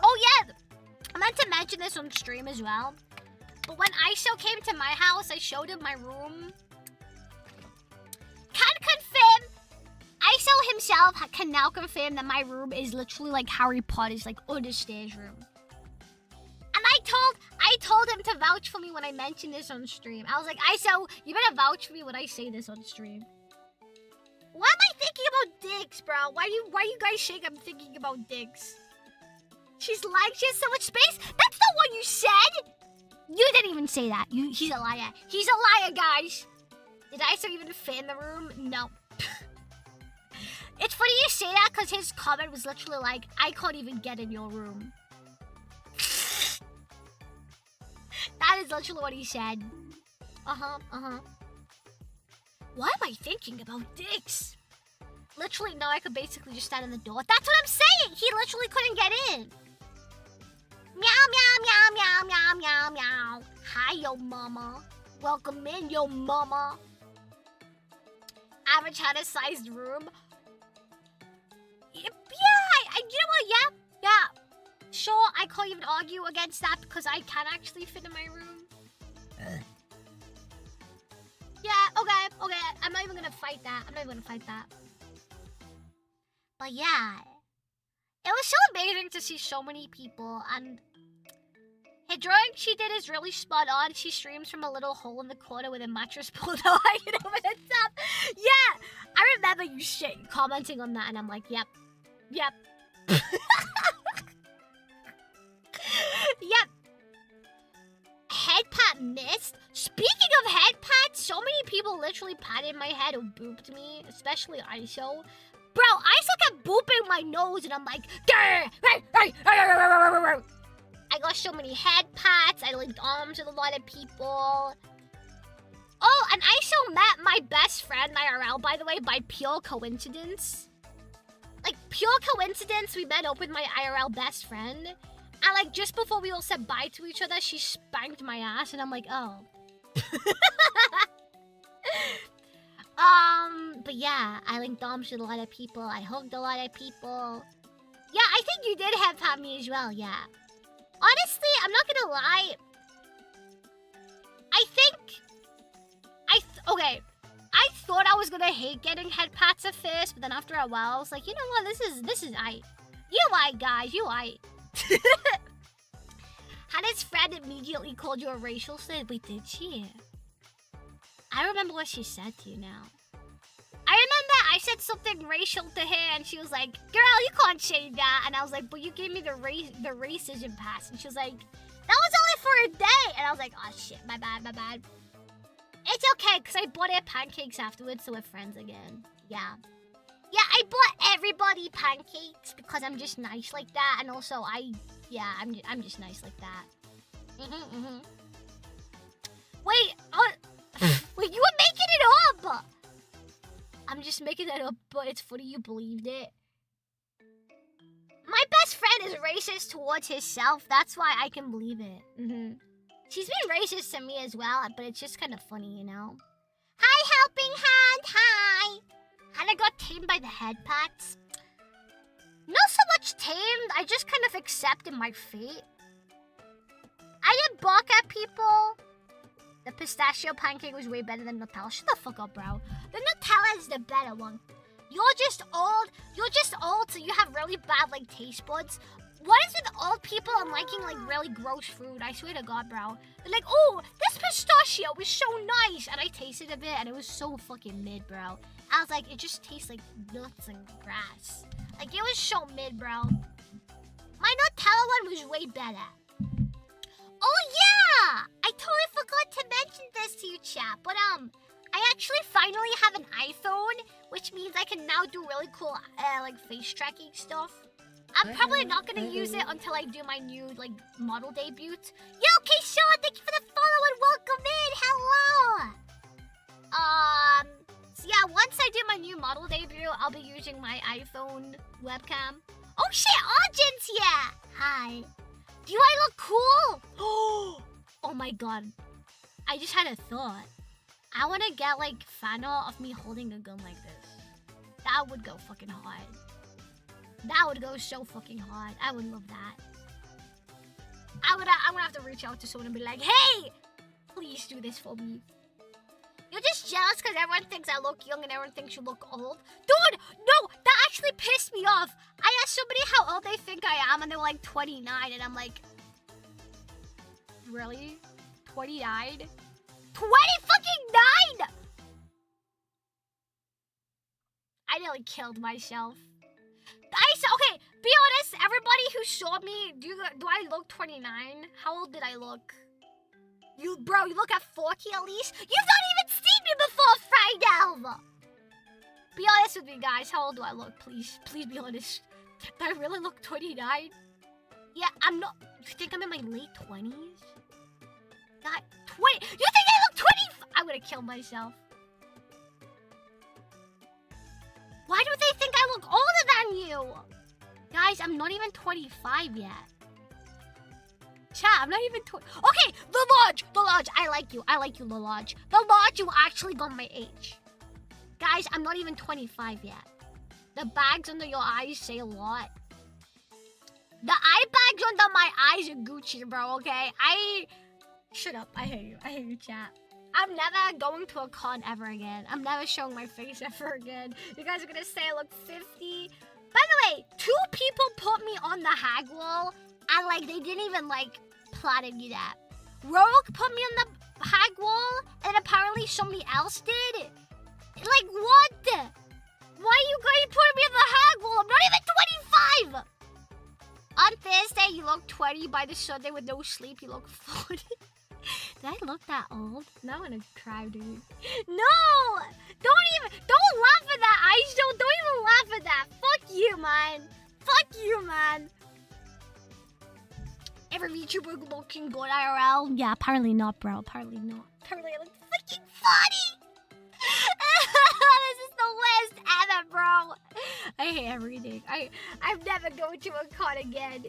Oh yeah, I meant to mention this on stream as well. But when ISO came to my house, I showed him my room. Can confirm. ISO himself can now confirm that my room is literally like Harry Potter's like understairs room. And I told him to vouch for me when I mentioned this on stream. I was like, ISO, you better vouch for me when I say this on stream. Why am I thinking about dicks, bro? Why you guys think I'm thinking about dicks? She's like, she has so much space? That's not what you said! You didn't even say that. He's a liar. He's a liar, guys. Did ISO even fan the room? No. It's funny you say that because his comment was literally like, I can't even get in your room. That is literally what he said. Why am I thinking about dicks? Literally, now I could basically just stand in the door. That's what I'm saying! He literally couldn't get in. Meow, meow, meow, meow, meow, meow, meow. Hi, yo mama. Welcome in, yo mama. Average Hannah-sized room. Yeah, you know what? Yeah. Sure, I can't even argue against that because I can actually fit in my room. Yeah, okay. I'm not even gonna fight that. But yeah, it was so amazing to see so many people, and her drawing she did is really spot on. She streams from a little hole in the corner with a mattress pulled out hanging over the top. Yeah, I remember you commenting on that, and I'm like, yep. Yep. Head pat missed. Speaking of head pats, so many people literally patted my head or booped me, especially ISO. Bro, ISO kept booping my nose, and I'm like, I got so many head pats. I linked arms with a lot of people. Oh, and ISO met my best friend IRL, by the way, by pure coincidence. Like, pure coincidence, we met up with my IRL best friend. And, like, just before we all said bye to each other, she spanked my ass, and I'm like, oh. But yeah, I linked arms with a lot of people. I hugged a lot of people. Yeah, I think you did have pat me as well, yeah. Honestly, I'm not gonna lie. Okay. I thought I was gonna hate getting head pats at first, but then after a while, I was like, you know what? This is aight. You aight, guys. You aight. Hannah's friend immediately called you a racial slur. Wait, did she? I remember what she said to you now. I remember I said something racial to her, and she was like, girl, you can't say that. And I was like, but you gave me the racism pass. And she was like, that was only for a day. And I was like, oh shit, my bad. It's okay, because I bought her pancakes afterwards, so we're friends again. Yeah, I bought everybody pancakes because I'm just nice like that. And also, I'm just nice like that. Wait, wait, you were making it up! I'm just making that up, but it's funny you believed it. My best friend is racist towards herself. That's why I can believe it. She's been racist to me as well, but it's just kind of funny, you know? Hi, helping hand, hi! Hannah got tamed by the head pats. Not so much tamed, I just kind of accepted my fate. I didn't bark at people. The pistachio pancake was way better than Nutella. Shut the fuck up, bro. The Nutella is the better one. You're just old, so you have really bad, like, taste buds. What is with old people and liking, like, really gross food? I swear to God, bro. They're like, oh, this pistachio was so nice. And I tasted a bit, and it was so fucking mid, bro. I was like, it just tastes like nuts and grass. Like, it was so mid, bro. My Nutella one was way better. Oh yeah! I totally forgot to mention this to you, chat. But I actually finally have an iPhone, which means I can now do really cool like face tracking stuff. I'm probably not gonna use it until I do my new like model debut. Yo, Keishawn, thank you for the follow and welcome in. Hello. So yeah, once I do my new model debut, I'll be using my iPhone webcam. Oh shit, Arjun's here. Hi. Do I look cool? Oh my god. I just had a thought. I want to get like fan art of me holding a gun like this. That would go fucking hard. That would go so fucking hard. I would love that. I'm gonna have to reach out to someone and be like, hey, please do this for me. You're just jealous because everyone thinks I look young and everyone thinks you look old. Dude, no, that actually pissed me off. I asked somebody how old they think I am and they were like 29 and I'm like, really? 29? 20 fucking 9! I nearly killed myself. Okay, be honest, everybody who saw me, do I look 29? How old did I look? Bro, you look at 40 at least? You've not even seen me before, Friday! Be honest with me, guys. How old do I look? Please be honest. Do I really look 29? Yeah, I'm not. You think I'm in my late 20s? God, 20. You think I look 20? I'm gonna kill myself. Why do they think I look older than you? Guys, I'm not even 25 yet. Chat, I'm not even 20. Okay, the Lodge. I like you, the Lodge. The Lodge, you actually got my age. Guys, I'm not even 25 yet. The bags under your eyes say a lot. The eye bags under my eyes are Gucci, bro, okay? Shut up, I hate you, chat. I'm never going to a con ever again. I'm never showing my face ever again. You guys are gonna say I look 50. By the way, 2 people put me on the hag wall, and like they didn't even like plotted me that. Rogue put me on the hag wall, and apparently somebody else did. Like what? Why are you going to put me on the hag wall? I'm not even 25. On Thursday, you look 20. By the Sunday with no sleep, you look 40. Did I look that old? No, I'm gonna cry, dude. No! Don't laugh at that, Ice. Don't even laugh at that. Fuck you, man. Every VTuber looking good IRL? Yeah, apparently not, bro. Apparently I look fucking funny. This is the worst ever, bro. I hate everything. I'm never going to a con again.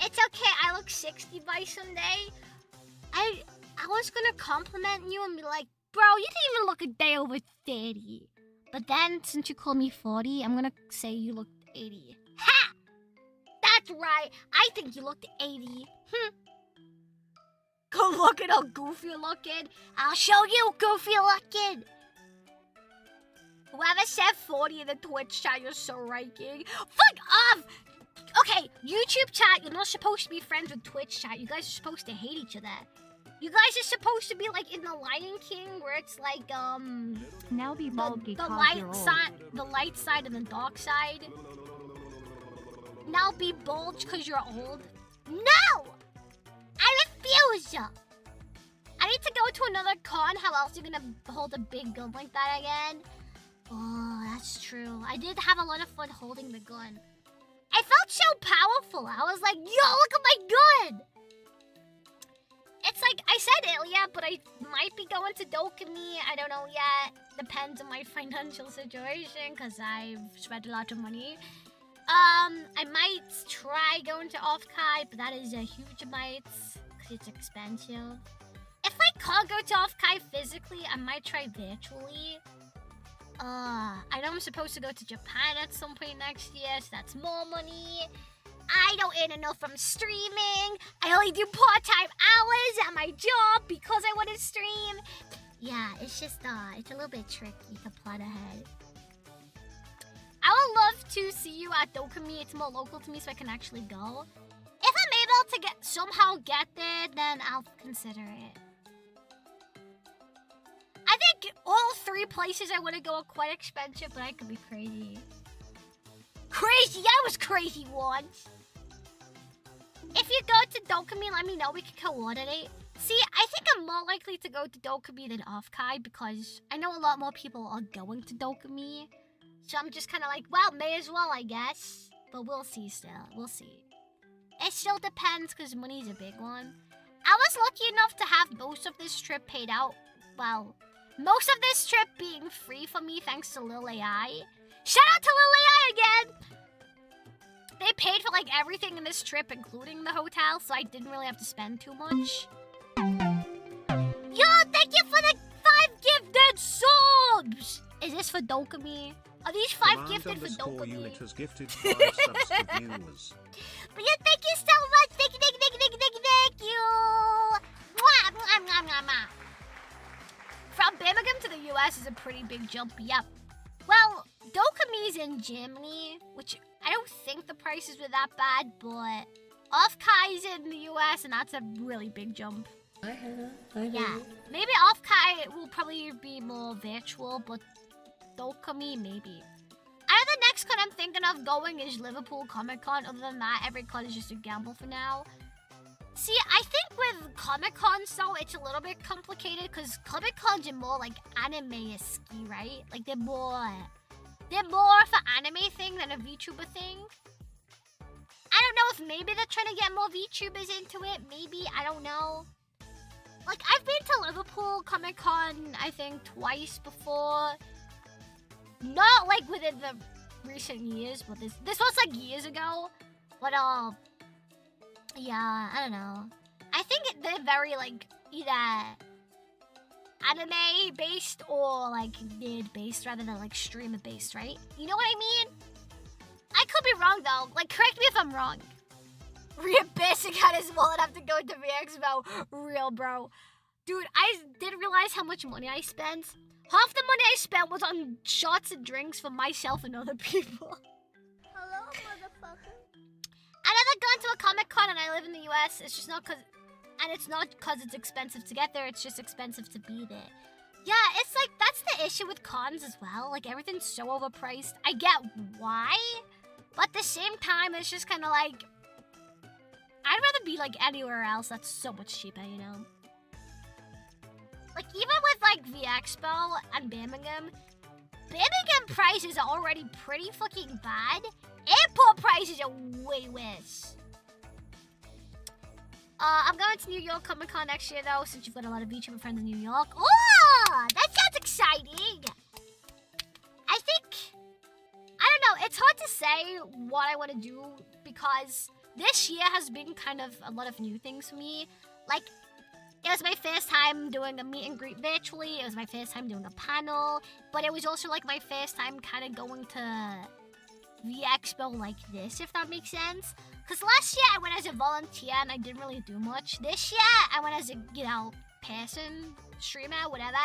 It's okay. I look 60 by Sunday. I was gonna compliment you and be like, bro, you didn't even look a day over 30. But then, since you called me 40, I'm gonna say you looked 80. Ha! That's right. I think you looked 80. Go look at how goofy you're looking. I'll show you goofy looking. Whoever said 40 in the Twitch chat, you're so ranking. Fuck off! Okay, YouTube chat, you're not supposed to be friends with Twitch chat. You guys are supposed to hate each other. You guys are supposed to be like in the Lion King, where it's like Now be bulky the 'cause light you're old. side, the light side and the dark side. Now be bulge because you're old. No, I refuse. I need to go to another con. How else are you gonna hold a big gun like that again? Oh, that's true. I did have a lot of fun holding the gun. I felt so powerful. I was like, yo, look at my gun. It's like I said earlier, but I might be going to Dokumi. I don't know yet. Depends on my financial situation because I've spent a lot of money. I might try going to Off-Kai, but that is a huge might because it's expensive. If I can't go to Off-Kai physically, I might try virtually. I know I'm supposed to go to Japan at some point next year, so that's more money. I don't earn enough from streaming. I only do part-time hours at my job because I want to stream. Yeah, it's just, it's a little bit tricky to plan ahead. I would love to see you at Dokumi. It's more local to me, so I can actually go. If I'm able to somehow get there, then I'll consider it. I think all 3 places I want to go are quite expensive, but I could be crazy. Crazy? I was crazy once. If you go to Dokumi, let me know. We can coordinate. See, I think I'm more likely to go to Dokumi than Off-Kai because I know a lot more people are going to Dokumi. So I'm just kind of like, well, may as well, I guess. But we'll see still. We'll see. It still depends because money's a big one. I was lucky enough to have most of this trip paid out. Well, most of this trip being free for me thanks to Lil AI. Shout out to Lil AI again! They paid for like everything in this trip, including the hotel, so I didn't really have to spend too much. Yo, thank you for the 5 gifted subs! Is this for Dokumi? Are these 5 gifted for Dokumi? Unit has gifted 5 subs to viewers. But yeah, thank you so much! Thank you, thank you, thank you, thank you, thank you, thank you! Mwah, mwah, mwah, mwah, mwah. From Birmingham to the US is a pretty big jump, yep. Well, Dokumi's in Germany, which I don't think the prices were that bad, but Off-Kai's in the US, and that's a really big jump. Hi, Hannah. Hi, Yeah, maybe Off-Kai will probably be more virtual, but Dokumi, maybe. The next con I'm thinking of going is Liverpool Comic Con. Other than that, every con is just a gamble for now. See, I think with Comic Cons though, it's a little bit complicated because Comic Cons are more like anime-esque, right? Like they're more of an anime thing than a VTuber thing. I don't know if maybe they're trying to get more VTubers into it. Maybe, I don't know. Like, I've been to Liverpool Comic Con, I think, twice before. Not like within the recent years, but this was like years ago. But yeah, I don't know. I think they're very like either anime based or like nerd based rather than like streamer based, right? You know what I mean? I could be wrong though. Like, correct me if I'm wrong. Real basic had his wallet have to go to V Expo. Real bro. Dude, I didn't realize how much money I spent. Half the money I spent was on shots and drinks for myself and other people. Hello, motherfucker. I never gone to a Comic Con and I live in the US. It's just not cause, and it's not cause it's expensive to get there. It's just expensive to be there. Yeah, it's like, that's the issue with cons as well. Like, everything's so overpriced. I get why, but at the same time, it's just kind of like, I'd rather be like anywhere else that's so much cheaper, you know? Like, even with like V Expo and Birmingham prices are already pretty fucking bad. Airport prices are way worse. I'm going to New York Comic Con next year though, since you've got a lot of VTuber friends in New York. Oh, that sounds exciting. I don't know, it's hard to say what I want to do because this year has been kind of a lot of new things for me. Like, it was my first time doing a meet and greet virtually. It was my first time doing a panel. But it was also like my first time kind of going to V Expo like this, if that makes sense. Because last year I went as a volunteer and I didn't really do much. This year I went as a, you know, person, streamer, whatever.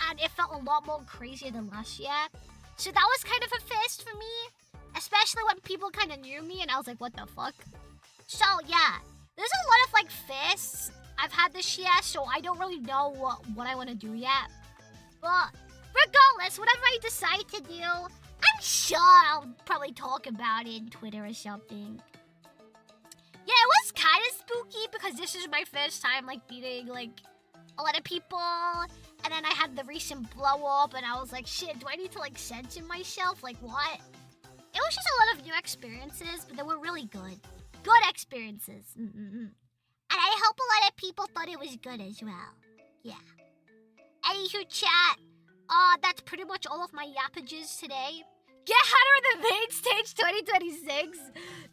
And it felt a lot more crazier than last year. So that was kind of a first for me. Especially when people kind of knew me and I was like, what the fuck? So yeah, there's a lot of like firsts I've had this year, so I don't really know what I want to do yet. But regardless, whatever I decide to do, I'm sure I'll probably talk about it on Twitter or something. Yeah, it was kind of spooky because this is my first time like meeting like a lot of people. And then I had the recent blow up and I was like, shit, do I need to like censor myself? Like what? It was just a lot of new experiences, but they were really good. Good experiences. And I hope a lot of people thought it was good as well. Yeah. Anywho, chat. That's pretty much all of my yappages today. Get Hunter in the main stage 2026.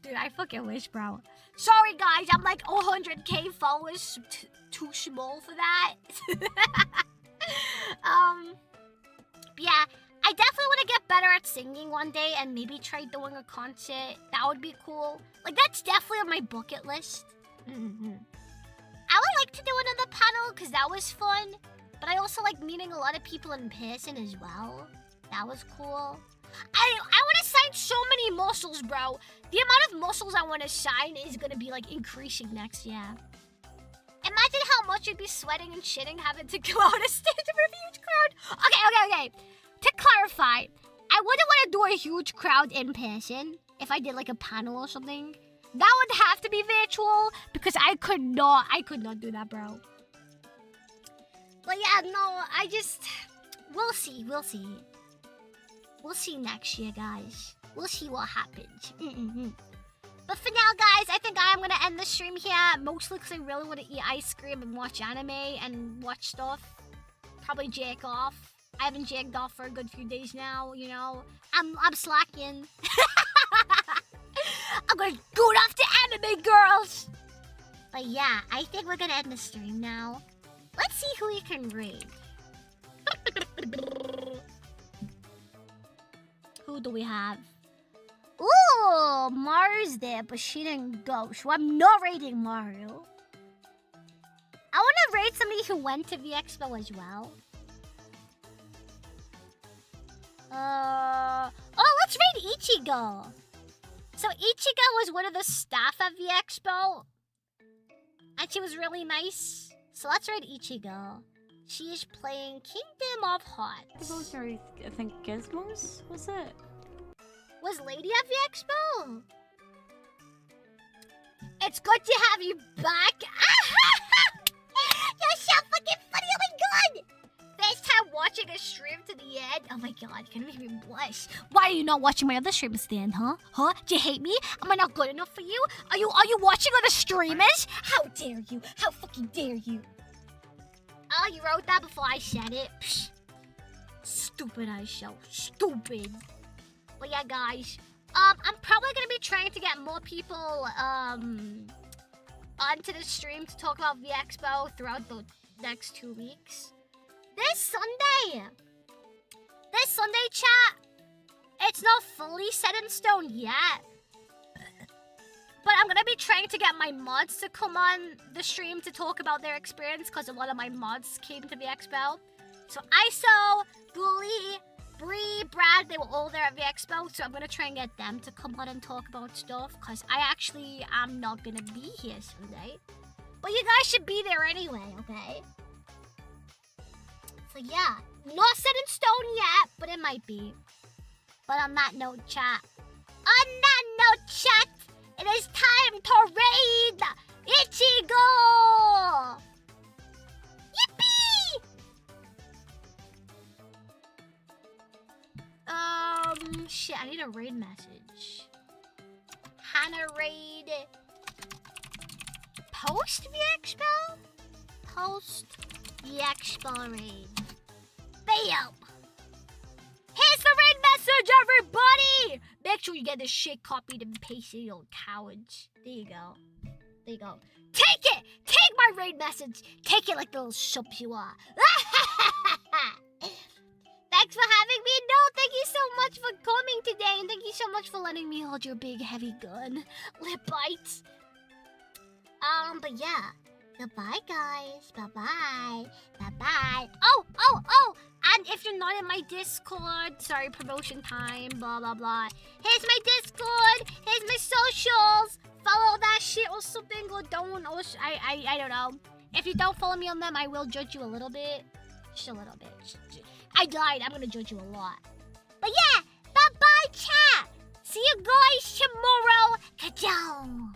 Dude, I fucking wish, bro. Sorry, guys. I'm like 100k followers. Too small for that. Yeah. I definitely want to get better at singing one day and maybe try doing a concert. That would be cool. Like, that's definitely on my bucket list. I would like to do another panel because that was fun. But I also like meeting a lot of people in person as well. That was cool. I want to sign so many muscles, bro. The amount of muscles I want to sign is going to be like increasing next year. Imagine how much you'd be sweating and shitting having to go on a stage for a huge crowd. Okay. To clarify, I wouldn't want to do a huge crowd in person if I did like a panel or something. That would have to be virtual because I could not do that, bro. But yeah, no, we'll see. We'll see next year, guys. We'll see what happens. But for now, guys, I think I am gonna end the stream here. Mostly because I really want to eat ice cream and watch anime and watch stuff. Probably jack off. I haven't jacked off for a good few days now, you know. I'm slacking. I'm gonna go off to anime, girls. But yeah, I think we're gonna end the stream now. Let's see who we can raid. Who do we have? Ooh, Mario's there, but she didn't go. So I'm not raiding Mario. I want to raid somebody who went to V Expo as well. Let's raid Ichigo. So Ichigo was one of the staff at V Expo. And she was really nice. So let's raid Ichigo. She is playing Kingdom of Hearts. Those are, I think, gizmos, was it? Was Lady at V Expo? It's good to have you back. You're so fucking funny, oh my god! First time watching a stream to the end. Oh my god, you're gonna make me blush. Why are you not watching my other streams, Stan, huh? Huh? Do you hate me? Am I not good enough for you? Are you watching other streamers? How dare you? How fucking dare you? Oh, you wrote that before I said it? Psh. Stupid I show. Stupid. But yeah, guys. I'm probably gonna be trying to get more people onto the stream to talk about V Expo throughout the next 2 weeks. This Sunday, chat, it's not fully set in stone yet. But I'm gonna be trying to get my mods to come on the stream to talk about their experience because a lot of my mods came to the Expo. So ISO, Bully, Bree, Brad, they were all there at the Expo. So I'm gonna try and get them to come on and talk about stuff because I actually am not gonna be here Sunday. But you guys should be there anyway, okay? So yeah, not set in stone yet, but it might be. But on that note, chat. It is time to raid Ichigo! Yippee! Shit, I need a raid message. Hana raid. Post V Expo? Post V Expo raid. Bam! Here's the raid message, everybody! Make sure you get this shit copied and pasted, you old cowards. There you go. There you go. Take it! Take my raid message! Take it like the little subs you are. Thanks for having me. No, thank you so much for coming today. And thank you so much for letting me hold your big, heavy gun. Lip bites. But yeah. Goodbye, guys. Bye-bye. Bye-bye. Oh! And if you're not in my Discord, sorry, promotion time, blah, blah, blah. Here's my Discord. Here's my socials. Follow that shit or something, or don't, or I don't know. If you don't follow me on them, I will judge you a little bit. Just a little bit. I died. I'm gonna judge you a lot. But yeah, bye-bye, chat. See you guys tomorrow. Ka-chow.